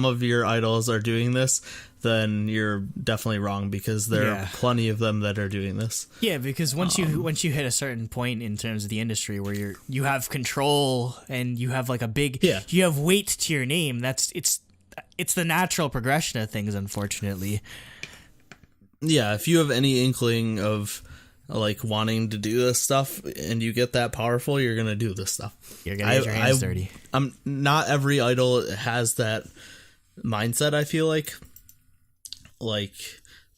of your idols are doing this, then you're definitely wrong, because there are plenty of them that are doing this. Yeah, because once you hit a certain point in terms of the industry where you have control and you have like you have weight to your name, it's the natural progression of things, unfortunately. Yeah, if you have any inkling of like wanting to do this stuff and you get that powerful, you're gonna do this stuff. You're gonna get your hands dirty. Not every idol has that mindset, I feel like,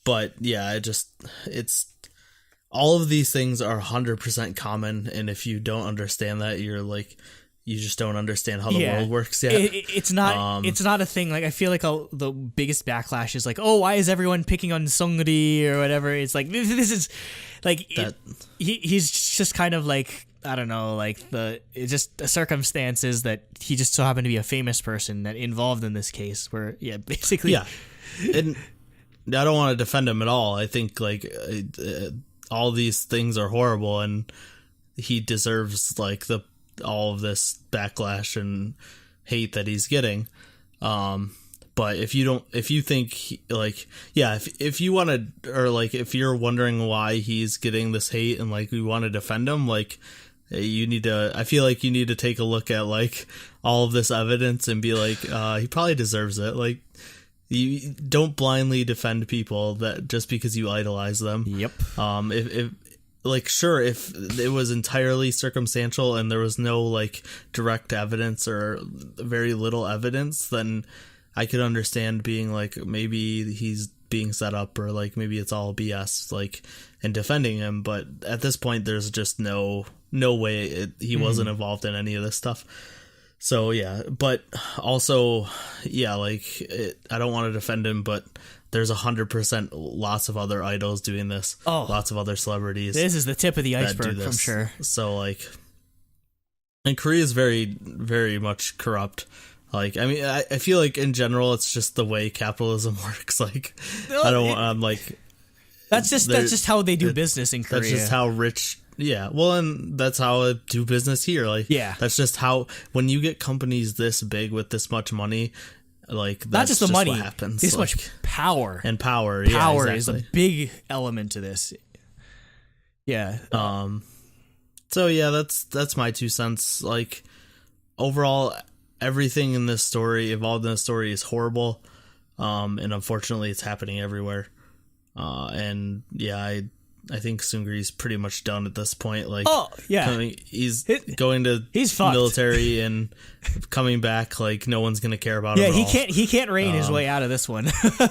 but yeah, it's all of these things are 100% common, and if you don't understand that, you're like, you just don't understand how the world works yet. It's not a thing. Like, I feel like the biggest backlash is like, oh, why is everyone picking on Seungri or whatever? It's like, this is like, he's just kind of like, I don't know, like it's just the circumstances that he just so happened to be a famous person that involved in this case where, basically. Yeah. And I don't want to defend him at all. I think like all these things are horrible, and he deserves like all of this backlash and hate that he's getting. But if you think if you want to, or like if you're wondering why he's getting this hate and like we want to defend him, like I feel like you need to take a look at like all of this evidence and be like, he probably deserves it. Like, you don't blindly defend people that just because you idolize them. Yep. If like, sure, if it was entirely circumstantial and there was no like direct evidence or very little evidence, then I could understand being like, maybe he's being set up, or like maybe it's all BS, like, and defending him. But at this point, there's just no way he wasn't involved in any of this stuff. So yeah, but also, like, I don't want to defend him, but there's 100% lots of other idols doing this. Oh, lots of other celebrities. This is the tip of the iceberg, I'm sure. So like, and Korea is very, very much corrupt. Like, I mean, I feel like in general, it's just the way capitalism works. Like, I'm like, that's just how they do business in Korea. That's just how rich. Yeah, well, and that's how I do business here. Like, that's just how, when you get companies this big with this much money, like, that's not just the money, what happens. This like, much power. And power. Power is a big element to this. Yeah. So yeah, that's my 2 cents. Like, overall, everything in this story, involved in this story, is horrible. And unfortunately, it's happening everywhere. And yeah, I think Seungri's pretty much done at this point. Like, he's going to military and coming back. Like, no one's gonna care about him. Yeah, he can't rein his way out of this one.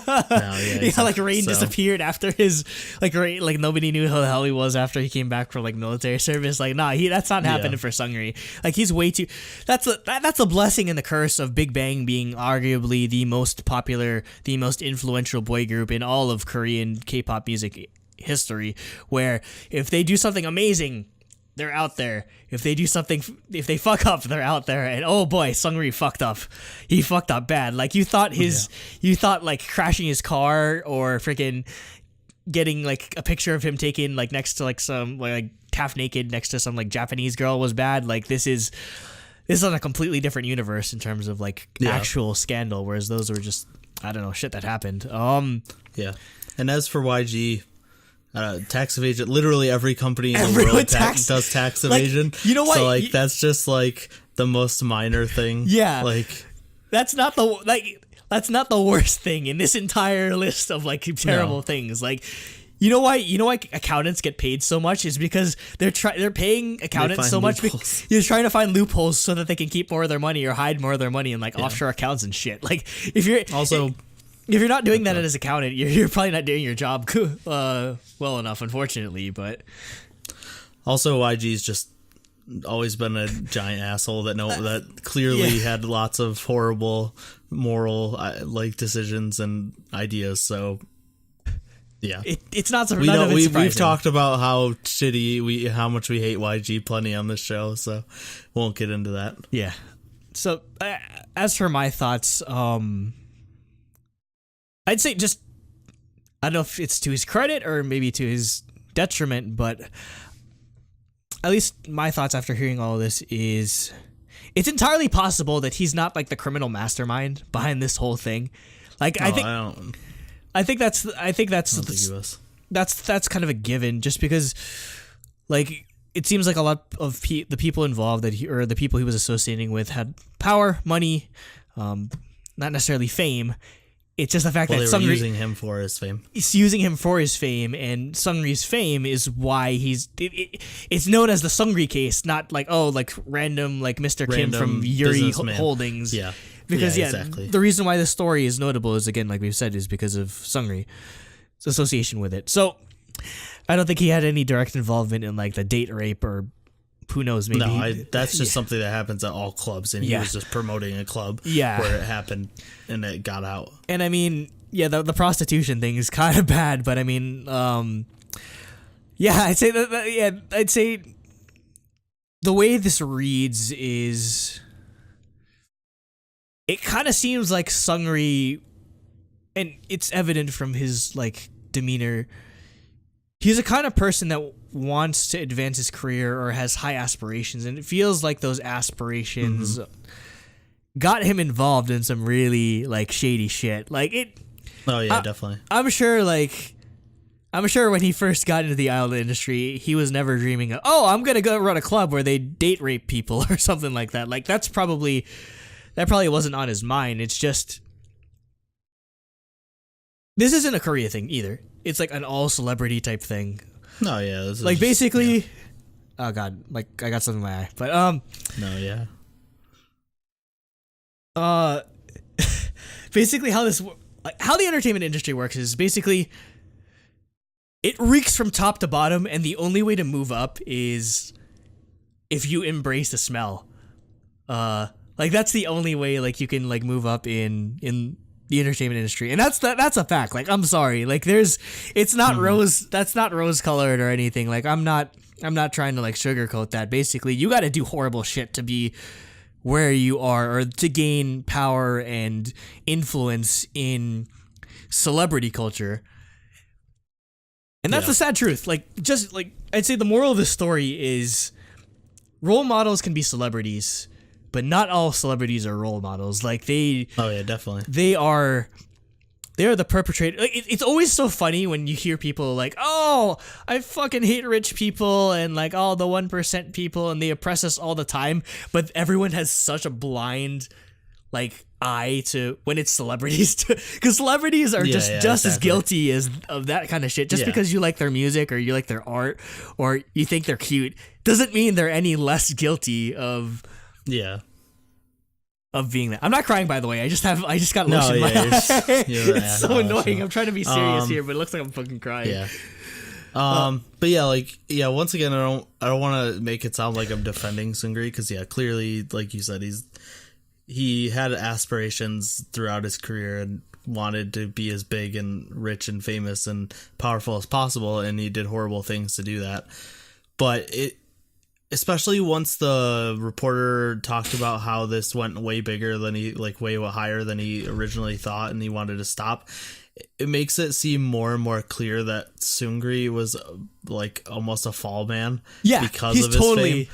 Like, Rain disappeared after his like nobody knew who the hell he was after he came back from like military service. Like, that's not happening for Seungri. Like, he's way too. That's a blessing and the curse of Big Bang being arguably the most popular, the most influential boy group in all of Korean K-pop music history, where if they do something amazing, they're out there. If they fuck up, they're out there. And oh boy, Seungri fucked up. He fucked up bad. Like, you thought like crashing his car or freaking getting like a picture of him taken like next to like some like half naked next to some like Japanese girl was bad. Like, this is on a completely different universe in terms of like actual scandal, whereas those were just, I don't know, shit that happened. Yeah. And as for YG, tax evasion, literally every company in the world does tax evasion. Like, you know what? So like, that's just like the most minor thing. Yeah. Like, that's not the worst thing in this entire list of like terrible things. Like, you know why accountants get paid so much is because they're paying accountants so much because you're trying to find loopholes so that they can keep more of their money or hide more of their money in like offshore accounts and shit. Like, if you're not doing that as an accountant, you're probably not doing your job well enough, unfortunately. But also, YG's just always been a giant asshole that clearly had lots of horrible moral like decisions and ideas. So yeah, it's not so. We've talked about how much we hate YG plenty on this show, so won't get into that. Yeah. So as for my thoughts, I'd say just, I don't know if it's to his credit or maybe to his detriment, but at least my thoughts after hearing all of this is it's entirely possible that he's not like the criminal mastermind behind this whole thing. Like I think that's kind of a given, just because like it seems like a lot of the people involved or the people he was associating with had power, money, not necessarily fame. It's just the fact that Seungri using him for his fame. He's using him for his fame, and Seungri's fame is why it's known as the Seungri case, not like random Mr. Kim from Yuri Holdings. Yeah. Because exactly. The reason why this story is notable is, again, like we've said, is because of Seungri's association with it. I don't think he had any direct involvement in like the date rape or who knows, maybe. No, that's just something that happens at all clubs, and he was just promoting a club where it happened and it got out. And I mean, the prostitution thing is kind of bad, but I mean, I'd say I'd say the way this reads is it kind of seems like Seungri, and it's evident from his like demeanor, he's the kind of person that wants to advance his career or has high aspirations, and it feels like those aspirations got him involved in some really like shady shit. Like it. Oh yeah, definitely. I'm sure when he first got into the idol industry, he was never dreaming of, I'm gonna go run a club where they date rape people or something like that. Like that probably wasn't on his mind. It's just, this isn't a Korea thing either. It's like an all celebrity type thing. No, yeah. This like is basically, just, oh god, like I got something in my eye. But no, yeah. Basically how the entertainment industry works is basically it reeks from top to bottom, and the only way to move up is if you embrace the smell. Like that's the only way like you can like move up in the entertainment industry, and that's a fact. Like I'm sorry, like it's not that's not rose colored or anything. Like I'm not trying to like sugarcoat that. Basically, you got to do horrible shit to be where you are or to gain power and influence in celebrity culture. And that's the sad truth. Like just like I'd say the moral of the story is role models can be celebrities, but not all celebrities are role models. Like oh yeah, definitely. They are the perpetrator. Like, it's always so funny when you hear people like, "Oh, I fucking hate rich people and like all the 1% people, and they oppress us all the time." But everyone has such a blind like eye to when it's celebrities, because celebrities are just as guilty of that kind of shit. Just because you like their music or you like their art or you think they're cute doesn't mean they're any less guilty of being that. I'm not crying, by the way. I just got lotion in my eye. It's so annoying. I'm trying to be serious here, but it looks like I'm fucking crying. Yeah. But once again, I don't want to make it sound like I'm defending Seungri, because clearly, like you said, he had aspirations throughout his career and wanted to be as big and rich and famous and powerful as possible, and he did horrible things to do that. But especially once the reporter talked about how this went way bigger than way higher than he originally thought, and he wanted to stop, it makes it seem more and more clear that Seungri was like almost a fall man because of his fame.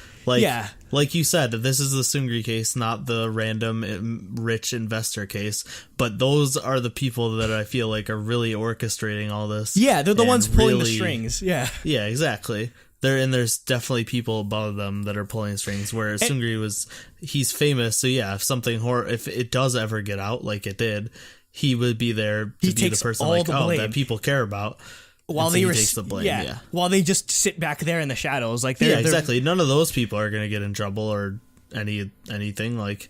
Like you said, this is the Seungri case, not the random rich investor case, but those are the people that I feel like are really orchestrating all this. Yeah, they're the ones pulling the strings. Yeah. Yeah, exactly. There's definitely people above them that are pulling strings, whereas Seungri he's famous, so if it does ever get out, like it did, he would be there to be the person that people care about. While he takes the blame, while they just sit back there in the shadows, like exactly. None of those people are going to get in trouble or anything. Like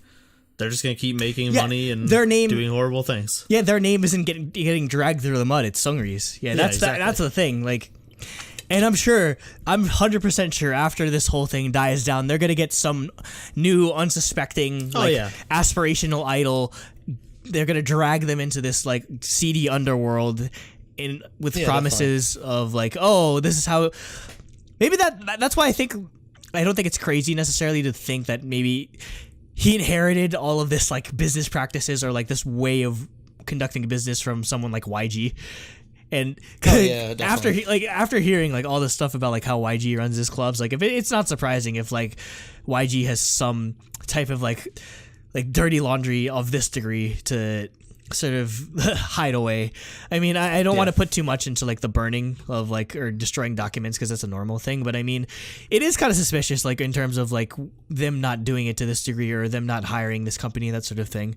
they're just going to keep making money and doing horrible things. Yeah, their name isn't getting dragged through the mud. It's Seungri's. Yeah, that's the thing. Like. And I'm 100% sure after this whole thing dies down, they're going to get some new unsuspecting, aspirational idol they're gonna drag them into this like seedy underworld with promises of like, oh, this is how. Maybe that's why I don't think it's crazy necessarily to think that maybe he inherited all of this like business practices or like this way of conducting business from someone like YG. And after hearing like all this stuff about like how YG runs his clubs, like if it's not surprising if like YG has some type of like dirty laundry of this degree to sort of hide away. I mean, I don't want to put too much into like the burning of like or destroying documents because that's a normal thing, but I mean, it is kind of suspicious like in terms of like them not doing it to this degree or them not hiring this company, that sort of thing.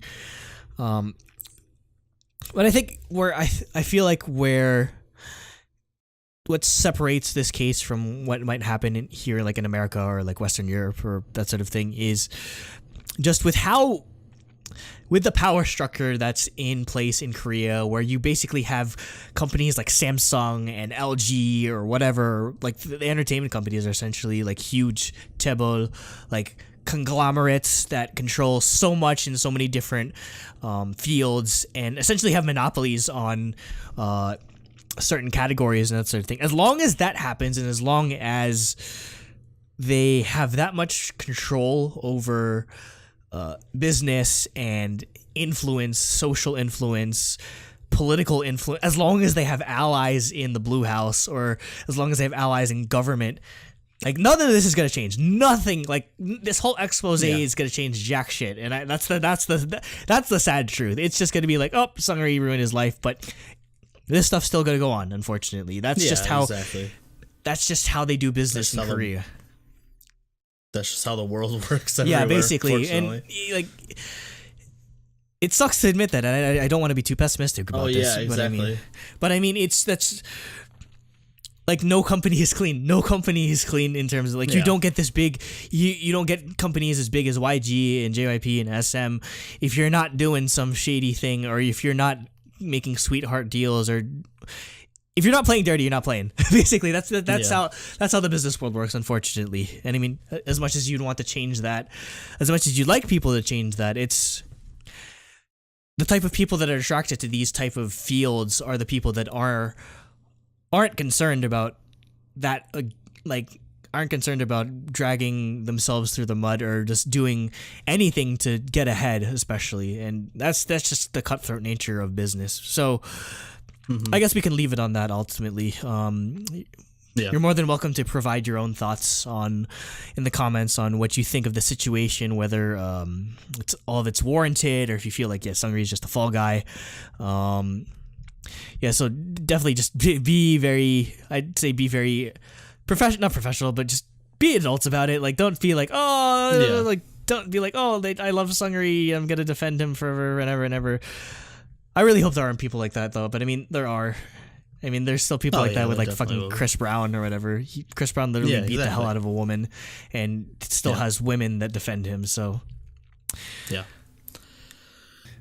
But I think I feel like what separates this case from what might happen here, like in America or like Western Europe or that sort of thing, is just with the power structure that's in place in Korea, where you basically have companies like Samsung and LG or whatever, like the entertainment companies are essentially like huge chaebol, like conglomerates that control so much in so many different fields and essentially have monopolies on certain categories and that sort of thing. As long as that happens and as long as they have that much control over business and influence, social influence, political influence, as long as they have allies in the Blue House or as long as they have allies in government, like none of this is gonna change. Nothing. Like this whole expose is gonna change jack shit, and that's the sad truth. It's just gonna be like, oh, Seungri ruined his life, but this stuff's still gonna go on. Unfortunately, that's just how they do business in Korea. That's just how the world works. Yeah, basically, and like it sucks to admit that. I don't want to be too pessimistic about this. Oh yeah, exactly. But I mean, that's. Like no company is clean. No company is clean in terms of like you don't get this big. You don't get companies as big as YG and JYP and SM if you're not doing some shady thing or if you're not making sweetheart deals or if you're not playing dirty, you're not playing. Basically, that's how the business world works. Unfortunately, and I mean, as much as you'd want to change that, as much as you'd like people to change that, it's the type of people that are attracted to these type of fields are the people that aren't concerned about that, aren't concerned about dragging themselves through the mud or just doing anything to get ahead, especially. And that's just the cutthroat nature of business. So I guess we can leave it on that ultimately. You're more than welcome to provide your own thoughts in the comments on what you think of the situation, whether it's warranted or if you feel like, Seungri is just a fall guy. So definitely just be very, I'd say be very not professional, but just be adults about it. Like, don't be like, don't be like, I love Seungri, I'm going to defend him forever and ever and ever. I really hope there aren't people like that though, but I mean, there are. I mean, there's still people like that with like fucking Chris Brown or whatever. Chris Brown literally beat the hell out of a woman and still has women that defend him, so. Yeah.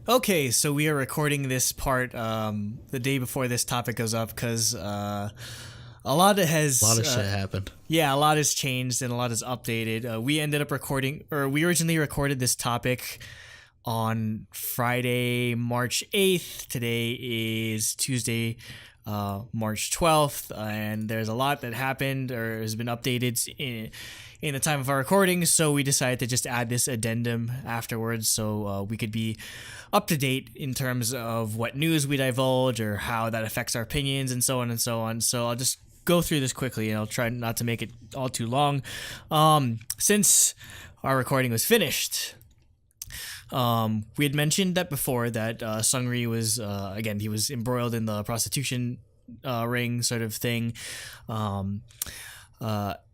Okay, so we are recording this part the day before this topic goes up because a lot of shit happened. Yeah, a lot has changed and a lot is updated. We ended up we originally recorded this topic on Friday, March 8th. Today is Tuesday, March 12th, and there's a lot that happened or has been updated in the time of our recording, so we decided to just add this addendum afterwards so we could be up to date in terms of what news we divulge or how that affects our opinions and so on and so on. So I'll just go through this quickly and I'll try not to make it all too long. Since our recording was finished, we had mentioned that before that Seungri was again, he was embroiled in the prostitution ring sort of thing.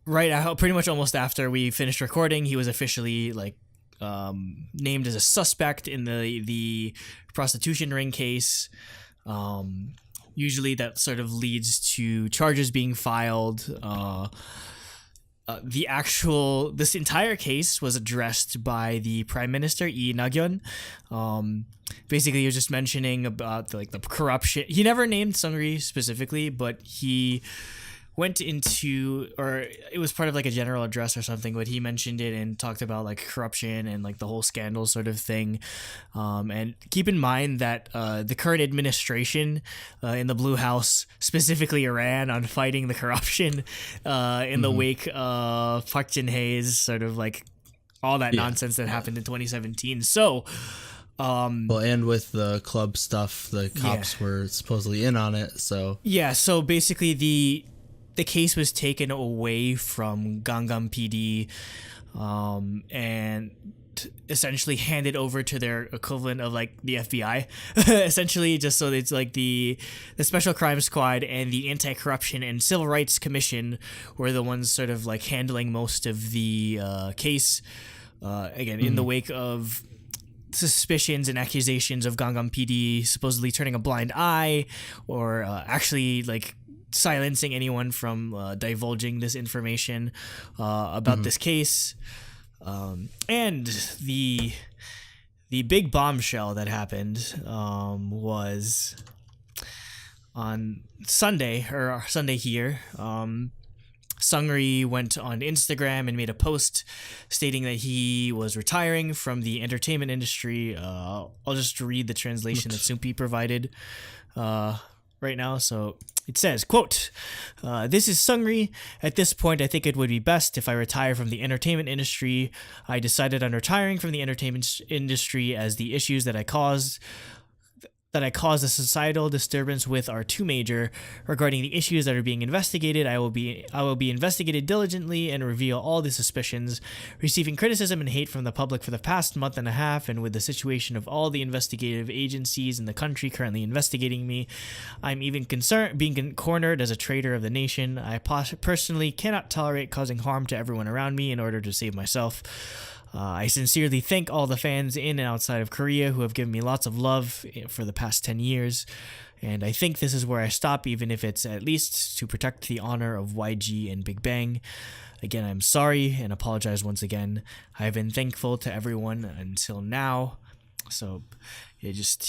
Right, pretty much almost after we finished recording, he was officially named as a suspect in the prostitution ring case. Usually that sort of leads to charges being filed. This entire case was addressed by the Prime Minister Lee Nak-yeon. Basically, he was just mentioning about the corruption. He never named Seungri specifically, but he went into, or it was part of like a general address or something, but he mentioned it and talked about like corruption and like the whole scandal sort of thing. And keep in mind that the current administration in the Blue House, specifically Iran, on fighting the corruption in the wake of Park Jin-hae's sort of like all that nonsense that happened in 2017. So well, and with the club stuff, the cops were supposedly in on it. So so basically the case was taken away from Gangnam PD and essentially handed over to their equivalent of like the FBI, essentially, just so it's like the Special Crime Squad and the Anti-Corruption and Civil Rights Commission were the ones sort of like handling most of the case. Again, in the wake of suspicions and accusations of Gangnam PD supposedly turning a blind eye or actually like silencing anyone from divulging this information about this case. And the big bombshell that happened was on Sunday, or Sunday here. Seungri went on Instagram and made a post stating that he was retiring from the entertainment industry. I'll just read the translation that Soompi provided right now. So it says, quote, "This is Seungri. At this point, I think it would be best if I retire from the entertainment industry. I decided on retiring from the entertainment industry as the issues that I caused a societal disturbance with are too major. Regarding the issues that are being investigated, I will be investigated diligently and reveal all the suspicions. Receiving criticism and hate from the public for the past month and a half, and with the situation of all the investigative agencies in the country currently investigating me, I'm even concerned being cornered as a traitor of the nation. I personally cannot tolerate causing harm to everyone around me in order to save myself. I sincerely thank all the fans in and outside of Korea who have given me lots of love for the past 10 years. And I think this is where I stop, even if it's at least to protect the honor of YG and Big Bang. Again, I'm sorry and apologize once again. I have been thankful to everyone until now." So that's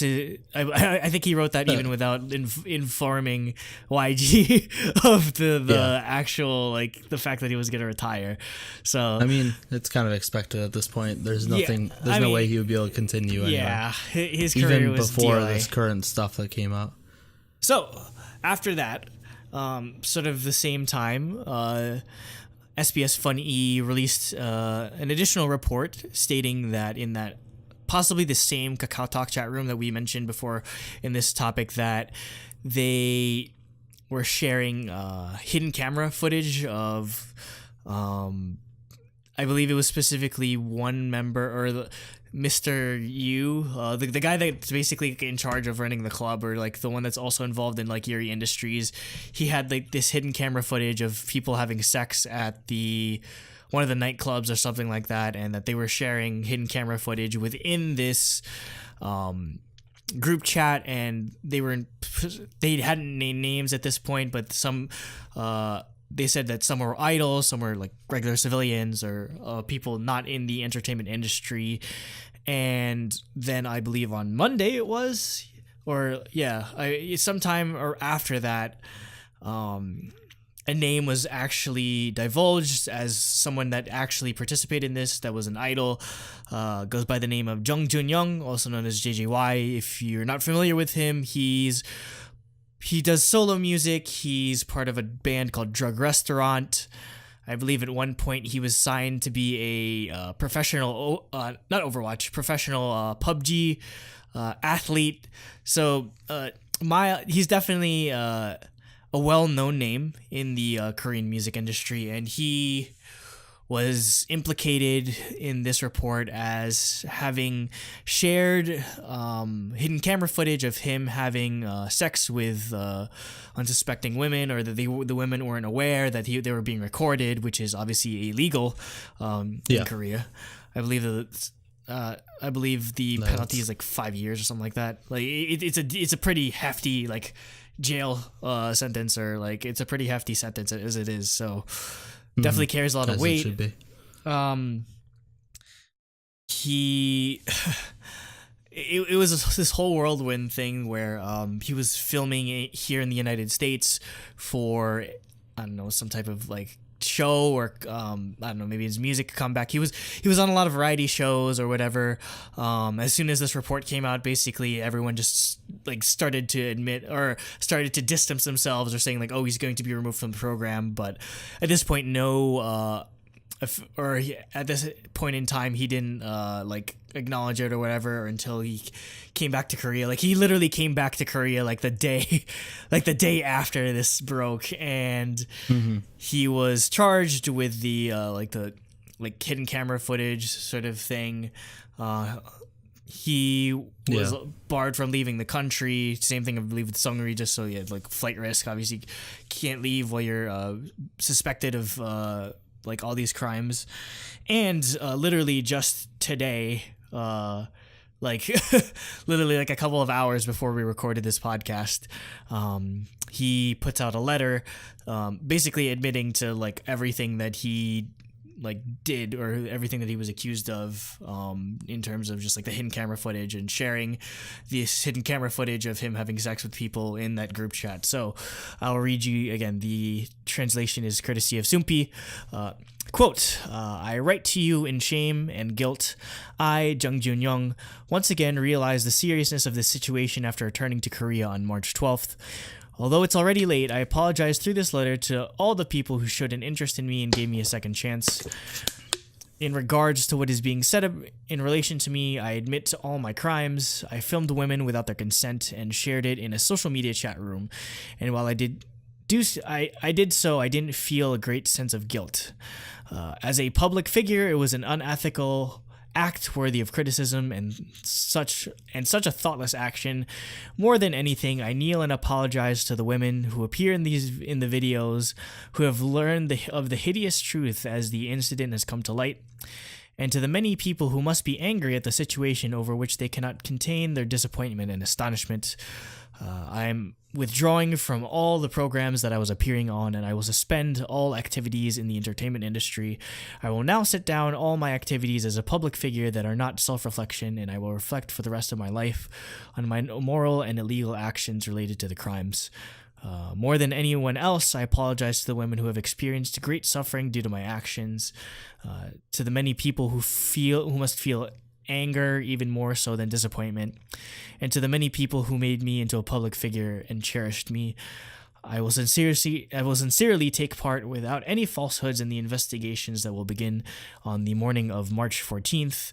it. I think he wrote that even without informing YG of the actual, like, the fact that he was going to retire. So I mean, it's kind of expected at this point. There's nothing. There's no way he would be able to continue anyway. Yeah, his career even was before DLA. this current stuff that came out. So after that, sort of the same time, SBS Fun E released an additional report stating that in that possibly the same Kakao Talk chat room that we mentioned before in this topic, that they were sharing hidden camera footage of, I believe it was specifically one member, or Mr. Yu, the guy that's basically in charge of running the club, or like the one that's also involved in like Yuri Industries. He had like this hidden camera footage of people having sex at one of the nightclubs or something like that, and that they were sharing hidden camera footage within this group chat, and they hadn't named names at this point, but some they said that some were idols, some were like regular civilians or people not in the entertainment industry. And then I believe on Monday it was, sometime or after that, a name was actually divulged as someone that actually participated in this, that was an idol, goes by the name of Joonyoung, also known as JJY. If you're not familiar with him, he does solo music. He's part of a band called Drug Restaurant. I believe at one point he was signed to be a professional, professional PUBG athlete. So he's definitely a well-known name in the Korean music industry, and he was implicated in this report as having shared hidden camera footage of him having sex with unsuspecting women, or that the women weren't aware that they were being recorded, which is obviously illegal in Korea. I believe the penalty is like 5 years or something like that. Like it's a pretty hefty like jail sentence, or like it's a pretty hefty sentence as it is. So definitely carries a lot of weight. It should be. it was this whole whirlwind thing where he was filming it here in the United States for, I don't know, some type of like show, or I don't know, maybe his music comeback. He was on a lot of variety shows or whatever. As soon as this report came out, basically everyone just like started to admit or started to distance themselves, or saying like, oh, he's going to be removed from the program. But at this point, at this point in time, he didn't like acknowledge it or whatever until he came back to Korea. Like, he literally came back to Korea like the day after this broke, and he was charged with the hidden camera footage sort of thing. He was barred from leaving the country. Same thing, I believe, with Seungri, just so he had like flight risk. Obviously, you can't leave while you're suspected of like all these crimes. And literally just today, like literally like a couple of hours before we recorded this podcast, he puts out a letter basically admitting to like everything that he like did, or everything that he was accused of, in terms of just like the hidden camera footage, and sharing this hidden camera footage of him having sex with people in that group chat. So I'll read you again. The translation is courtesy of Sumpi. Quote, I write to you in shame and guilt. I, Joonyoung, once again realize the seriousness of this situation after returning to Korea on March 12th. Although it's already late, I apologize through this letter to all the people who showed an interest in me and gave me a second chance. In regards to what is being said in relation to me, I admit to all my crimes. I filmed women without their consent and shared it in a social media chat room. And while I did so, I didn't feel a great sense of guilt. As a public figure, it was an unethical act worthy of criticism, and such a thoughtless action. More than anything, I kneel and apologize to the women who appear in the videos, who have learned of the hideous truth as the incident has come to light, and to the many people who must be angry at the situation over which they cannot contain their disappointment and astonishment. I am withdrawing from all the programs that I was appearing on, and I will suspend all activities in the entertainment industry. I will now sit down all my activities as a public figure that are not self-reflection, and I will reflect for the rest of my life on my moral and illegal actions related to the crimes. More than anyone else, I apologize to the women who have experienced great suffering due to my actions, to the many people who must feel anger even more so than disappointment, and to the many people who made me into a public figure and cherished me. I will sincerely take part without any falsehoods in the investigations that will begin on the morning of March 14th,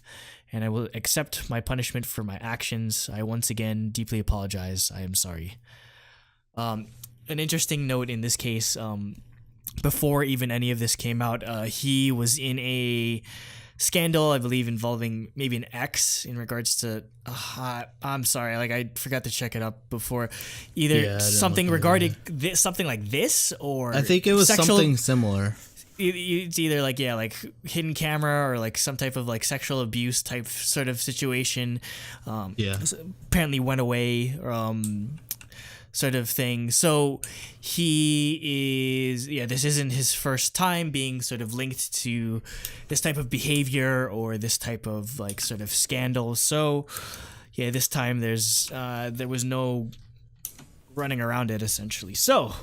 and I will accept my punishment for my actions. I once again deeply apologize. I am sorry. An interesting note in this case, before even any of this came out, he was in a scandal, I believe, involving maybe an ex in regards to I'm sorry, like I forgot to check it up before, either something regarding this, something like this, or I think it was something similar. It's either like hidden camera or like some type of like sexual abuse type sort of situation. Apparently went away, sort of thing. So he is, this isn't his first time being sort of linked to this type of behavior or this type of like sort of scandal. So this time there was no running around it, essentially. So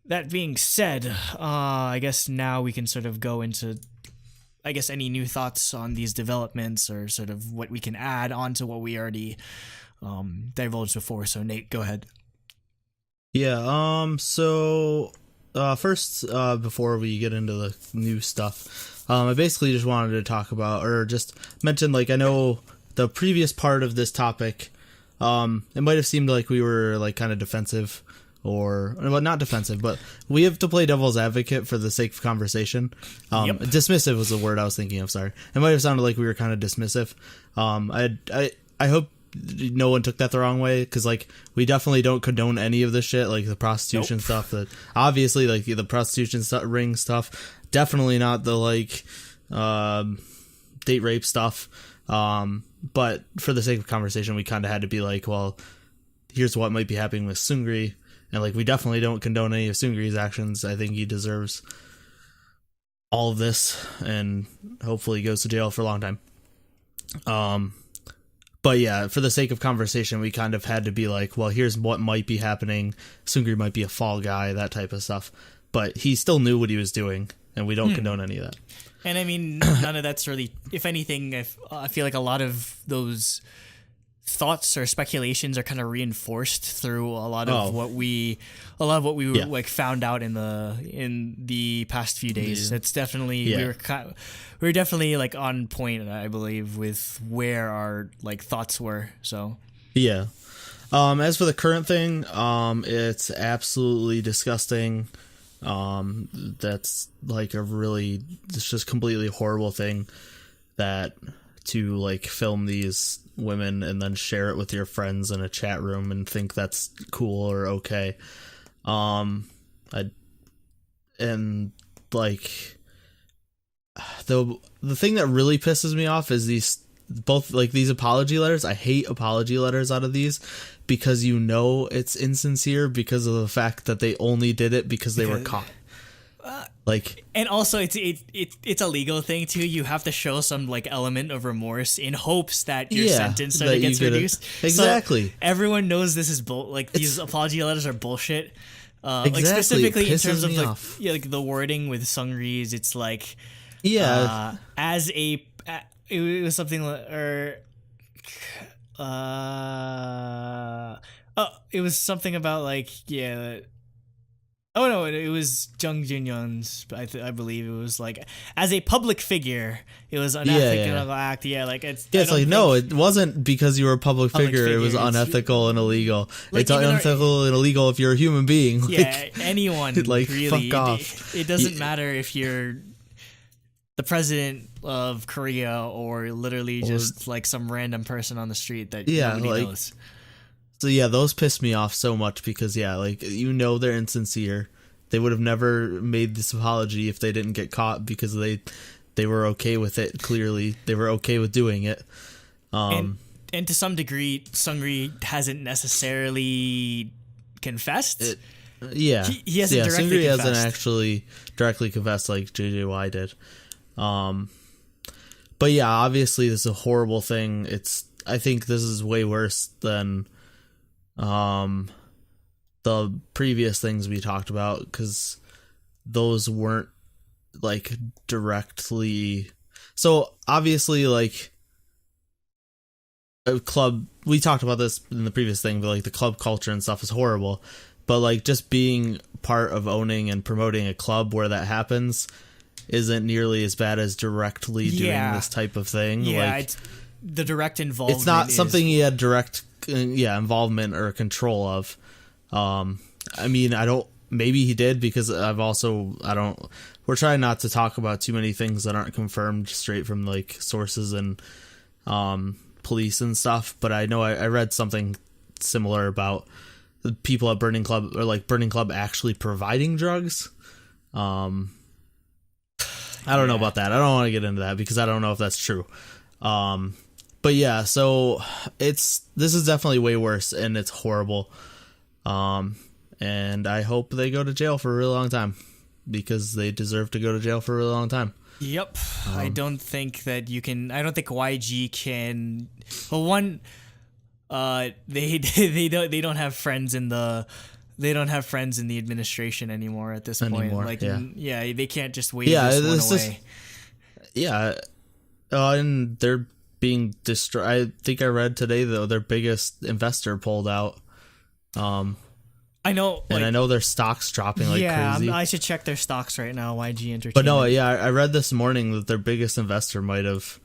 that being said, I guess now we can sort of go into, I guess, any new thoughts on these developments, or sort of what we can add on to what we already divulged before. So Nate, go ahead. So first, before we get into the new stuff, I basically just wanted to talk about, or just mention, like, I know the previous part of this topic, it might have seemed like we were like kind of defensive, or well, not defensive, but we have to play devil's advocate for the sake of conversation. Dismissive was the word I was thinking of. Sorry, it might have sounded like we were kind of dismissive. I hope no one took that the wrong way, because like we definitely don't condone any of this shit, like the prostitution stuff. That obviously, like the prostitution ring stuff, definitely not the like date rape stuff. But for the sake of conversation, we kind of had to be like, well, here's what might be happening with Seungri, and like we definitely don't condone any of Seungri's actions. I think he deserves all of this, and hopefully goes to jail for a long time. But yeah, for the sake of conversation, we kind of had to be like, well, here's what might be happening. Seungri might be a fall guy, that type of stuff. But he still knew what he was doing, and we don't condone any of that. And I mean, none of that's really, if anything, I feel like a lot of those thoughts or speculations are kind of reinforced through a lot of what we like found out in the past few days. It's definitely we were definitely like on point, I believe, with where our like thoughts were. So yeah. As for the current thing, it's absolutely disgusting. That's like it's just completely horrible thing that to like film these women and then share it with your friends in a chat room and think that's cool or okay. And like the thing that really pisses me off is these apology letters. I hate apology letters out of these because it's insincere because of the fact that they only did it because they were caught. And also it's a legal thing too. You have to show some like element of remorse in hopes that your sentence gets reduced. Exactly. So everyone knows this is these apology letters are bullshit. Exactly. Like specifically in terms of like the wording with Seungri's, it's like it was something it was something about like oh no, it was Joonyoung's. I believe it was like as a public figure, it was unethical act. Yeah, like it's like no, it wasn't because you were a public figure. It was unethical and illegal. Like, it's unethical and illegal if you're a human being. Anyone like really. Fuck off. It doesn't matter if you're the president of Korea or literally just like some random person on the street that nobody knows. So yeah, those piss me off so much because they're insincere. They would have never made this apology if they didn't get caught because they were okay with it. Clearly, they were okay with doing it. And to some degree, Seungri hasn't necessarily confessed. He hasn't directly Seungri confessed. hasn't actually directly confessed like JJY did. But yeah, obviously this is a horrible thing. I think this is way worse than the previous things we talked about because those weren't like directly. So obviously like a club, we talked about this in the previous thing, but like the club culture and stuff is horrible, but like just being part of owning and promoting a club where that happens isn't nearly as bad as directly doing this type of thing. It's the direct involvement. It's not something he had direct involvement or control of. I mean, maybe he did because we're trying not to talk about too many things that aren't confirmed straight from like sources and police and stuff, but I know I read something similar about the people at Burning Club or like Burning Club actually providing drugs. I don't know about that. I don't want to get into that because I don't know if that's true. But yeah, so this is definitely way worse and it's horrible. And I hope they go to jail for a really long time because they deserve to go to jail for a really long time. Yep. I don't think YG can. Well, one, they don't have friends in the. They don't have friends in the administration anymore at this point. Like, they can't just wave this one away. And they're being destroyed. I think I read today though their biggest investor pulled out. I know, and I know their stocks dropping like crazy. I should check their stocks right now. YG Entertainment. But no, I read this morning that their biggest investor might have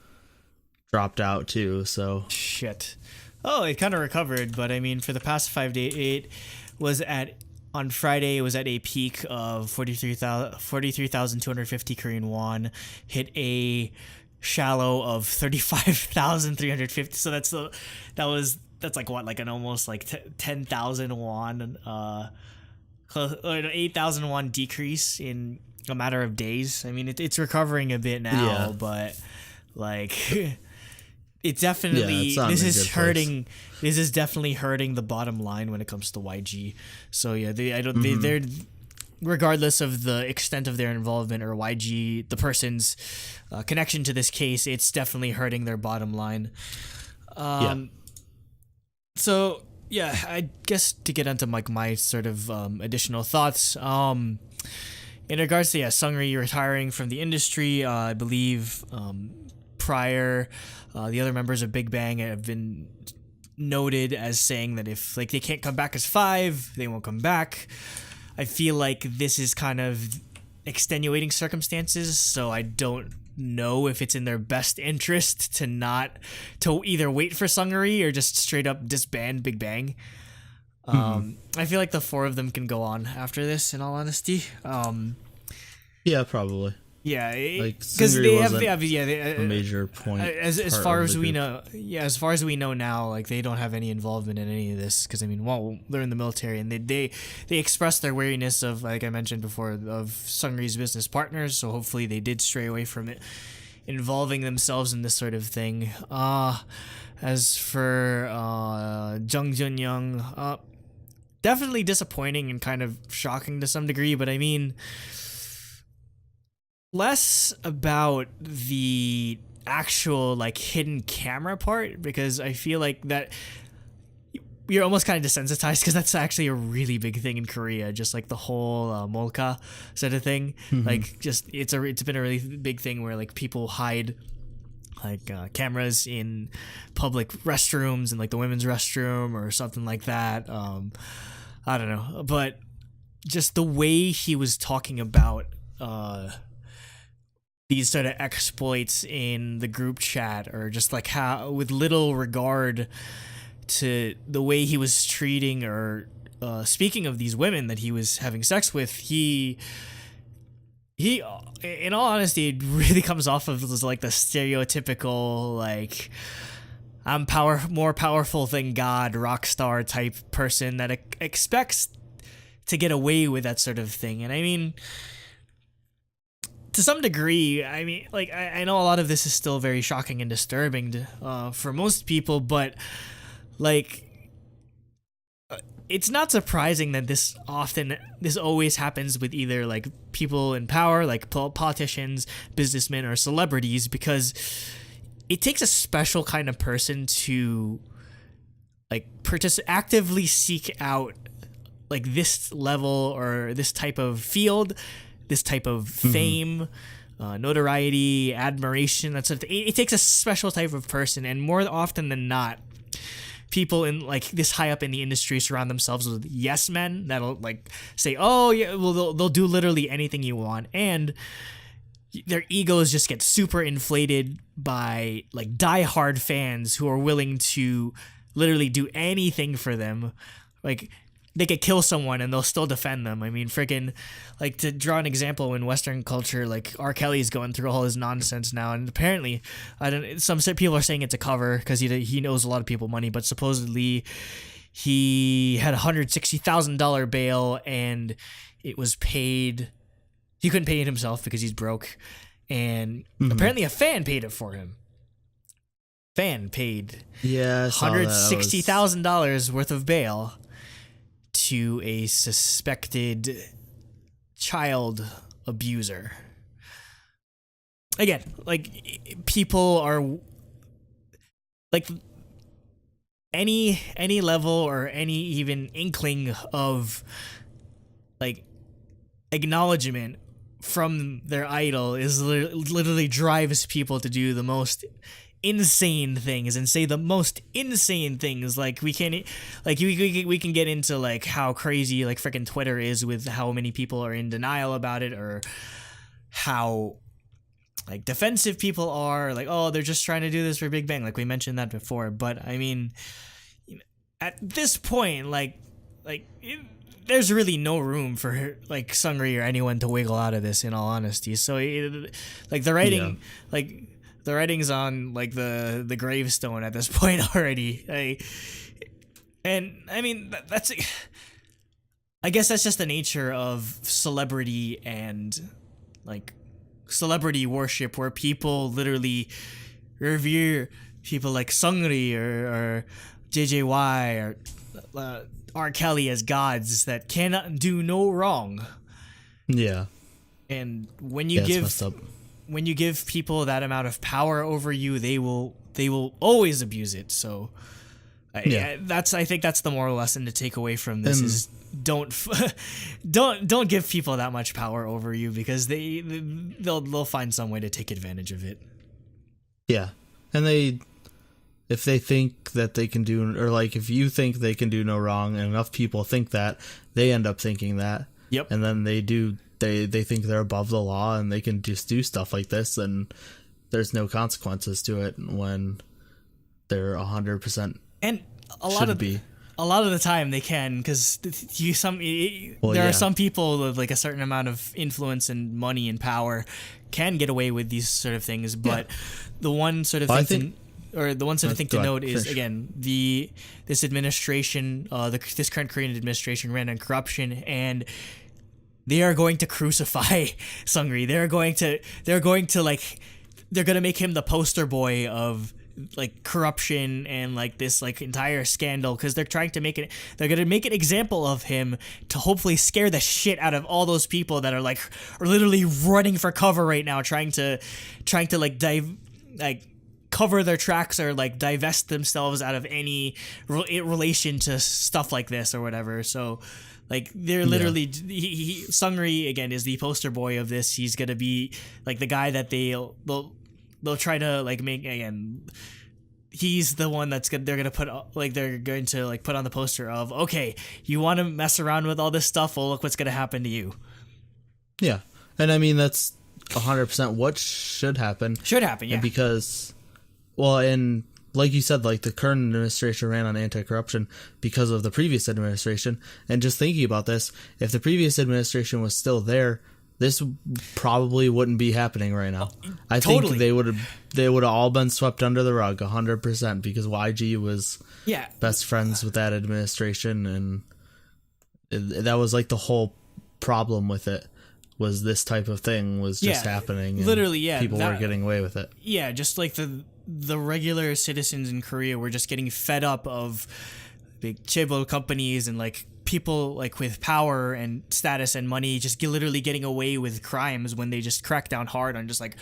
dropped out too. So shit. Oh, it kind of recovered, but I mean, for the past 5 days, it was on Friday. It was at a peak of 43,250 Korean won. Hit a shallow of 35,350. So that's like what, like an almost like 10,000 won, 8,000 won decrease in a matter of days. I mean, it's recovering a bit now, but like it definitely this is definitely hurting the bottom line when it comes to YG. So yeah, they're regardless of the extent of their involvement or YG, the person's connection to this case, it's definitely hurting their bottom line. So yeah, I guess to get into like my sort of additional thoughts. In regards to Seungri retiring from the industry, I believe prior, the other members of Big Bang have been noted as saying that if like they can't come back as 5, they won't come back. I feel like this is kind of extenuating circumstances, so I don't know if it's in their best interest to either wait for Seungri or just straight up disband Big Bang. I feel like the 4 of them can go on after this, in all honesty. Yeah, probably. Yeah, Like because they have a major point. As far as we know, as far as we know now, like they don't have any involvement in any of this. Because I mean, well, they're in the military, and they expressed their wariness of, like I mentioned before, of Seungri's business partners. So hopefully they did stray away from it, involving themselves in this sort of thing. As for Joonyoung, definitely disappointing and kind of shocking to some degree. But I mean, less about the actual like hidden camera part, because I feel like that you're almost kind of desensitized, because that's actually a really big thing in Korea, just like the whole molka sort of thing. Like just it's been a really big thing where like people hide like cameras in public restrooms and like the women's restroom or something like that. I don't know, but just the way he was talking about these sort of exploits in the group chat, or just like how with little regard to the way he was treating or speaking of these women that he was having sex with, he in all honesty, it really comes off of like the stereotypical like I'm more powerful than God rock star type person that expects to get away with that sort of thing. And I mean, to some degree, I mean, like I know a lot of this is still very shocking and disturbing for most people, but like it's not surprising that this always happens with either like people in power, like politicians, businessmen, or celebrities, because it takes a special kind of person to like actively seek out like this level or this type of field, this type of fame, notoriety, admiration, that sort of thing. It takes a special type of person, and more often than not, people in like this high up in the industry surround themselves with yes men that'll like say, oh yeah, well they'll do literally anything you want, and their egos just get super inflated by like diehard fans who are willing to literally do anything for them. Like they could kill someone and they'll still defend them. I mean, freaking, like, to draw an example, in Western culture, like R. Kelly's going through all his nonsense now, and apparently, some people are saying it's a cover because he knows a lot of people money, but supposedly he had $160,000 bail, and it was paid. He couldn't pay it himself because he's broke, and apparently a fan paid it for him. Fan paid $160,000 worth of bail to a suspected child abuser. Again, like people are like any level or any even inkling of like acknowledgement from their idol is literally drives people to do the most insane things and say the most insane things. Like we can get into like how crazy like freaking Twitter is with how many people are in denial about it, or how like defensive people are, like, oh, they're just trying to do this for Big Bang, like we mentioned that before. But I mean, at this point, there's really no room for like Seungri or anyone to wiggle out of this, in all honesty. So like the writing, the writing's on like the gravestone at this point already. And I mean, that's, I guess that's just the nature of celebrity and like celebrity worship, where people literally revere people like Seungri or JJY or R. Kelly as gods that cannot do no wrong. Yeah. And when you give people that amount of power over you, they will they will always abuse it. So I think that's the moral lesson to take away from this is don't give people that much power over you, because they'll find some way to take advantage of it. Yeah. And if they think that they can do, or like if you think they can do no wrong and enough people think that, they end up thinking that. Yep. And then they think they're above the law and they can just do stuff like this, and there's no consequences to it when they're 100%. And a lot of the time they can, because there are some people with like a certain amount of influence and money and power can get away with these sort of things. But the one sort of thing to note is, again, this administration, this current Korean administration ran on corruption, and they are going to crucify Seungri. They're going to make him the poster boy of like corruption and like this like entire scandal, because they're going to make an example of him to hopefully scare the shit out of all those people that are literally running for cover right now, trying to cover their tracks or like divest themselves out of any relation to stuff like this or whatever. So like they're literally Seungri again is the poster boy of this. He's gonna be like the guy that they'll try to like make, again, he's the one they're going to put on the poster of, okay, you want to mess around with all this stuff, well, look what's going to happen to you. Yeah. And I mean, that's 100% what should happen. Yeah. And because, well, and like you said, like the current administration ran on anti-corruption because of the previous administration. And just thinking about this, if the previous administration was still there, this probably wouldn't be happening right now. I think they would have all been swept under the rug 100%, because YG was best friends with that administration, and that was like the whole problem with it, was this type of thing was just happening. And literally, people were getting away with it. Yeah, just like the regular citizens in Korea were just getting fed up of big chaebol companies and like people like with power and status and money just literally getting away with crimes when they just crack down hard on just like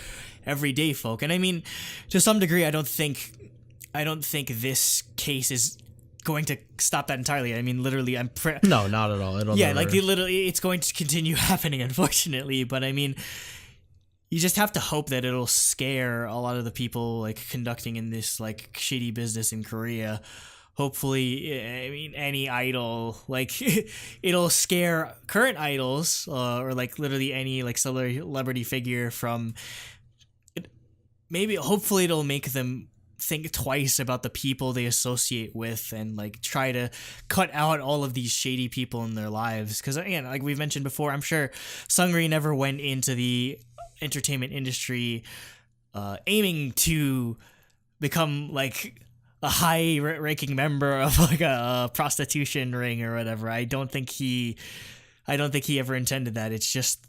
everyday folk. And I mean, to some degree, I don't think this case is going to stop that entirely. I mean, literally, no, not at all. It's going to continue happening, unfortunately. But I mean, you just have to hope that it'll scare a lot of the people like conducting in this like shady business in Korea. Hopefully, I mean, any idol, like, it'll scare current idols, or, like, literally any, like, celebrity figure from, hopefully it'll make them think twice about the people they associate with, and, like, try to cut out all of these shady people in their lives. Because, again, like we've mentioned before, I'm sure Seungri never went into the entertainment industry aiming to become, like, a high-ranking member of like a prostitution ring or whatever. I don't think he ever intended that. It's just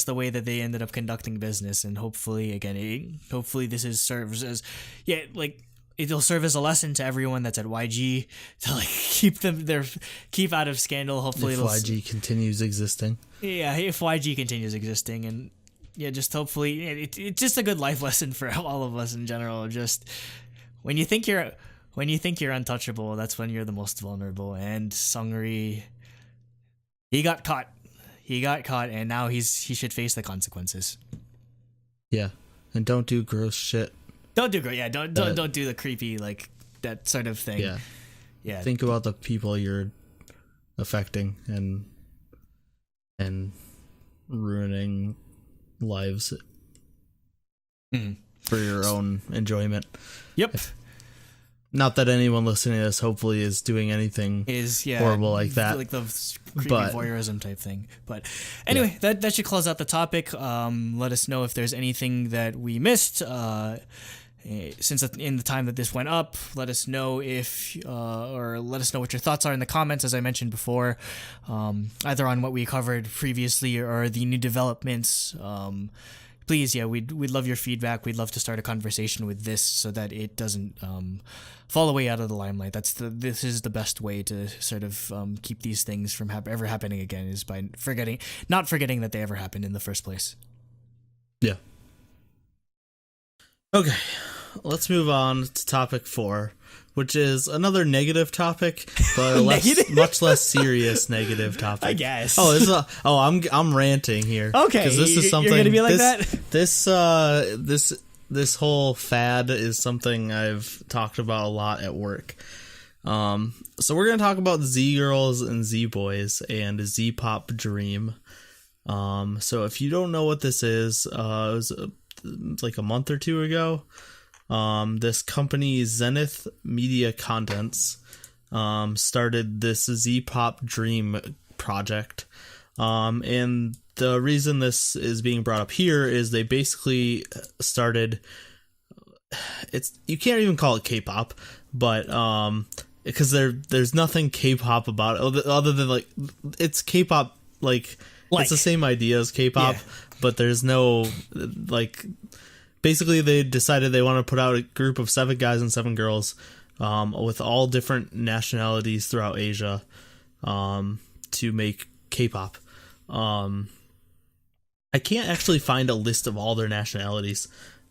the way that they ended up conducting business, and hopefully this serves as it'll serve as a lesson to everyone that's at YG to like keep out of scandal. Hopefully, if YG continues existing. Yeah, if YG continues existing, and just hopefully it's just a good life lesson for all of us in general. Just when you think you're untouchable, that's when you're the most vulnerable. And Seungri, he got caught, and now he should face the consequences. Yeah, and don't do gross shit. Don't do the creepy like that sort of thing. Yeah. Think about the people you're affecting and ruining lives for your own enjoyment. Yep. Not that anyone listening to this hopefully is doing anything horrible like that. Like the creepy voyeurism type thing. But anyway, that should close out the topic. Let us know if there's anything that we missed. Since in the time that this went up, let us know let us know what your thoughts are in the comments, as I mentioned before, either on what we covered previously or the new developments. Please, we'd love your feedback. We'd love to start a conversation with this so that it doesn't fall away out of the limelight. This is the best way to sort of keep these things from ever happening again, is by not forgetting that they ever happened in the first place. Yeah. Okay. let's move on to topic 4, which is another negative topic, but a much less serious negative topic. I guess. Oh, I'm ranting here. Okay, because this is something. You're gonna be like that. This whole fad is something I've talked about a lot at work. So we're gonna talk about Z-Girls and Z-Boys and Z-Pop Dream. So if you don't know what this is, it was like a month or two ago. This company, Zenith Media Contents, started this Z-Pop Dream project. And the reason this is being brought up here is they basically started, you can't even call it K-pop, but, because there's nothing K-pop about it other than like, it's K-pop, like it's the same idea as K-pop, but there's no, like, basically they decided they want to put out a group of 7 guys and 7 girls, with all different nationalities throughout Asia, to make K-pop. I can't actually find a list of all their nationalities.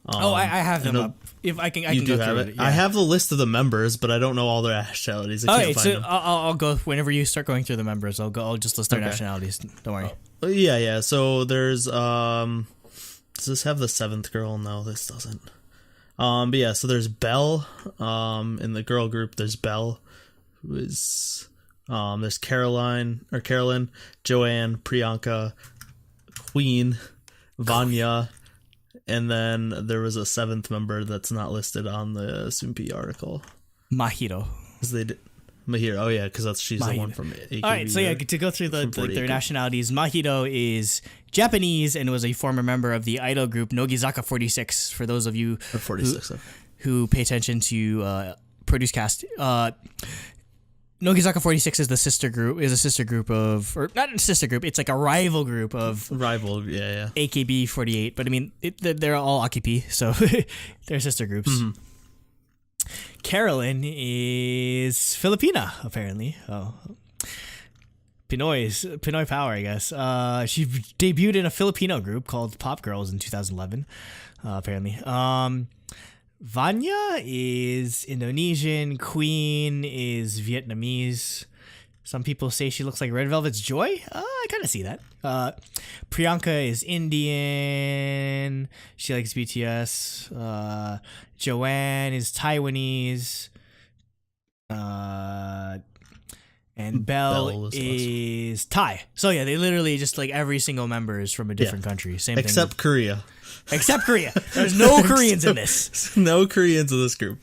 I have them up. If I can go through it. Yeah. I have the list of the members, but I don't know all their nationalities. I can't find them. I'll go whenever you start going through the members. I'll just list their nationalities. Don't worry. Yeah. So there's does this have the 7th girl? No, this doesn't. But yeah, so there's Belle. In the girl group, there's Belle, who is there's Carolyn, Joanne, Priyanka, Queen, Vanya. And then there was a 7th member that's not listed on the Soompi article. Mahiro. Mahiro, oh yeah, because she's the one from AKB. All right, so yeah, to go through their nationalities, Mahiro is Japanese and was a former member of the idol group Nogizaka 46. For those of you who pay attention to Produce Cast, Nogizaka 46 is a sister group of, or not a sister group, it's like a rival group of AKB 48, but I mean they're all Akipi, so they're sister groups. Mm-hmm. Carolyn is Filipina, apparently. Pinoy power, I guess. She debuted in a Filipino group called Pop Girls in 2011, apparently. Vanya is Indonesian. Queen is Vietnamese. Some people say she looks like Red Velvet's Joy. I kind of see that. Priyanka is Indian. She likes BTS. Joanne is Taiwanese. And Belle is Thai. So yeah, they literally just like every single member is from a different country. Same except thing. Korea. Except Korea. There's no Koreans in this. No Koreans in this group.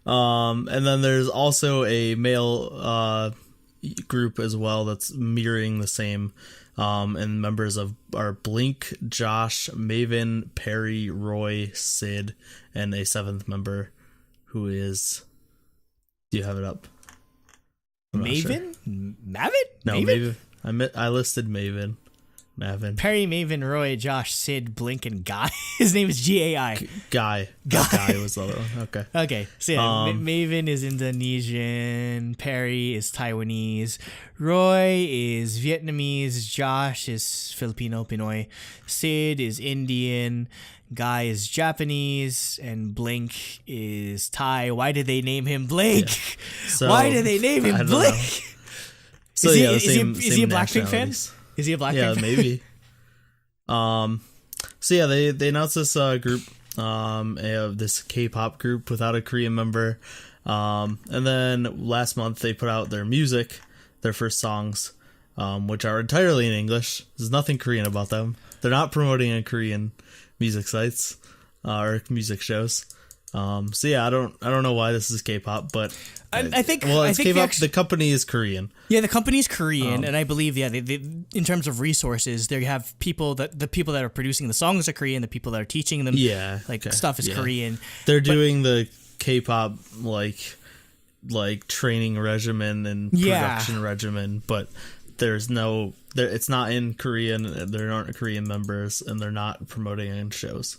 And then there's also a male group as well that's mirroring the same. And members are Blink, Josh, Maven, Perry, Roy, Sid, and a 7th member who is. Do you have it up? Maven? Sure. Mavin? No, Maven. I listed Maven. Mavin. Perry, Maven, Roy, Josh, Sid, Blink, and Guy. His name is G-A-I. Guy was the other one. Okay. So yeah, Maven is Indonesian. Perry is Taiwanese. Roy is Vietnamese. Josh is Filipino, Pinoy. Sid is Indian. Guy is Japanese. And Blink is Thai. Why did they name him Blink? Yeah. So, why did they name him Blink? So is he a Blackpink fan? Is he a Blackpink fan? Yeah, maybe. So yeah, they announced this group, this K-pop group without a Korean member. And then last month they put out their music, their first songs, which are entirely in English. There's nothing Korean about them. They're not promoting on Korean music sites or music shows. So yeah, I don't know why this is K-pop, but I think it's K-pop. Actually, the company is Korean. Yeah, the company's Korean, and I believe they in terms of resources, they have the people that are producing the songs are Korean, the people that are teaching them, stuff is Korean. They're doing the K-pop like training regimen and production regimen, but it's not in Korean. There aren't Korean members, and they're not promoting in shows.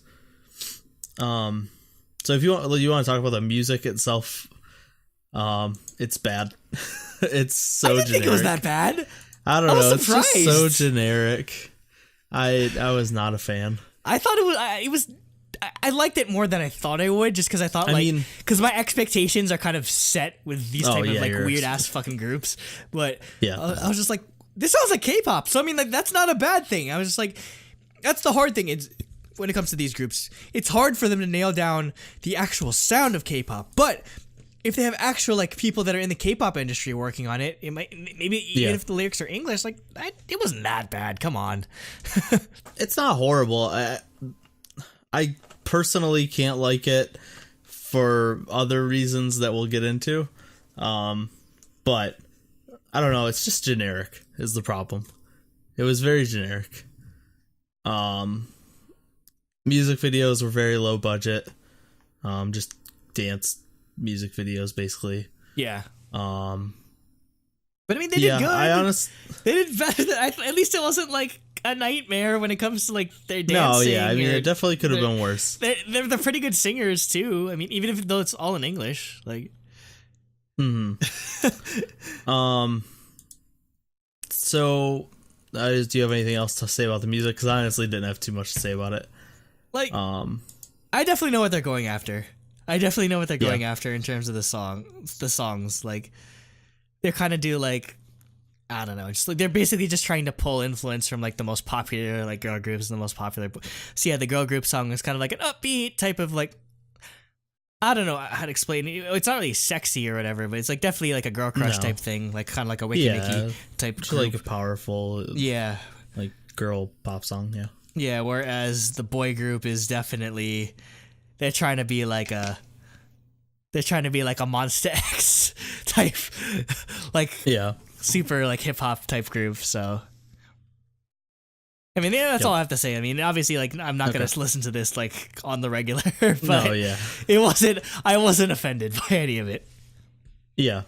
So if you want to talk about the music itself, it's bad. It's so generic. I didn't think it was that bad. I don't know. Surprised. It's just so generic. I was not a fan. I thought it was I liked it more than I thought I would, just because I thought because my expectations are kind of set with these type of like weird ass fucking groups. But I was just like, this sounds like K-pop. So I mean, like that's not a bad thing. I was just like, that's the hard thing. It's when it comes to these groups, it's hard for them to nail down the actual sound of K-pop, but if they have actual like people that are in the K-pop industry working on it, it might maybe even if the lyrics are English, like it wasn't that bad. Come on. It's not horrible. I personally can't like it for other reasons that we'll get into. But I don't know, it's just generic is the problem. It was very generic. Music videos were very low budget. Just dance music videos basically. Yeah. But I mean, they did good. They did better than at least it wasn't like a nightmare when it comes to like their dancing. No, yeah, I mean, it definitely could have been worse. They're pretty good singers too. I mean, even if though it's all in English, like. So, do you have anything else to say about the music? Because I honestly didn't have too much to say about it. Like, I definitely know what they're going after. I definitely know what they're going after in terms of the songs. Like, they're kind of do like, I don't know, just like they're basically just trying to pull influence from like the most popular like girl groups and the most popular. So yeah, the girl group song is kind of like an upbeat type of like, I don't know how to explain it. It's not really sexy or whatever, but it's like definitely like a girl crush type thing, like kind of like a Wiki Wiki type. Just like a powerful, like girl pop song. Yeah, whereas the boy group is definitely they're trying to be like a Monsta X type, like super like hip hop type group. So I mean, that's all I have to say. I mean, obviously, like I'm not gonna listen to this like on the regular, but I wasn't offended by any of it. Yeah.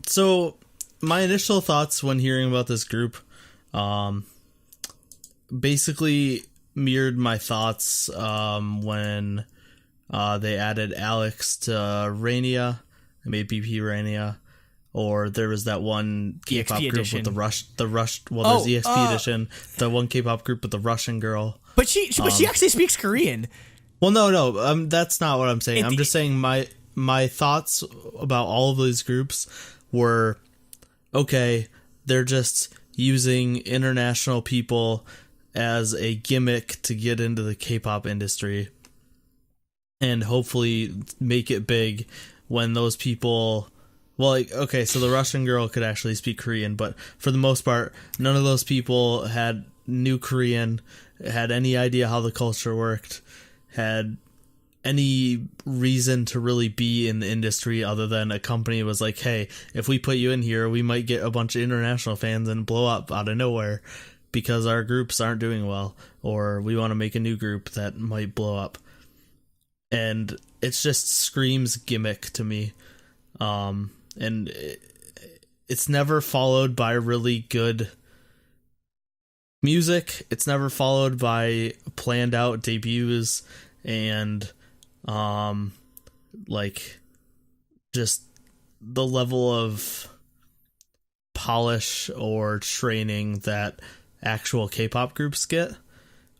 So my initial thoughts when hearing about this group, basically mirrored my thoughts when they added Alex to Rainia, they made BP Rainia, or there was that one K-pop group with the Rush. There's EXP edition, the one K-pop group with the Russian girl. But she actually speaks Korean. Well, no, that's not what I'm saying. I'm just saying my thoughts about all of these groups were, okay, they're just using international people as a gimmick to get into the K-pop industry and hopefully make it big when those people, well, like, okay, so the Russian girl could actually speak Korean, but for the most part, none of those people knew Korean, had any idea how the culture worked, had any reason to really be in the industry other than a company was like, hey, if we put you in here, we might get a bunch of international fans and blow up out of nowhere because our groups aren't doing well, or we want to make a new group that might blow up. And it just screams gimmick to me. And it's never followed by really good music. It's never followed by planned out debuts and like just the level of polish or training that actual K-pop groups get,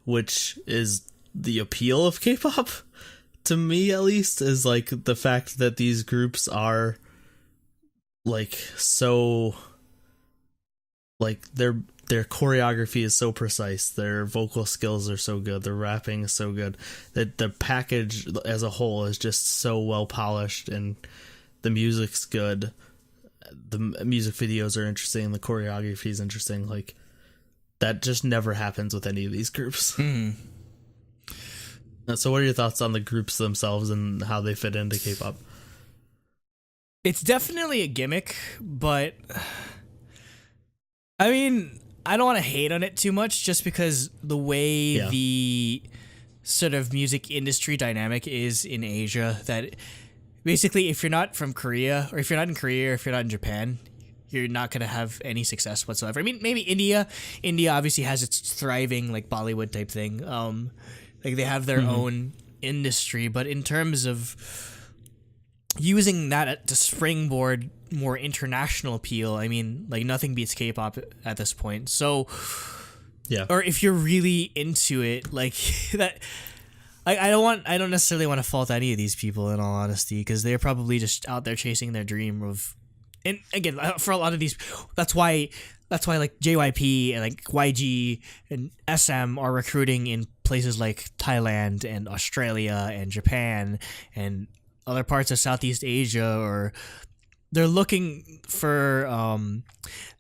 which is the appeal of K-pop to me, at least, is like the fact that these groups are like so, like their choreography is so precise, their vocal skills are so good, their rapping is so good, that the package as a whole is just so well polished, and the music's good, the music videos are interesting, the choreography is interesting. Like, that just never happens with any of these groups. So what are your thoughts on the groups themselves and how they fit into K-pop? It's definitely a gimmick, but I mean, I don't want to hate on it too much just because the way the sort of music industry dynamic is in Asia, that basically if you're not from Korea, or if you're not in Korea, or if you're not in Japan, you're not going to have any success whatsoever. I mean, maybe India obviously has its thriving like Bollywood type thing. Like they have their own industry, but in terms of using that to springboard more international appeal, I mean, like nothing beats K-pop at this point. So, or if you're really into it, like that, I don't necessarily want to fault any of these people in all honesty, because they're probably just out there chasing their dream of, and again, for a lot of these, that's why like JYP and like YG and SM are recruiting in places like Thailand and Australia and Japan and other parts of Southeast Asia, or they're looking for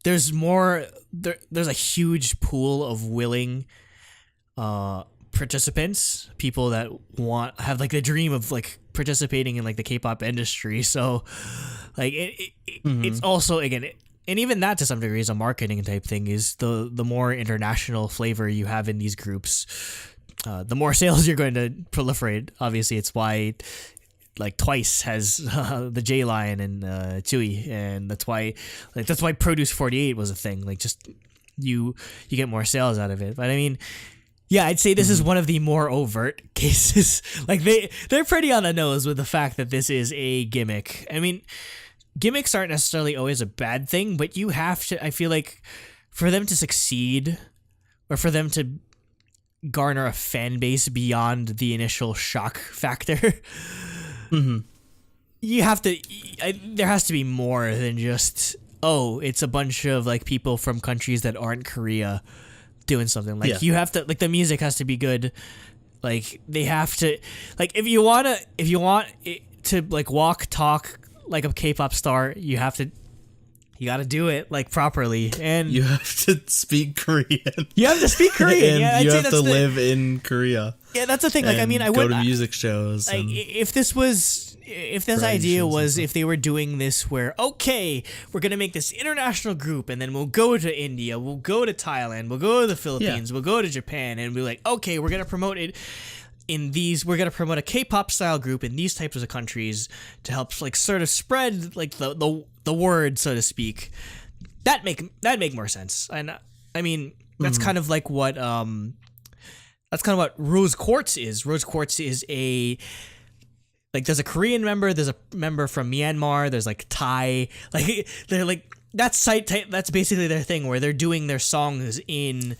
there's a huge pool of willing participants, people that have like the dream of like participating in like the K-pop industry. So like it's also, again, and even that to some degree is a marketing type thing, is the more international flavor you have in these groups, the more sales you're going to proliferate. Obviously, it's why like Twice has the J Line and Chewy, and that's why Produce 48 was a thing. Like, just you get more sales out of it. But I mean, yeah, I'd say this is one of the more overt cases. Like they're pretty on the nose with the fact that this is a gimmick. I mean, gimmicks aren't necessarily always a bad thing, but you have to, I feel like, for them to succeed, or for them to garner a fan base beyond the initial shock factor, you have to, there has to be more than just, oh, it's a bunch of like people from countries that aren't Korea doing something. Like, you have to, like, the music has to be good. Like, they have to, like, if you want it to like walk, talk like a K-pop star, you gotta do it like properly, and you have to speak Korean. You have to speak Korean, and you have to live in Korea. Yeah, that's the thing. Like, I mean, I would go to music shows. Like, if this idea was, if they were doing this where, okay, we're gonna make this international group, and then we'll go to India, we'll go to Thailand, we'll go to the Philippines, we'll go to Japan, and we're like, okay, we're gonna promote it we're gonna promote a K-pop style group in these types of countries to help like sort of spread like the word, so to speak. That make more sense. And I mean, that's kind of like what Rose Quartz is. Rose Quartz is like, there's a Korean member, there's a member from Myanmar, there's like Thai, like they're like, that's basically their thing, where they're doing their songs in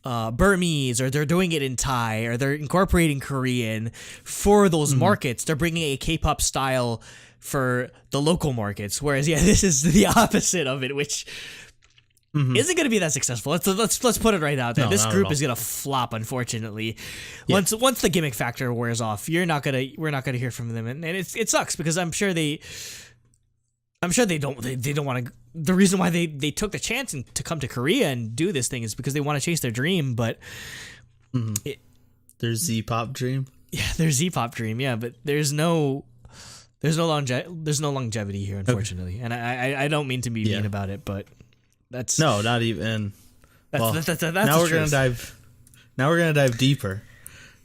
Burmese, or they're doing it in Thai, or they're incorporating Korean for those markets. They're bringing a K-pop style for the local markets, whereas this is the opposite of it, which isn't going to be that successful. Let's put it right out there. This group is going to flop, unfortunately. Once the gimmick factor wears off, we're not gonna hear from them, and it sucks, because I'm sure they don't want to. The reason why they took the chance to come to Korea and do this thing is because they want to chase their dream, but their Z-pop dream. Yeah, their Z-pop dream. Yeah, but there's no longevity here, unfortunately. Okay. And I don't mean to be mean about it, but that's not even. That's now we're gonna dive. Now we're gonna dive deeper,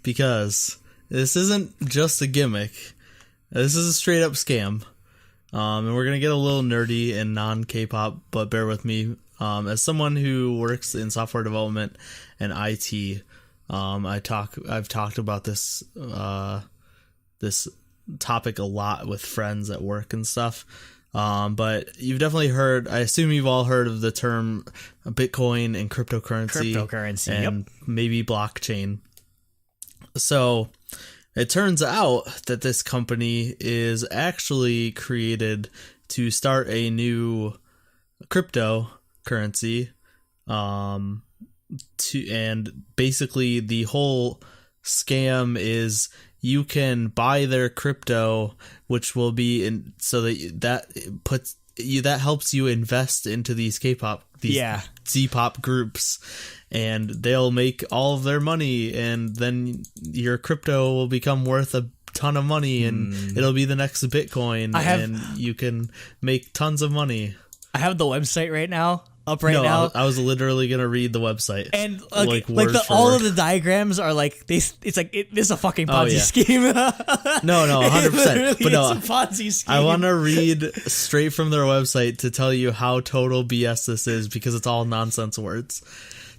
because this isn't just a gimmick. This is a straight up scam. And we're going to get a little nerdy and non-K-pop, but bear with me. As someone who works in software development and IT, I've talked about this topic a lot with friends at work and stuff. But you've definitely heard, I assume you've all heard of the term Bitcoin and cryptocurrency and maybe blockchain. So it turns out that this company is actually created to start a new cryptocurrency, and basically the whole scam is you can buy their crypto, which will be in, so that helps you invest into these K-pop, Z-pop groups, and they'll make all of their money, and then your crypto will become worth a ton of money, and it'll be the next Bitcoin, and you can make tons of money. I have the website right now. Now. I was literally gonna read the website, and all of the diagrams are like this. It's like this is a fucking Ponzi scheme. No, 100%. But no, it's a Ponzi scheme. I want to read straight from their website to tell you how total BS this is, because it's all nonsense words.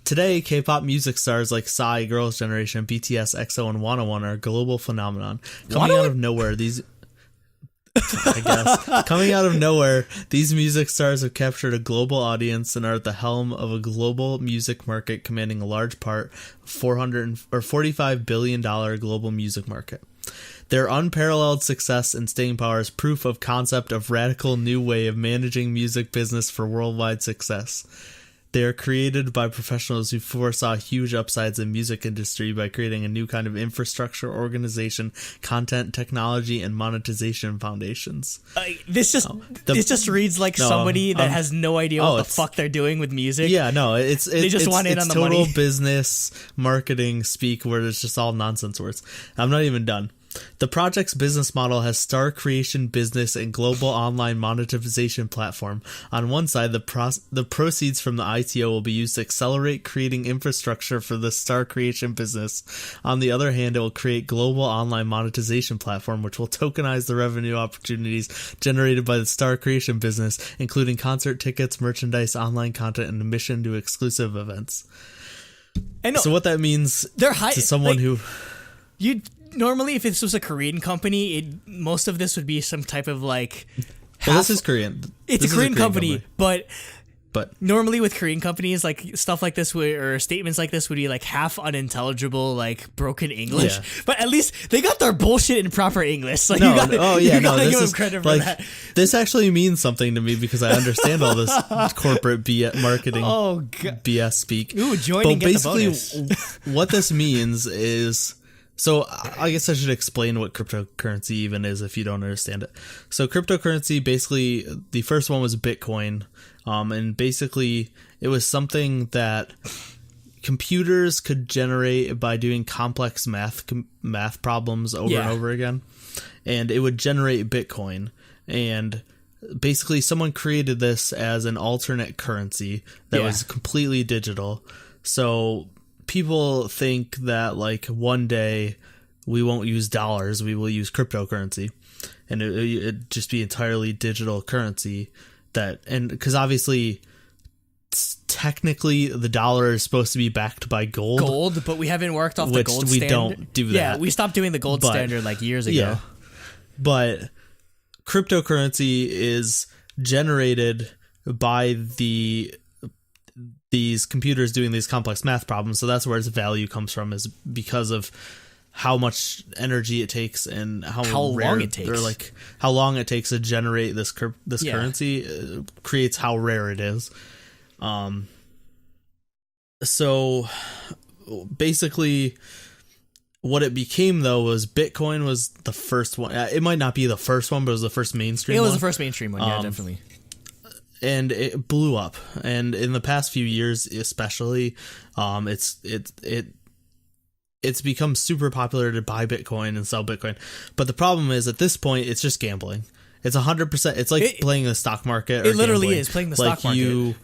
Today, K-pop music stars like Psy, Girls' Generation, BTS, EXO, and 101 are a global phenomenon coming out of nowhere. These I guess. Coming out of nowhere, these music stars have captured a global audience and are at the helm of a global music market commanding a large part of $45 billion global music market. Their unparalleled success and staying power is proof of concept of radical new way of managing music business for worldwide success. They are created by professionals who foresaw huge upsides in music industry by creating a new kind of infrastructure, organization, content, technology, and monetization foundations. This just reads like somebody that has no idea what the fuck they're doing with music. Yeah, no, they just want in on the money. It's total business marketing speak where it's just all nonsense words. I'm not even done. The project's business model has star creation business and global online monetization platform. On one side, the proceeds from the ITO will be used to accelerate creating infrastructure for the star creation business. On the other hand, it will create global online monetization platform, which will tokenize the revenue opportunities generated by the star creation business, including concert tickets, merchandise, online content, and admission to exclusive events. So what that means to someone who... Normally, if this was a Korean company, most of this would be some type of like... Well, this is Korean. It's a Korean company, but normally with Korean companies, like stuff like this or statements like this would be like half unintelligible, like broken English. Yeah. But at least they got their bullshit in proper English. Like, give them credit for that. This actually means something to me because I understand all this corporate marketing BS speak. Ooh, join and get the bonus. What this means is... So I guess I should explain what cryptocurrency even is if you don't understand it. So cryptocurrency, basically, the first one was Bitcoin. And basically, it was something that computers could generate by doing complex math problems over and over again. And it would generate Bitcoin. And basically, someone created this as an alternate currency that was completely digital. So... people think that like one day we won't use dollars, we will use cryptocurrency, and it'd just be entirely digital currency and because obviously technically the dollar is supposed to be backed by gold, but we haven't worked off the gold standard. We don't do that. Yeah, we stopped doing the gold standard like years ago. Yeah, but cryptocurrency is generated by these computers doing these complex math problems, so that's where its value comes from, is because of how much energy it takes and how long it takes, or like how long it takes to generate this currency creates how rare it is. So basically, what it became though was Bitcoin was the first one. It might not be the first one, but it was the first mainstream. It was the first mainstream one, yeah, definitely. And it blew up, and in the past few years, especially, it's become super popular to buy Bitcoin and sell Bitcoin. But the problem is, at this point, it's just gambling. It's 100%. It's like playing the stock market. It literally is playing the stock market.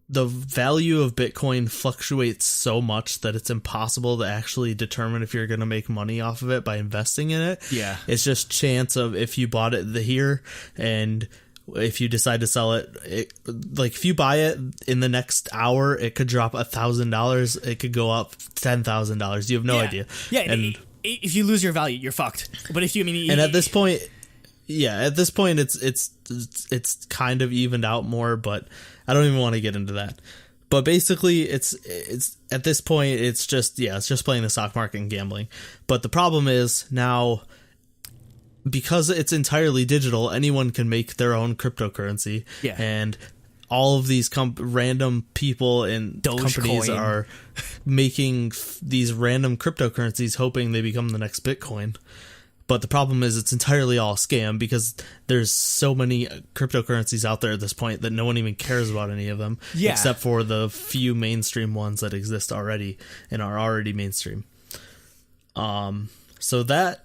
The value of Bitcoin fluctuates so much that it's impossible to actually determine if you're going to make money off of it by investing in it. Yeah. It's just chance of if you bought it here and if you decide to sell it, like if you buy it in the next hour, it could drop $1,000. It could go up $10,000. You have no idea. Yeah. And if you lose your value, you're fucked. But if and at this point, it's kind of evened out more, but I don't even want to get into that. But basically, it's at this point, it's just playing the stock market and gambling. But the problem is now, because it's entirely digital, anyone can make their own cryptocurrency. Yeah. And all of these random people and companies are making these random cryptocurrencies, hoping they become the next Bitcoin. But the problem is it's entirely all scam, because there's so many cryptocurrencies out there at this point that no one even cares about any of them, except for the few mainstream ones that exist already and are already mainstream. So that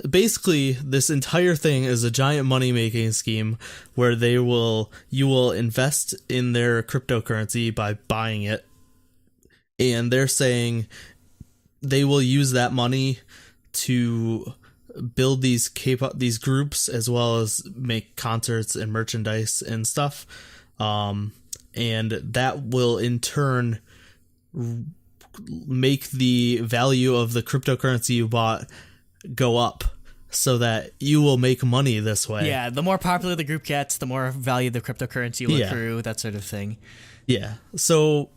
basically, this entire thing is a giant money-making scheme where you will invest in their cryptocurrency by buying it, and they're saying they will use that money to build these groups, as well as make concerts and merchandise and stuff, and that will in turn make the value of the cryptocurrency you bought go up. so that you will make money this way. Yeah, the more popular the group gets, the more value the cryptocurrency will accrue, that sort of thing. Yeah. So,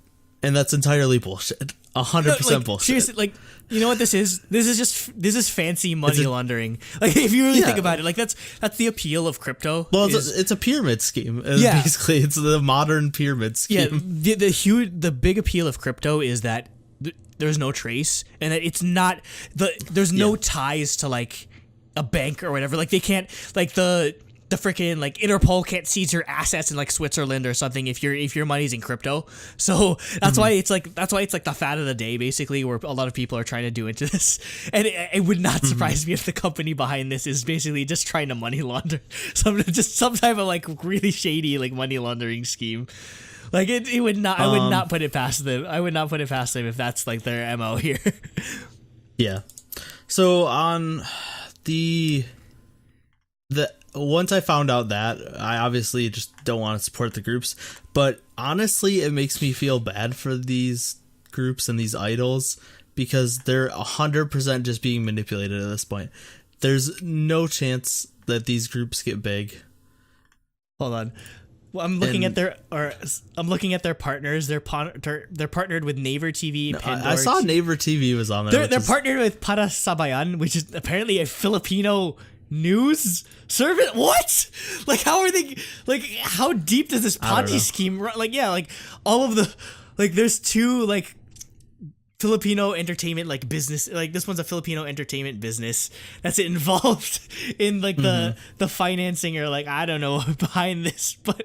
and that's entirely bullshit. 100% bullshit. Seriously, like, you know what this is? This is fancy money laundering. Like, if you really think about it, like that's the appeal of crypto. Well, it's a pyramid scheme. Basically, it's the modern pyramid scheme. Yeah, the big appeal of crypto is that there's no trace, and that it's not there's no ties to like a bank or whatever. Like they can't, like the freaking like Interpol can't seize your assets in like Switzerland or something if your money's in crypto. So that's why it's like the fad of the day, basically, where a lot of people are trying to do into this. And it would not surprise me if the company behind this is basically just trying to money launder some type of like really shady like money laundering scheme. Like it would not. I would not put it past them. I would not put it past them if that's like their MO here. Yeah. So on the once I found out that, I obviously just don't want to support the groups, but honestly, it makes me feel bad for these groups and these idols because they're 100% just being manipulated at this point. There's no chance that these groups get big. Hold on. Well, I'm looking at their partners. They're partnered with Naver TV. I saw Naver TV was on there. They're partnered with Para Sabayan, which is apparently a Filipino news service. What? Like, how are they? Like, how deep does this Ponzi scheme run? Like, yeah, like all of the, like, there's two like Filipino entertainment like business. Like, this one's a Filipino entertainment business that's involved in like the financing or like I don't know behind this, but.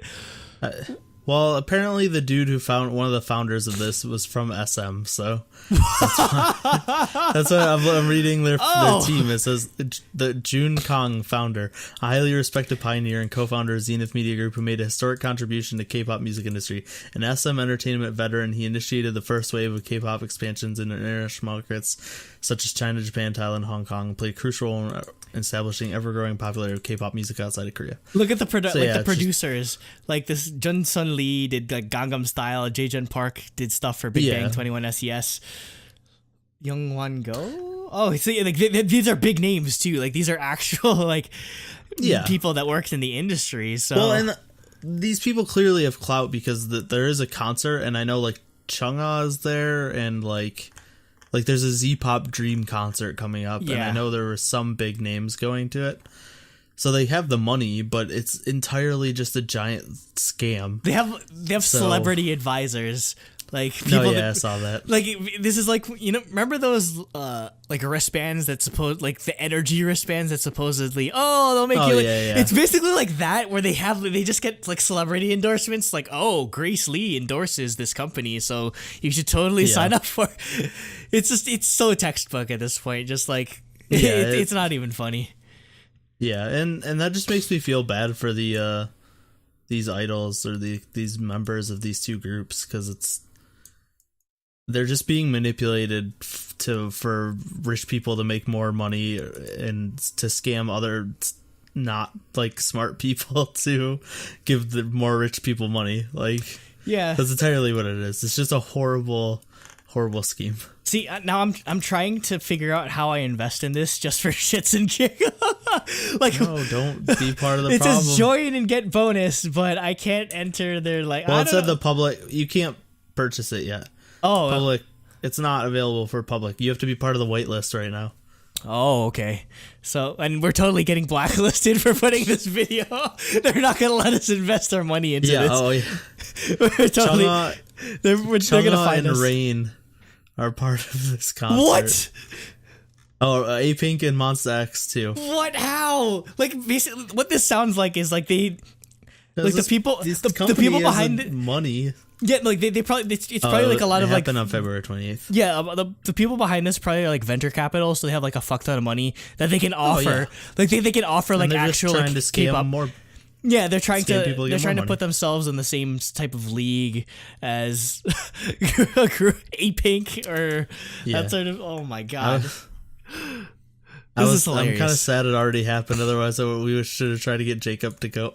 Well, apparently the dude who found one of the founders of this was from SM, so that's why I'm reading their team. It says the Joonyoung founder, a highly respected pioneer and co-founder of Zenith Media Group who made a historic contribution to K-pop music industry. An SM entertainment veteran, he initiated the first wave of K-pop expansions in international markets such as China, Japan, Thailand, Hong Kong, and played a crucial role in establishing ever-growing popularity of K-pop music outside of Korea. Look at the producers. Like this, Jun Sun Lee did like Gangnam Style. Jaejeon Park did stuff for Big Bang 21 SES. Young Wan Go. Oh, see, like these are big names too. Like these are actual like people that worked in the industry. So well, and these people clearly have clout because there is a concert, and I know like Chungha is there, and like there's a Z-Pop Dream concert coming up, and I know there were some big names going to it. So they have the money, but it's entirely just a giant scam. They have celebrity advisors, like people. I saw that. Like this is like, you know, remember those like wristbands that the energy wristbands that supposedly they'll make you. Like, it's basically like that where they just get like celebrity endorsements. Like, oh, Grace Lee endorses this company, so you should totally sign up for. It's so textbook at this point. Just like it's not even funny. Yeah, and that just makes me feel bad for the these idols or these members of these two groups, because they're just being manipulated for rich people to make more money and to scam other not like smart people to give the more rich people money. Like, that's entirely what it is. It's just a horrible scheme. See, now I'm trying to figure out how I invest in this just for shits and giggles. Like, no, don't be part of the it problem. says join and get bonus, but I can't enter their like. Well, it said the public. You can't purchase it yet. Oh, public. It's not available for public. You have to be part of the wait list right now. Oh, okay. So, and we're totally getting blacklisted for putting this video. They're not going to let us invest our money into this. Oh, yeah. We're totally. They're going to find us. Rain are part of this concert. What? Oh, A-Pink and Monsta X too. What? How? Like, basically, what this sounds like is like they, like the people behind it, money. Yeah, like they probably it's probably like a lot of like happened on February 28th. Yeah, the people behind this probably are like venture capital, so they have like a fuck ton of money that they can offer. Like they can offer like actual trying like to scam K-pop. More. Yeah, they're trying to put themselves in the same type of league as A-Pink or that sort of. Oh my god. I'm kind of sad it already happened. Otherwise, we should have tried to get Jacob to go.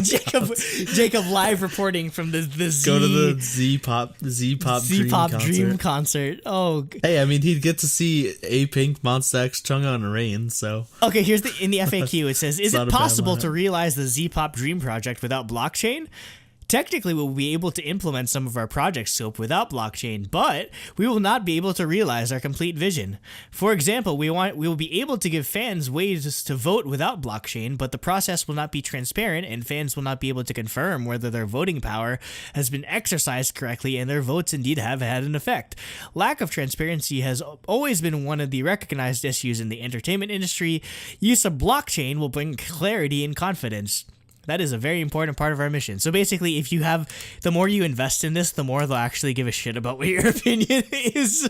Jacob live reporting from the Z. Go to the Z-Pop Dream concert. Oh, hey, I mean, he'd get to see A-Pink, Monsta X, Jungkook, and Rain. So okay, here's in the FAQ it says, "Is it possible to realize the Z-Pop Dream project without blockchain?" Technically, we'll be able to implement some of our project scope without blockchain, but we will not be able to realize our complete vision. For example, we will be able to give fans ways to vote without blockchain, but the process will not be transparent, and fans will not be able to confirm whether their voting power has been exercised correctly and their votes indeed have had an effect. Lack of transparency has always been one of the recognized issues in the entertainment industry. Use of blockchain will bring clarity and confidence. That is a very important part of our mission. So basically, if you have, the more you invest in this, the more they'll actually give a shit about what your opinion is.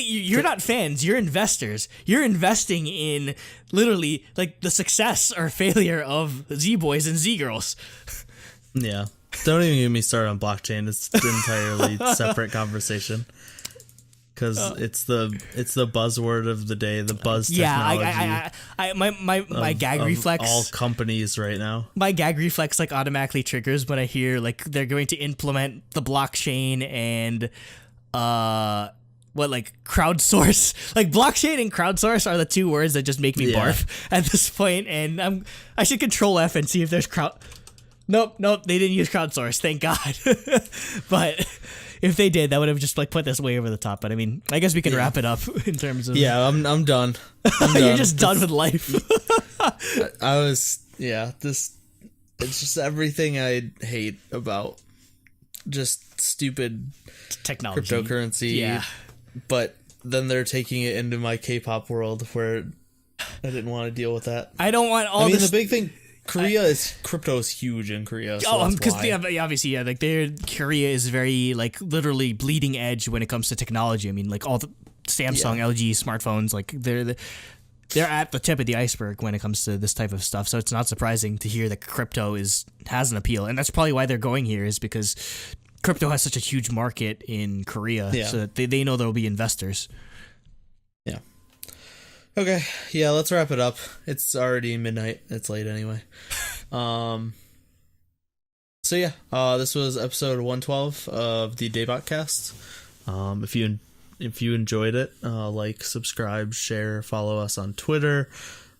You're not fans, you're investors. You're investing in literally like the success or failure of Z-Boys and Z-Girls. Yeah. Don't even get me started on blockchain. It's an entirely separate conversation. Because it's the buzzword of the day, the buzz technology. Yeah, my gag reflex. All companies right now. My gag reflex like automatically triggers when I hear like they're going to implement the blockchain and crowdsource. Like blockchain and crowdsource are the two words that just make me barf at this point. And I should control F and see if there's crowd. Nope, they didn't use crowdsource. Thank God. But if they did, that would have just like put this way over the top. But I mean, I guess we can wrap it up in terms of. Yeah, I'm done. You're just done with life. It's just everything I hate about just stupid technology, cryptocurrency. Yeah, but then they're taking it into my K-pop world where I didn't want to deal with that. I don't want all. I mean, the big thing. Crypto is huge in Korea. So because obviously, like Korea is very like literally bleeding edge when it comes to technology. I mean, like all the Samsung, LG smartphones, like they're at the tip of the iceberg when it comes to this type of stuff. So it's not surprising to hear that crypto has an appeal, and that's probably why they're going here, is because crypto has such a huge market in Korea, so that they know there will be investors. Yeah. Okay, yeah, let's wrap it up. It's already midnight. It's late anyway. This was episode 112 of the DaebakCast. If you enjoyed it, like, subscribe, share, follow us on Twitter.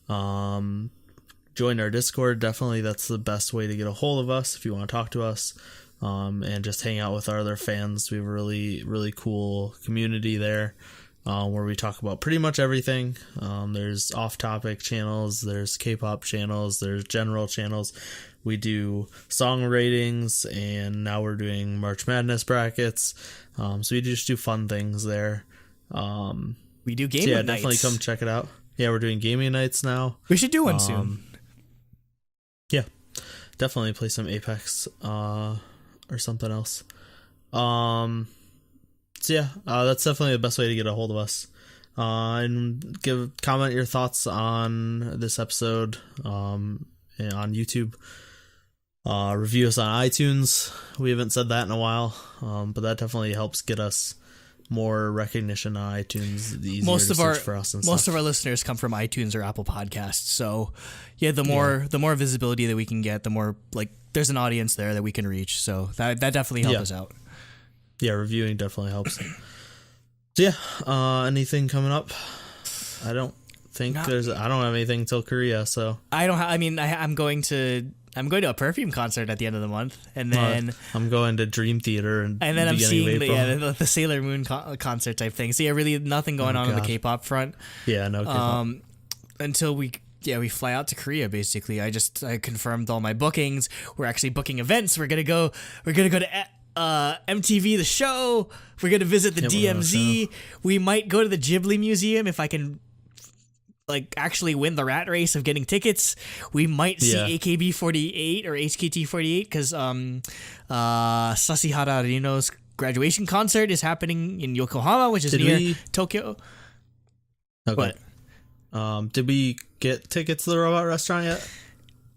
Join our Discord. Definitely, that's the best way to get a hold of us if you want to talk to us. And just hang out with our other fans. We have a really, really cool community there. Where we talk about pretty much everything. There's off-topic channels, there's K-pop channels, there's general channels. We do song ratings, and now we're doing March Madness brackets. So we just do fun things there. We do gaming nights. Definitely come check it out. Yeah, we're doing gaming nights now. We should do one soon. Yeah, definitely play some Apex or something else. That's definitely the best way to get a hold of us. And comment your thoughts on this episode on YouTube. Review us on iTunes. We haven't said that in a while, but that definitely helps get us more recognition on iTunes. The easier to search for us and stuff. Most of our listeners come from iTunes or Apple Podcasts. So, the more visibility that we can get, the more like there's an audience there that we can reach. So that definitely helps us out. Yeah, reviewing definitely helps. So anything coming up? I don't think I don't have anything till Korea, so I don't. I'm going to a Perfume concert at the end of the month, and then I'm going to Dream Theater, and then I'm seeing the Sailor Moon concert type thing. So really nothing going on the K-pop front. Yeah, no K-pop. Until we fly out to Korea. Basically, I confirmed all my bookings. We're actually booking events. We're gonna go to MTV The Show. We're gonna visit the DMZ. We might go to the Ghibli Museum if I can actually win the rat race of getting tickets. We might see AKB48 or HKT48 because Sasihara Rino's graduation concert is happening in Yokohama, which is near Tokyo. Okay. What? Did we get tickets to the Robot Restaurant yet?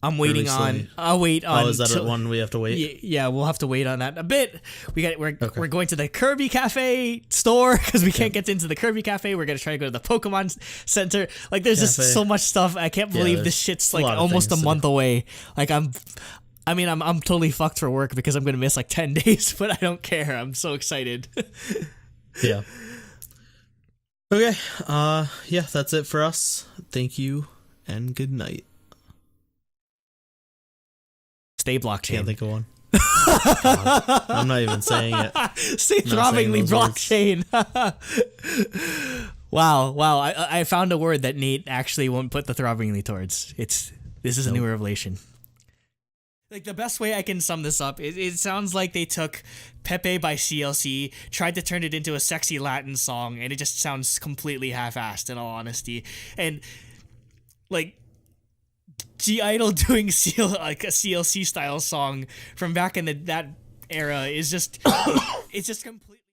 I'm waiting on. I'll wait on. Oh, is that one we have to wait? Yeah, we'll have to wait on that a bit. We're going to the Kirby Cafe store because we can't get into the Kirby Cafe. We're gonna try to go to the Pokemon Center. Like, there's just so much stuff. I can't believe this shit's like almost a month away. Like, I'm totally fucked for work because I'm gonna miss like 10 days, but I don't care. I'm so excited. Yeah. Okay. Yeah, that's it for us. Thank you and good night. Stay blockchain. Can't think of one. God, I'm not even saying it. Stay throbbingly blockchain. Wow. I found a word that Nate actually won't put the throbbingly towards. This is a new revelation. Like, the best way I can sum this up, it sounds like they took Pepe by CLC, tried to turn it into a sexy Latin song, and it just sounds completely half-assed, in all honesty. And, like, G-Idol doing like a CLC style song from back in that era is just it's just completely